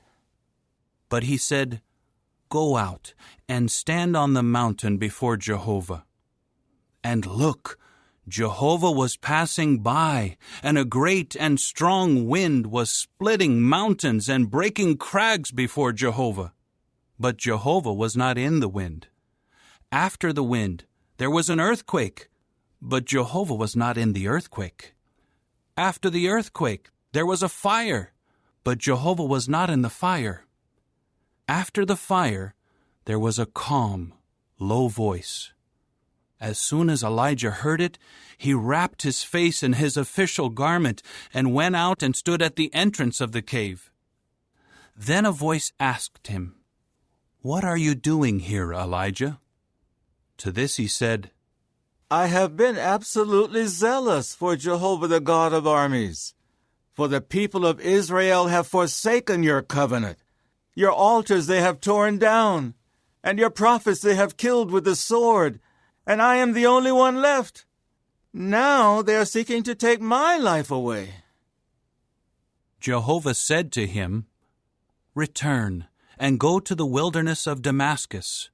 S1: But he said, Go out and stand on the mountain before Jehovah. And look, Jehovah was passing by, and a great and strong wind was splitting mountains and breaking crags before Jehovah. But Jehovah was not in the wind. After the wind, there was an earthquake, but Jehovah was not in the earthquake. After the earthquake, there was a fire, but Jehovah was not in the fire. After the fire, there was a calm, low voice. As soon as Elijah heard it, he wrapped his face in his official garment and went out and stood at the entrance of the cave. Then a voice asked him, "What are you doing here, Elijah?" To this he said,
S6: I have been absolutely zealous for Jehovah the God of armies. For the people of Israel have forsaken your covenant. Your altars they have torn down, and your prophets they have killed with the sword, and I am the only one left. Now they are seeking to take my life away.
S1: Jehovah said to him, "Return and go to the wilderness of Damascus.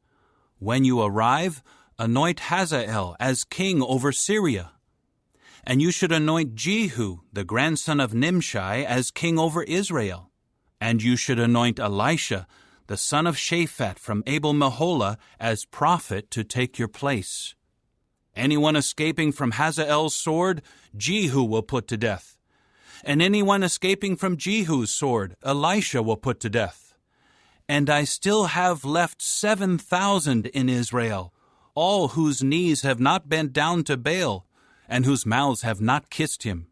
S1: When you arrive, anoint Hazael as king over Syria. And you should anoint Jehu, the grandson of Nimshi, as king over Israel. And you should anoint Elisha, the son of Shaphat from Abel-Meholah, as prophet to take your place. Anyone escaping from Hazael's sword, Jehu will put to death. And anyone escaping from Jehu's sword, Elisha will put to death. And I still have left 7,000 in Israel, all whose knees have not bent down to Baal, and whose mouths have not kissed him."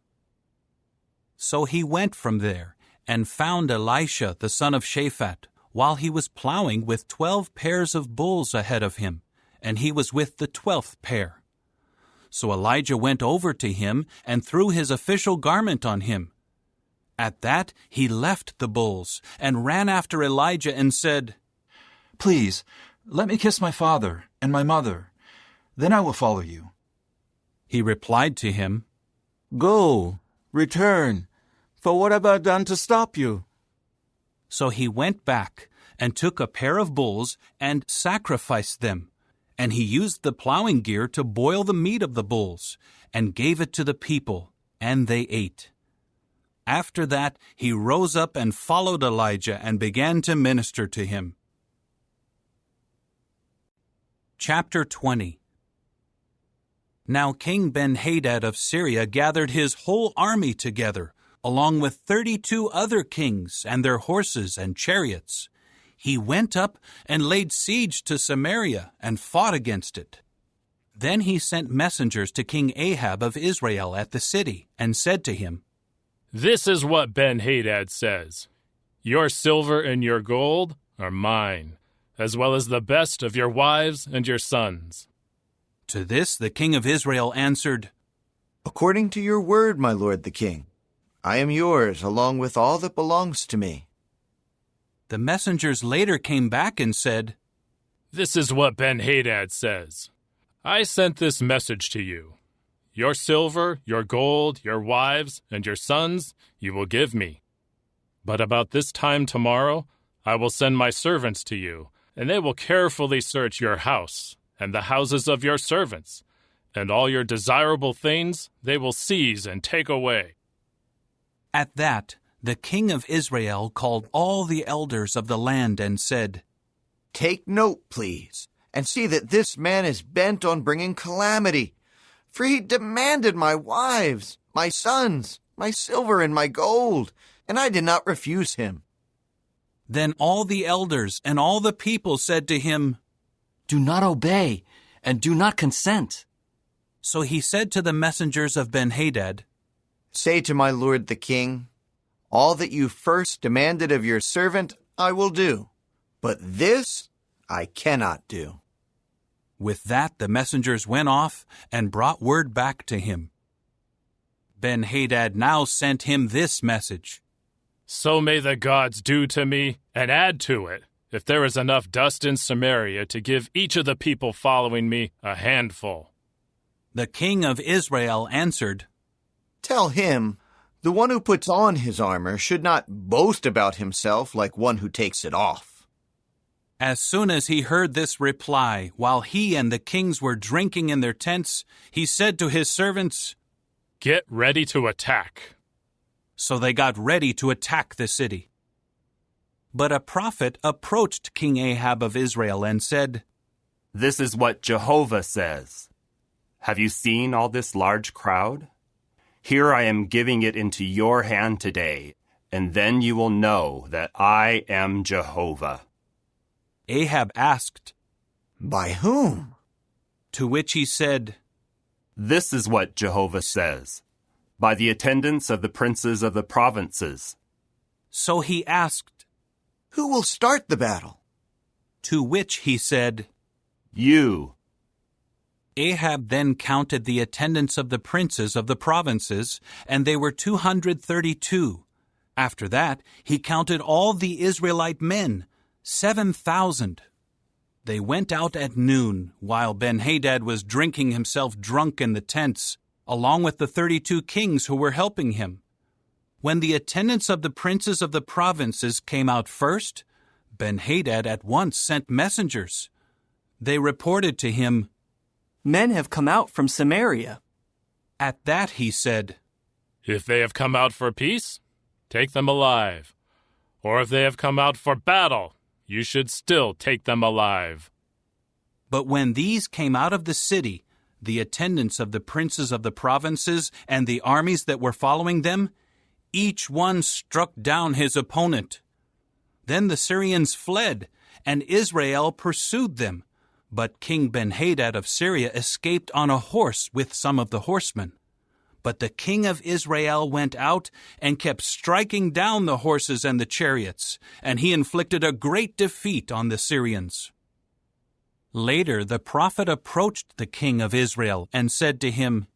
S1: So he went from there and found Elisha the son of Shaphat, while he was plowing with 12 pairs of bulls ahead of him, and he was with the 12th pair. So Elijah went over to him and threw his official garment on him. At that he left the bulls and ran after Elijah and said,
S11: "Please, let me kiss my father and my mother. Then I will follow you."
S1: He replied to him,
S6: Go, return, for what have I done to stop you?
S1: So he went back and took a pair of bulls and sacrificed them, and he used the plowing gear to boil the meat of the bulls, and gave it to the people, and they ate. After that he rose up and followed Elijah and began to minister to him. Chapter 20. Now King Ben-Hadad of Syria gathered his whole army together, along with 32 other kings and their horses and chariots. He went up and laid siege to Samaria and fought against it. Then he sent messengers to King Ahab of Israel at the city and said to him,
S15: "This is what Ben-Hadad says. Your silver and your gold are mine, as well as the best of your wives and your sons."
S1: To this the king of Israel answered,
S7: "According to your word, my lord the king, I am yours along with all that belongs to me."
S1: The messengers later came back and said,
S15: "This is what Ben-Hadad says. I sent this message to you. Your silver, your gold, your wives, and your sons you will give me. But about this time tomorrow I will send my servants to you, and they will carefully search your house and the houses of your servants, and all your desirable things they will seize and take away."
S1: At that, the king of Israel called all the elders of the land and said,
S7: "Take note, please, and see that this man is bent on bringing calamity, for he demanded my wives, my sons, my silver, and my gold, and I did not refuse him."
S1: Then all the elders and all the people said to him,
S16: "Do not obey, and do not consent."
S1: So he said to the messengers of Ben-Hadad,
S7: "Say to my lord the king, all that you first demanded of your servant I will do, but this I cannot do."
S1: With that the messengers went off and brought word back to him. Ben-Hadad now sent him this message:
S15: "So may the gods do to me, and add to it, if there is enough dust in Samaria to give each of the people following me a handful."
S1: The king of Israel answered,
S7: "Tell him, the one who puts on his armor should not boast about himself like one who takes it off."
S1: As soon as he heard this reply, while he and the kings were drinking in their tents, he said to his servants,
S15: "Get ready to attack."
S1: So they got ready to attack the city. But a prophet approached King Ahab of Israel and said,
S17: "This is what Jehovah says. Have you seen all this large crowd? Here I am giving it into your hand today, and then you will know that I am Jehovah."
S1: Ahab asked,
S7: "By whom?"
S1: To which he said,
S17: This is what Jehovah says, by the attendance of the princes of the provinces.
S1: So he asked,
S7: Who will start the battle?
S1: To which he said,
S17: You.
S1: Ahab then counted the attendants of the princes of the provinces, and they were 232. After that, he counted all the Israelite men, 7,000. They went out at noon, while Ben-Hadad was drinking himself drunk in the tents, along with the 32 kings who were helping him. When the attendants of the princes of the provinces came out first, Ben-Hadad at once sent messengers. They reported to him,
S4: Men have come out from Samaria.
S1: At that he said,
S15: If they have come out for peace, take them alive. Or if they have come out for battle, you should still take them alive.
S1: But when these came out of the city, the attendants of the princes of the provinces and the armies that were following them, each one struck down his opponent. Then the Syrians fled, and Israel pursued them. But King Ben-Hadad of Syria escaped on a horse with some of the horsemen. But the king of Israel went out and kept striking down the horses and the chariots, and he inflicted a great defeat on the Syrians. Later the prophet approached the king of Israel and said to him,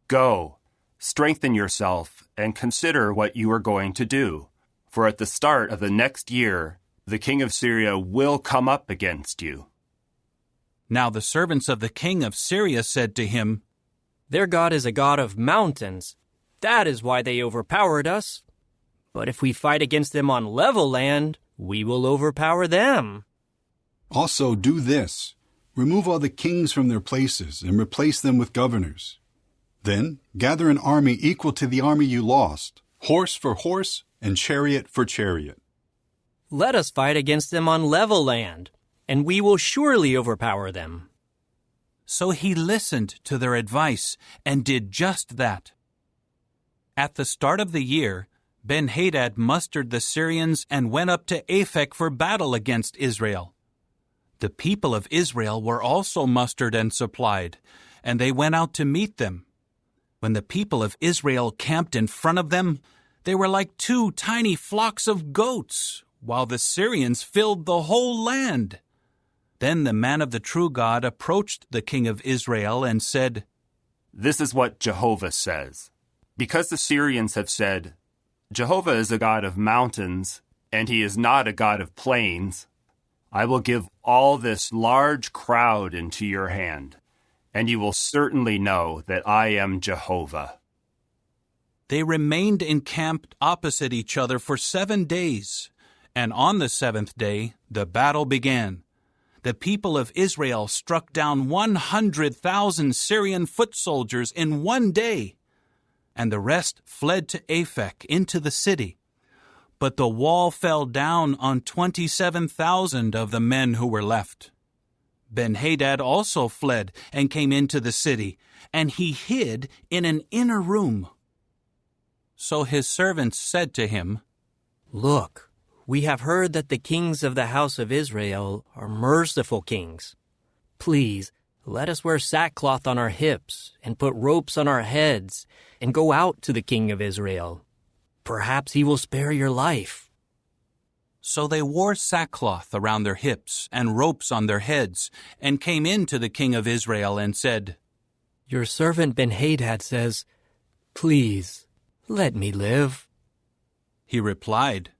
S17: Go, strengthen yourself, and consider what you are going to do. For at the start of the next year, the king of Syria will come up against you.
S1: Now the servants of the king of Syria said to him,
S4: Their God is a God of mountains. That is why they overpowered us. But if we fight against them on level land, we will overpower them.
S18: Also do this. Remove all the kings from their places and replace them with governors. Then gather an army equal to the army you lost, horse for horse and chariot for chariot.
S4: Let us fight against them on level land, and we will surely overpower them.
S1: So he listened to their advice and did just that. At the start of the year, Ben-Hadad mustered the Syrians and went up to Aphek for battle against Israel. The people of Israel were also mustered and supplied, and they went out to meet them. When the people of Israel camped in front of them, they were like 2 tiny flocks of goats, while the Syrians filled the whole land. Then the man of the true God approached the king of Israel and said,
S17: This is what Jehovah says. Because the Syrians have said, Jehovah is a God of mountains, and he is not a God of plains, I will give all this large crowd into your hand, and you will certainly know that I am Jehovah.
S1: They remained encamped opposite each other for 7 days, and on the 7th day the battle began. The people of Israel struck down 100,000 Syrian foot soldiers in 1 day, and the rest fled to Aphek into the city. But the wall fell down on 27,000 of the men who were left. Ben-Hadad also fled and came into the city, and he hid in an inner room. So his servants said to him,
S4: Look, we have heard that the kings of the house of Israel are merciful kings. Please, let us wear sackcloth on our hips and put ropes on our heads and go out to the king of Israel. Perhaps he will spare your life.
S1: So they wore sackcloth around their hips and ropes on their heads and came in to the king of Israel and said,
S4: Your servant Ben-Hadad says, Please, let me live.
S1: He replied,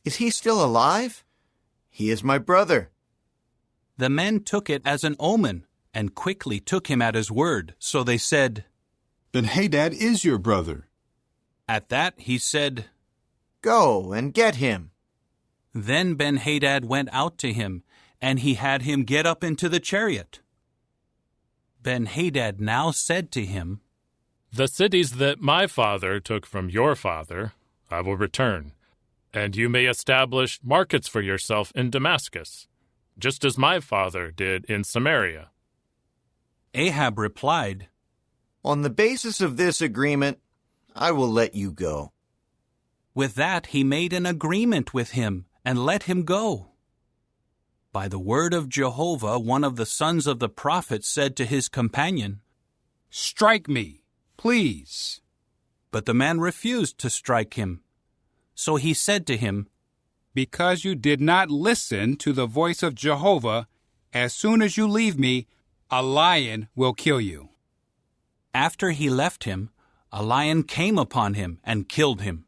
S7: Is he still alive? He is my brother.
S1: The men took it as an omen and quickly took him at his word. So they said,
S18: Ben-Hadad is your brother.
S1: At that he said,
S7: Go and get him.
S1: Then Ben-Hadad went out to him, and he had him get up into the chariot. Ben-Hadad now said to him,
S15: The cities that my father took from your father, I will return, and you may establish markets for yourself in Damascus, just as my father did in Samaria.
S1: Ahab replied,
S7: On the basis of this agreement, I will let you go.
S1: With that he made an agreement with him and let him go. By the word of Jehovah, one of the sons of the prophet said to his companion,
S2: "Strike me, please."
S1: But the man refused to strike him. So he said to him,
S2: "Because you did not listen to the voice of Jehovah, as soon as you leave me, a lion will kill you."
S1: After he left him, a lion came upon him and killed him.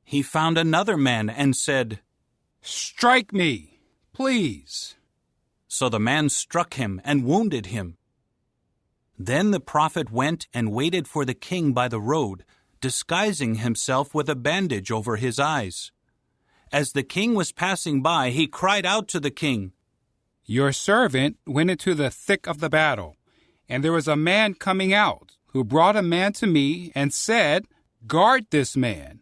S1: He found another man and said,
S2: "Strike me, please."
S1: So the man struck him and wounded him. Then the prophet went and waited for the king by the road, disguising himself with a bandage over his eyes. As the king was passing by, he cried out to the king,
S2: "Your servant went into the thick of the battle, and there was a man coming out who brought a man to me and said, 'Guard this man.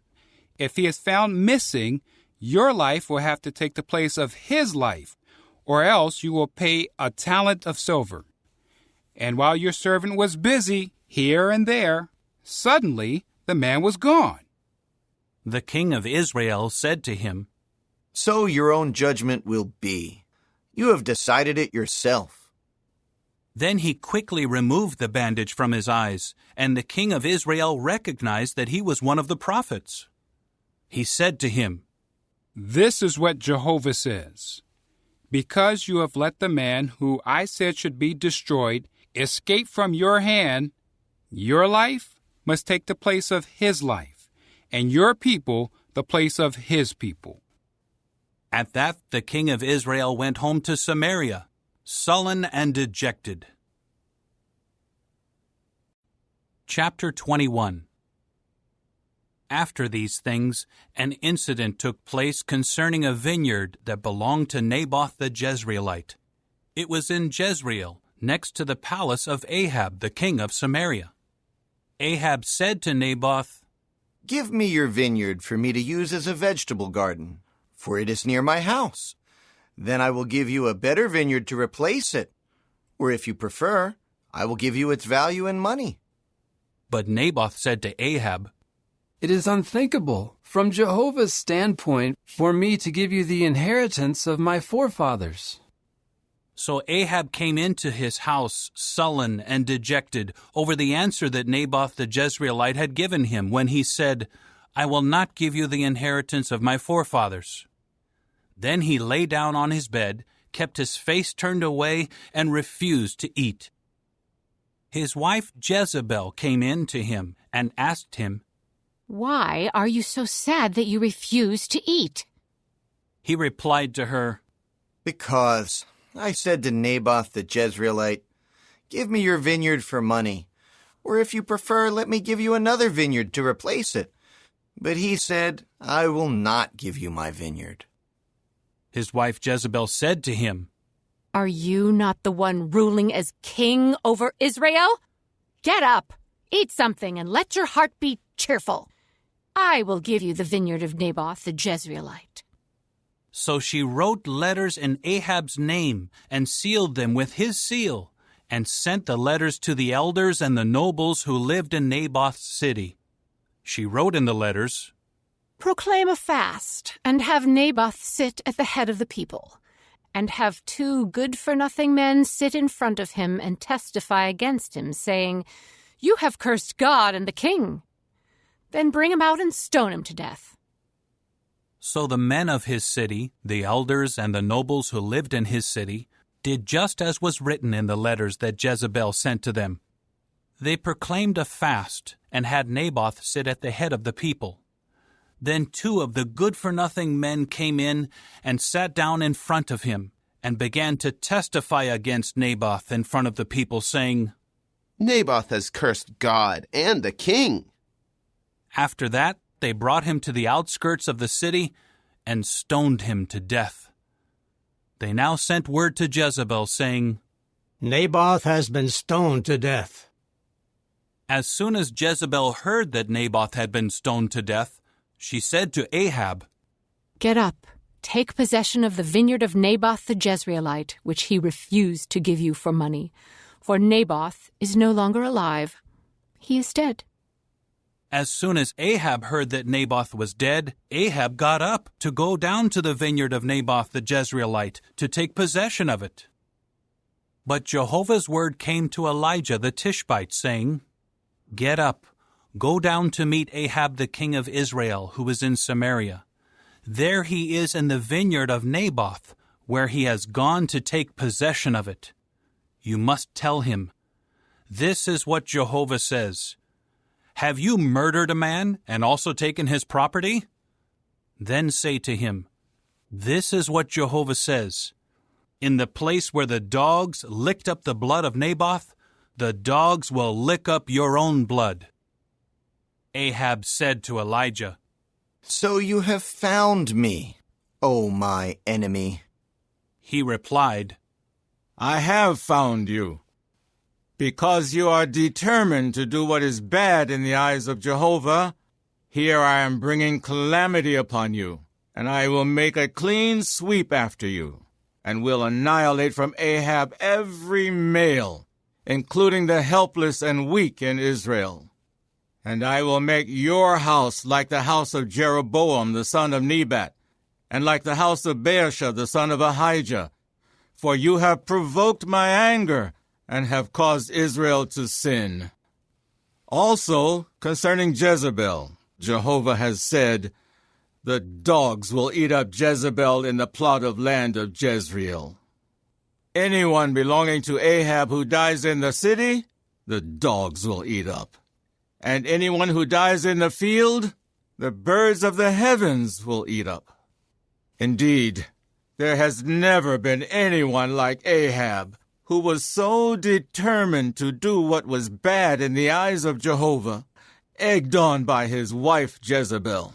S2: If he is found missing, your life will have to take the place of his life, or else you will pay a talent of silver.' And while your servant was busy here and there, suddenly the man was gone."
S1: The king of Israel said to him,
S7: "So your own judgment will be. You have decided it yourself."
S1: Then he quickly removed the bandage from his eyes, and the king of Israel recognized that he was one of the prophets. He said to him,
S2: "This is what Jehovah says. Because you have let the man who I said should be destroyed escape from your hand, your life must take the place of his life, and your people the place of his people."
S1: At that the king of Israel went home to Samaria, sullen and dejected. Chapter 21. After these things, an incident took place concerning a vineyard that belonged to Naboth the Jezreelite. It was in Jezreel, next to the palace of Ahab, the king of Samaria. Ahab said to Naboth,
S7: "Give me your vineyard for me to use as a vegetable garden, for it is near my house. Then I will give you a better vineyard to replace it. Or if you prefer, I will give you its value in money."
S1: But Naboth said to Ahab,
S3: "It is unthinkable from Jehovah's standpoint for me to give you the inheritance of my forefathers."
S1: So Ahab came into his house sullen and dejected over the answer that Naboth the Jezreelite had given him when he said, "I will not give you the inheritance of my forefathers." Then he lay down on his bed, kept his face turned away, and refused to eat. His wife Jezebel came in to him and asked him,
S23: "Why are you so sad that you refuse to eat?"
S1: He replied to her,
S7: "Because I said to Naboth the Jezreelite, 'Give me your vineyard for money, or if you prefer, let me give you another vineyard to replace it.' But he said, 'I will not give you my vineyard.'"
S1: His wife Jezebel said to him,
S23: "Are you not the one ruling as king over Israel? Get up, eat something, and let your heart be cheerful. I will give you the vineyard of Naboth the Jezreelite."
S1: So she wrote letters in Ahab's name and sealed them with his seal, and sent the letters to the elders and the nobles who lived in Naboth's city. She wrote in the letters,
S23: "Proclaim a fast, and have Naboth sit at the head of the people, and have 2 good-for-nothing men sit in front of him and testify against him, saying, 'You have cursed God and the king.' Then bring him out and stone him to death."
S1: So the men of his city, the elders and the nobles who lived in his city, did just as was written in the letters that Jezebel sent to them. They proclaimed a fast and had Naboth sit at the head of the people. Then 2 of the good-for-nothing men came in and sat down in front of him and began to testify against Naboth in front of the people, saying,
S10: "Naboth has cursed God and the king."
S1: After that, they brought him to the outskirts of the city and stoned him to death. They now sent word to Jezebel, saying,
S21: "Naboth has been stoned to death."
S1: As soon as Jezebel heard that Naboth had been stoned to death, she said to Ahab,
S23: "Get up, take possession of the vineyard of Naboth the Jezreelite, which he refused to give you for money, for Naboth is no longer alive. He is dead."
S1: As soon as Ahab heard that Naboth was dead, Ahab got up to go down to the vineyard of Naboth the Jezreelite to take possession of it. But Jehovah's word came to Elijah the Tishbite, saying, "Get up, go down to meet Ahab the king of Israel, who is in Samaria. There he is in the vineyard of Naboth, where he has gone to take possession of it. You must tell him, 'This is what Jehovah says. Have you murdered a man and also taken his property?' Then say to him, 'This is what Jehovah says. In the place where the dogs licked up the blood of Naboth, the dogs will lick up your own blood.'" Ahab said to Elijah,
S7: "So you have found me, O my enemy."
S1: He replied,
S6: "I have found you. Because you are determined to do what is bad in the eyes of Jehovah, here I am bringing calamity upon you, and I will make a clean sweep after you, and will annihilate from Ahab every male, including the helpless and weak in Israel. And I will make your house like the house of Jeroboam the son of Nebat, and like the house of Baasha the son of Ahijah, for you have provoked my anger, and have caused Israel to sin. Also, concerning Jezebel, Jehovah has said, 'The dogs will eat up Jezebel in the plot of land of Jezreel.' Anyone belonging to Ahab who dies in the city, the dogs will eat up. And anyone who dies in the field, the birds of the heavens will eat up. Indeed, there has never been anyone like Ahab, who was so determined to do what was bad in the eyes of Jehovah, egged on by his wife Jezebel.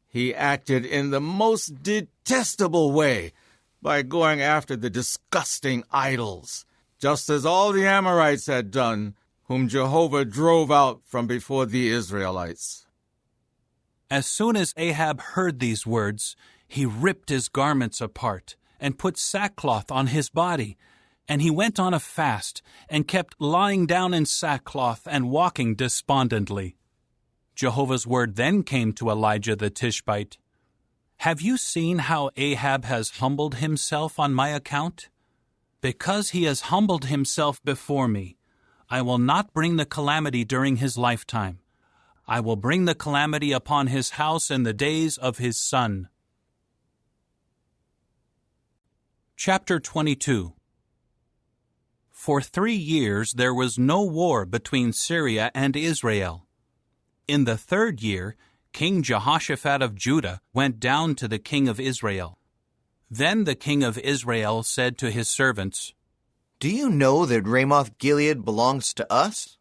S6: He acted in the most detestable way by going after the disgusting idols, just as all the Amorites had done, whom Jehovah drove out from before the Israelites."
S1: As soon as Ahab heard these words, he ripped his garments apart and put sackcloth on his body, and he went on a fast and kept lying down in sackcloth and walking despondently. Jehovah's word then came to Elijah the Tishbite, "Have you seen how Ahab has humbled himself on my account? Because he has humbled himself before me, I will not bring the calamity during his lifetime. I will bring the calamity upon his house in the days of his son." Chapter 22. For 3 years there was no war between Syria and Israel. In the 3rd year, King Jehoshaphat of Judah went down to the king of Israel. Then the king of Israel said to his servants,
S7: "Do you know that Ramoth-Gilead belongs to us?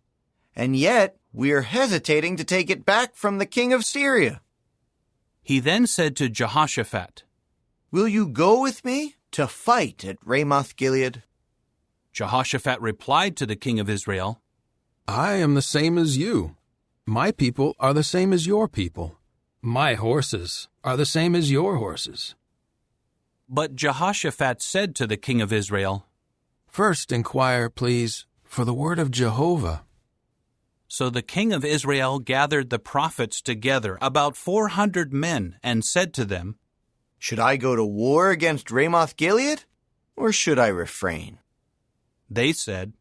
S7: And yet we are hesitating to take it back from the king of Syria."
S1: He then said to Jehoshaphat,
S7: "Will you go with me to fight at Ramoth-Gilead?"
S1: Jehoshaphat replied to the king of Israel,
S5: "I am the same as you. My people are the same as your people. My horses are the same as your horses."
S1: But Jehoshaphat said to the king of Israel,
S5: "First inquire, please, for the word of Jehovah."
S1: So the king of Israel gathered the prophets together, about 400 men, and said to them,
S7: "Should I go to war against Ramoth-Gilead, or should I refrain?"
S1: They said,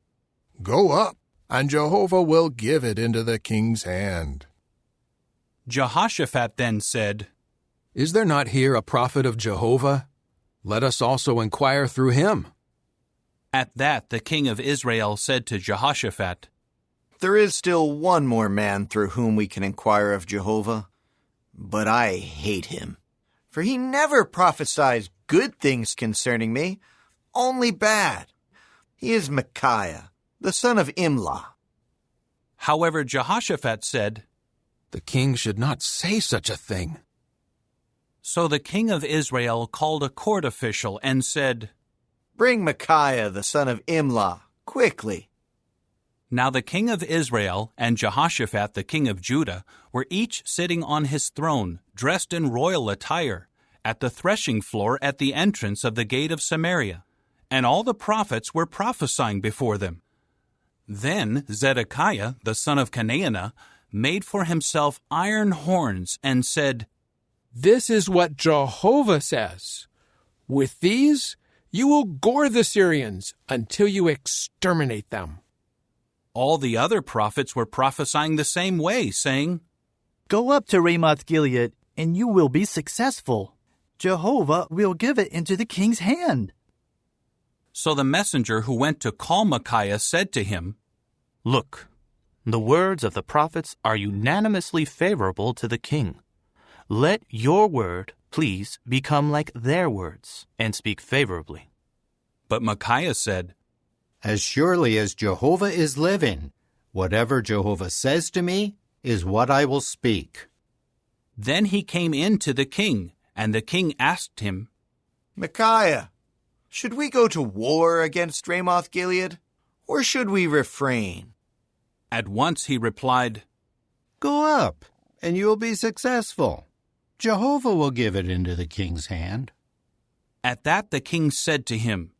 S19: "Go up, and Jehovah will give it into the king's hand."
S1: Jehoshaphat then said,
S5: "Is there not here a prophet of Jehovah? Let us also inquire through him."
S1: At that the king of Israel said to Jehoshaphat,
S7: "There is still one more man through whom we can inquire of Jehovah, but I hate him, for he never prophesies good things concerning me, only bad. He is Micaiah, the son of Imlah."
S1: However, Jehoshaphat said,
S5: "The king should not say such a thing."
S1: So the king of Israel called a court official and said,
S7: "Bring Micaiah, the son of Imlah, quickly."
S1: Now the king of Israel and Jehoshaphat the king of Judah were each sitting on his throne, dressed in royal attire, at the threshing floor at the entrance of the gate of Samaria, and all the prophets were prophesying before them. Then Zedekiah, the son of Chenaanah, made for himself iron horns and said,
S9: "This is what Jehovah says. With these you will gore the Syrians until you exterminate them."
S1: All the other prophets were prophesying the same way, saying,
S12: "Go up to Ramoth-Gilead, and you will be successful. Jehovah will give it into the king's hand."
S1: So the messenger who went to call Micaiah said to him,
S20: "Look, the words of the prophets are unanimously favorable to the king. Let your word, please, become like their words, and speak favorably."
S1: But Micaiah said,
S22: "As surely as Jehovah is living, whatever Jehovah says to me is what I will speak."
S1: Then he came in to the king, and the king asked him,
S7: "Micaiah, should we go to war against Ramoth-Gilead, or should we refrain?"
S1: At once he replied,
S22: "Go up, and you will be successful. Jehovah will give it into the king's hand."
S1: At that the king said to him,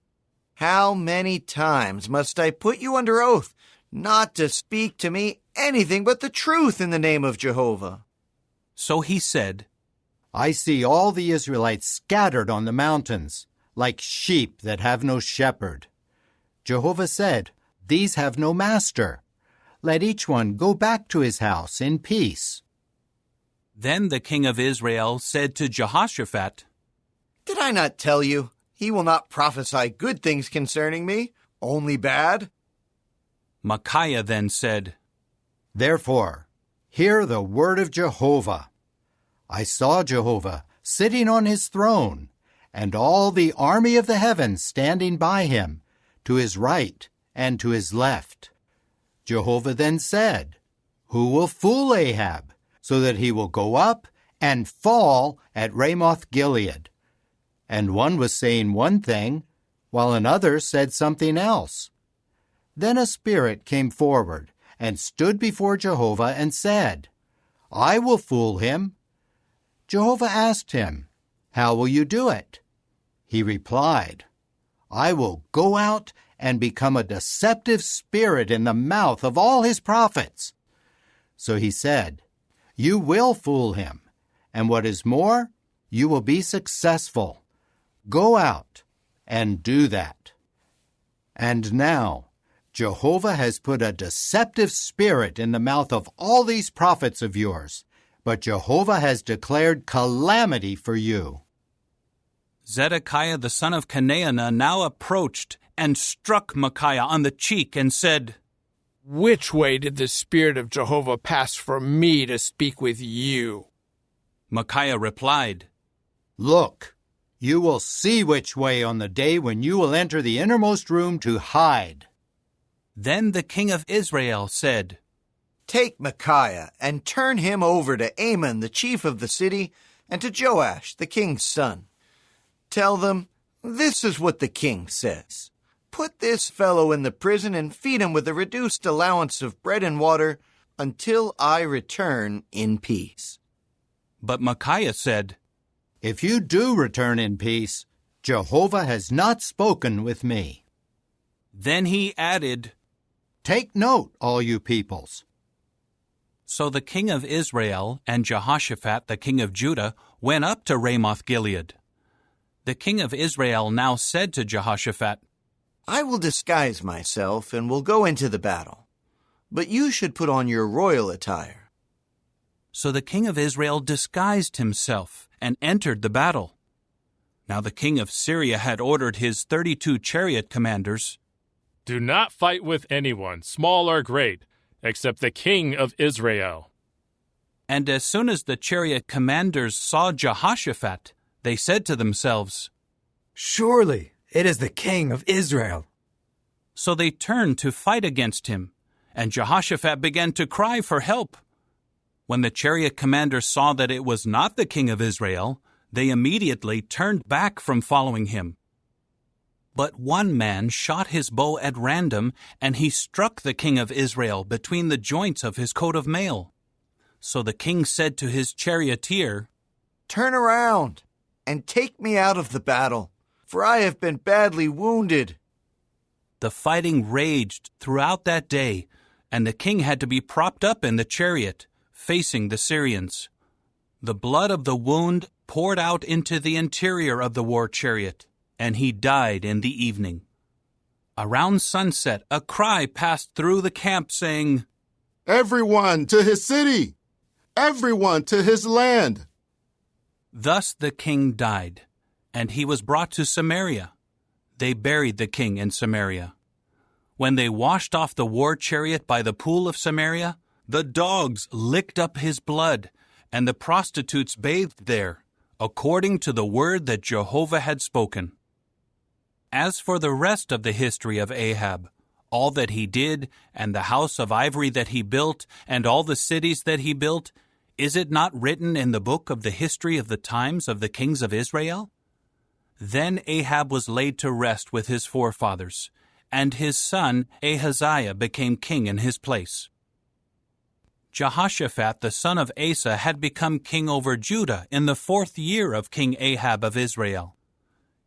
S7: "How many times must I put you under oath not to speak to me anything but the truth in the name of Jehovah?"
S1: So he said,
S22: "I see all the Israelites scattered on the mountains, like sheep that have no shepherd. Jehovah said, 'These have no master. Let each one go back to his house in peace.'"
S1: Then the king of Israel said to Jehoshaphat,
S7: "Did I not tell you, he will not prophesy good things concerning me, only bad?"
S1: Micaiah then said,
S22: "Therefore, hear the word of Jehovah. I saw Jehovah sitting on his throne, and all the army of the heavens standing by him, to his right and to his left. Jehovah then said, 'Who will fool Ahab, so that he will go up and fall at Ramoth-Gilead?' And one was saying one thing, while another said something else. Then a spirit came forward and stood before Jehovah and said, 'I will fool him.' Jehovah asked him, 'How will you do it?' He replied, 'I will go out and become a deceptive spirit in the mouth of all his prophets.' So he said, 'You will fool him, and what is more, you will be successful. Go out and do that.' And now, Jehovah has put a deceptive spirit in the mouth of all these prophets of yours, but Jehovah has declared calamity for you."
S1: Zedekiah the son of Chenaanah now approached and struck Micaiah on the cheek and said,
S9: "Which way did the Spirit of Jehovah pass for me to speak with you?"
S1: Micaiah replied,
S22: "Look, you will see which way on the day when you will enter the innermost room to hide."
S1: Then the king of Israel said,
S7: "Take Micaiah and turn him over to Amon, the chief of the city, and to Joash, the king's son. Tell them, this is what the king says. Put this fellow in the prison and feed him with a reduced allowance of bread and water until I return in peace."
S1: But Micaiah said,
S22: "If you do return in peace, Jehovah has not spoken with me."
S1: Then he added,
S22: "Take note, all you peoples."
S1: So the king of Israel and Jehoshaphat the king of Judah went up to Ramoth-Gilead. The king of Israel now said to Jehoshaphat,
S7: "I will disguise myself and will go into the battle, but you should put on your royal attire."
S1: So the king of Israel disguised himself and entered the battle. Now the king of Syria had ordered his 32 chariot commanders,
S15: "Do not fight with anyone, small or great, except the king of Israel."
S1: And as soon as the chariot commanders saw Jehoshaphat, they said to themselves,
S25: "Surely it is the king of Israel."
S1: So they turned to fight against him, and Jehoshaphat began to cry for help. When the chariot commanders saw that it was not the king of Israel, they immediately turned back from following him. But one man shot his bow at random, and he struck the king of Israel between the joints of his coat of mail. So the king said to his charioteer,
S7: "Turn around and take me out of the battle, for I have been badly wounded."
S1: The fighting raged throughout that day, and the king had to be propped up in the chariot, facing the Syrians. The blood of the wound poured out into the interior of the war chariot, and he died in the evening. Around sunset, a cry passed through the camp saying,
S8: "Everyone to his city! Everyone to his land!"
S1: Thus the king died, and he was brought to Samaria. They buried the king in Samaria. When they washed off the war chariot by the pool of Samaria, the dogs licked up his blood, and the prostitutes bathed there, according to the word that Jehovah had spoken. As for the rest of the history of Ahab, all that he did, and the house of ivory that he built, and all the cities that he built, is it not written in the book of the history of the times of the kings of Israel? Then Ahab was laid to rest with his forefathers, and his son Ahaziah became king in his place. Jehoshaphat the son of Asa had become king over Judah in the 4th year of King Ahab of Israel.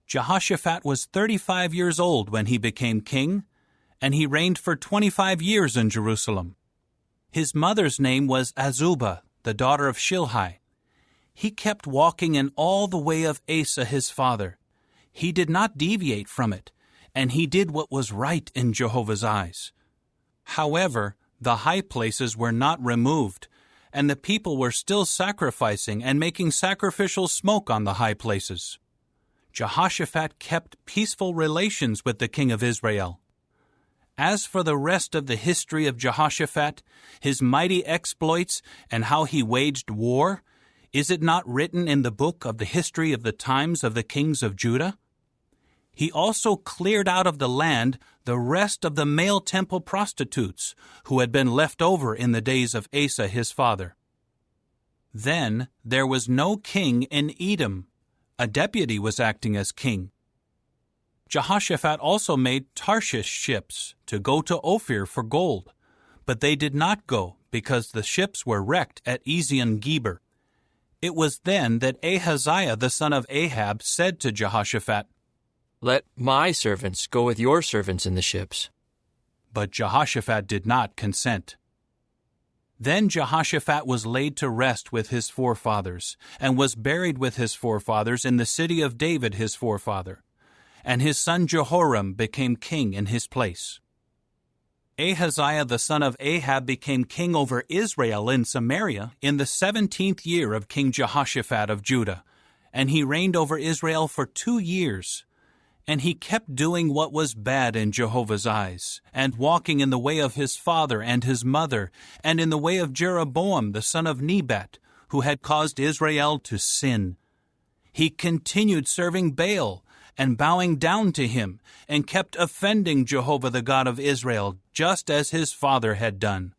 S1: Jehoshaphat was 35 years old when he became king, and he reigned for 25 years in Jerusalem. His mother's name was Azubah, the daughter of Shilhi. He kept walking in all the way of Asa his father. He did not deviate from it, and he did what was right in Jehovah's eyes. However, the high places were not removed, and the people were still sacrificing and making sacrificial smoke on the high places. Jehoshaphat kept peaceful relations with the king of Israel. As for the rest of the history of Jehoshaphat, his mighty exploits, and how he waged war, is it not written in the book of the history of the times of the kings of Judah? He also cleared out of the land the rest of the male temple prostitutes who had been left over in the days of Asa his father. Then there was no king in Edom. A deputy was acting as king. Jehoshaphat also made Tarshish ships to go to Ophir for gold, but they did not go because the ships were wrecked at Ezion-Geber. It was then that Ahaziah the son of Ahab said to Jehoshaphat,
S11: "Let my servants go with your servants in the ships."
S1: But Jehoshaphat did not consent. Then Jehoshaphat was laid to rest with his forefathers, and was buried with his forefathers in the city of David his forefather. And his son Jehoram became king in his place. Ahaziah the son of Ahab became king over Israel in Samaria in the 17th year of King Jehoshaphat of Judah, and he reigned over Israel for 2 years. And he kept doing what was bad in Jehovah's eyes, and walking in the way of his father and his mother, and in the way of Jeroboam the son of Nebat, who had caused Israel to sin. He continued serving Baal, and bowing down to him, and kept offending Jehovah the God of Israel, just as his father had done.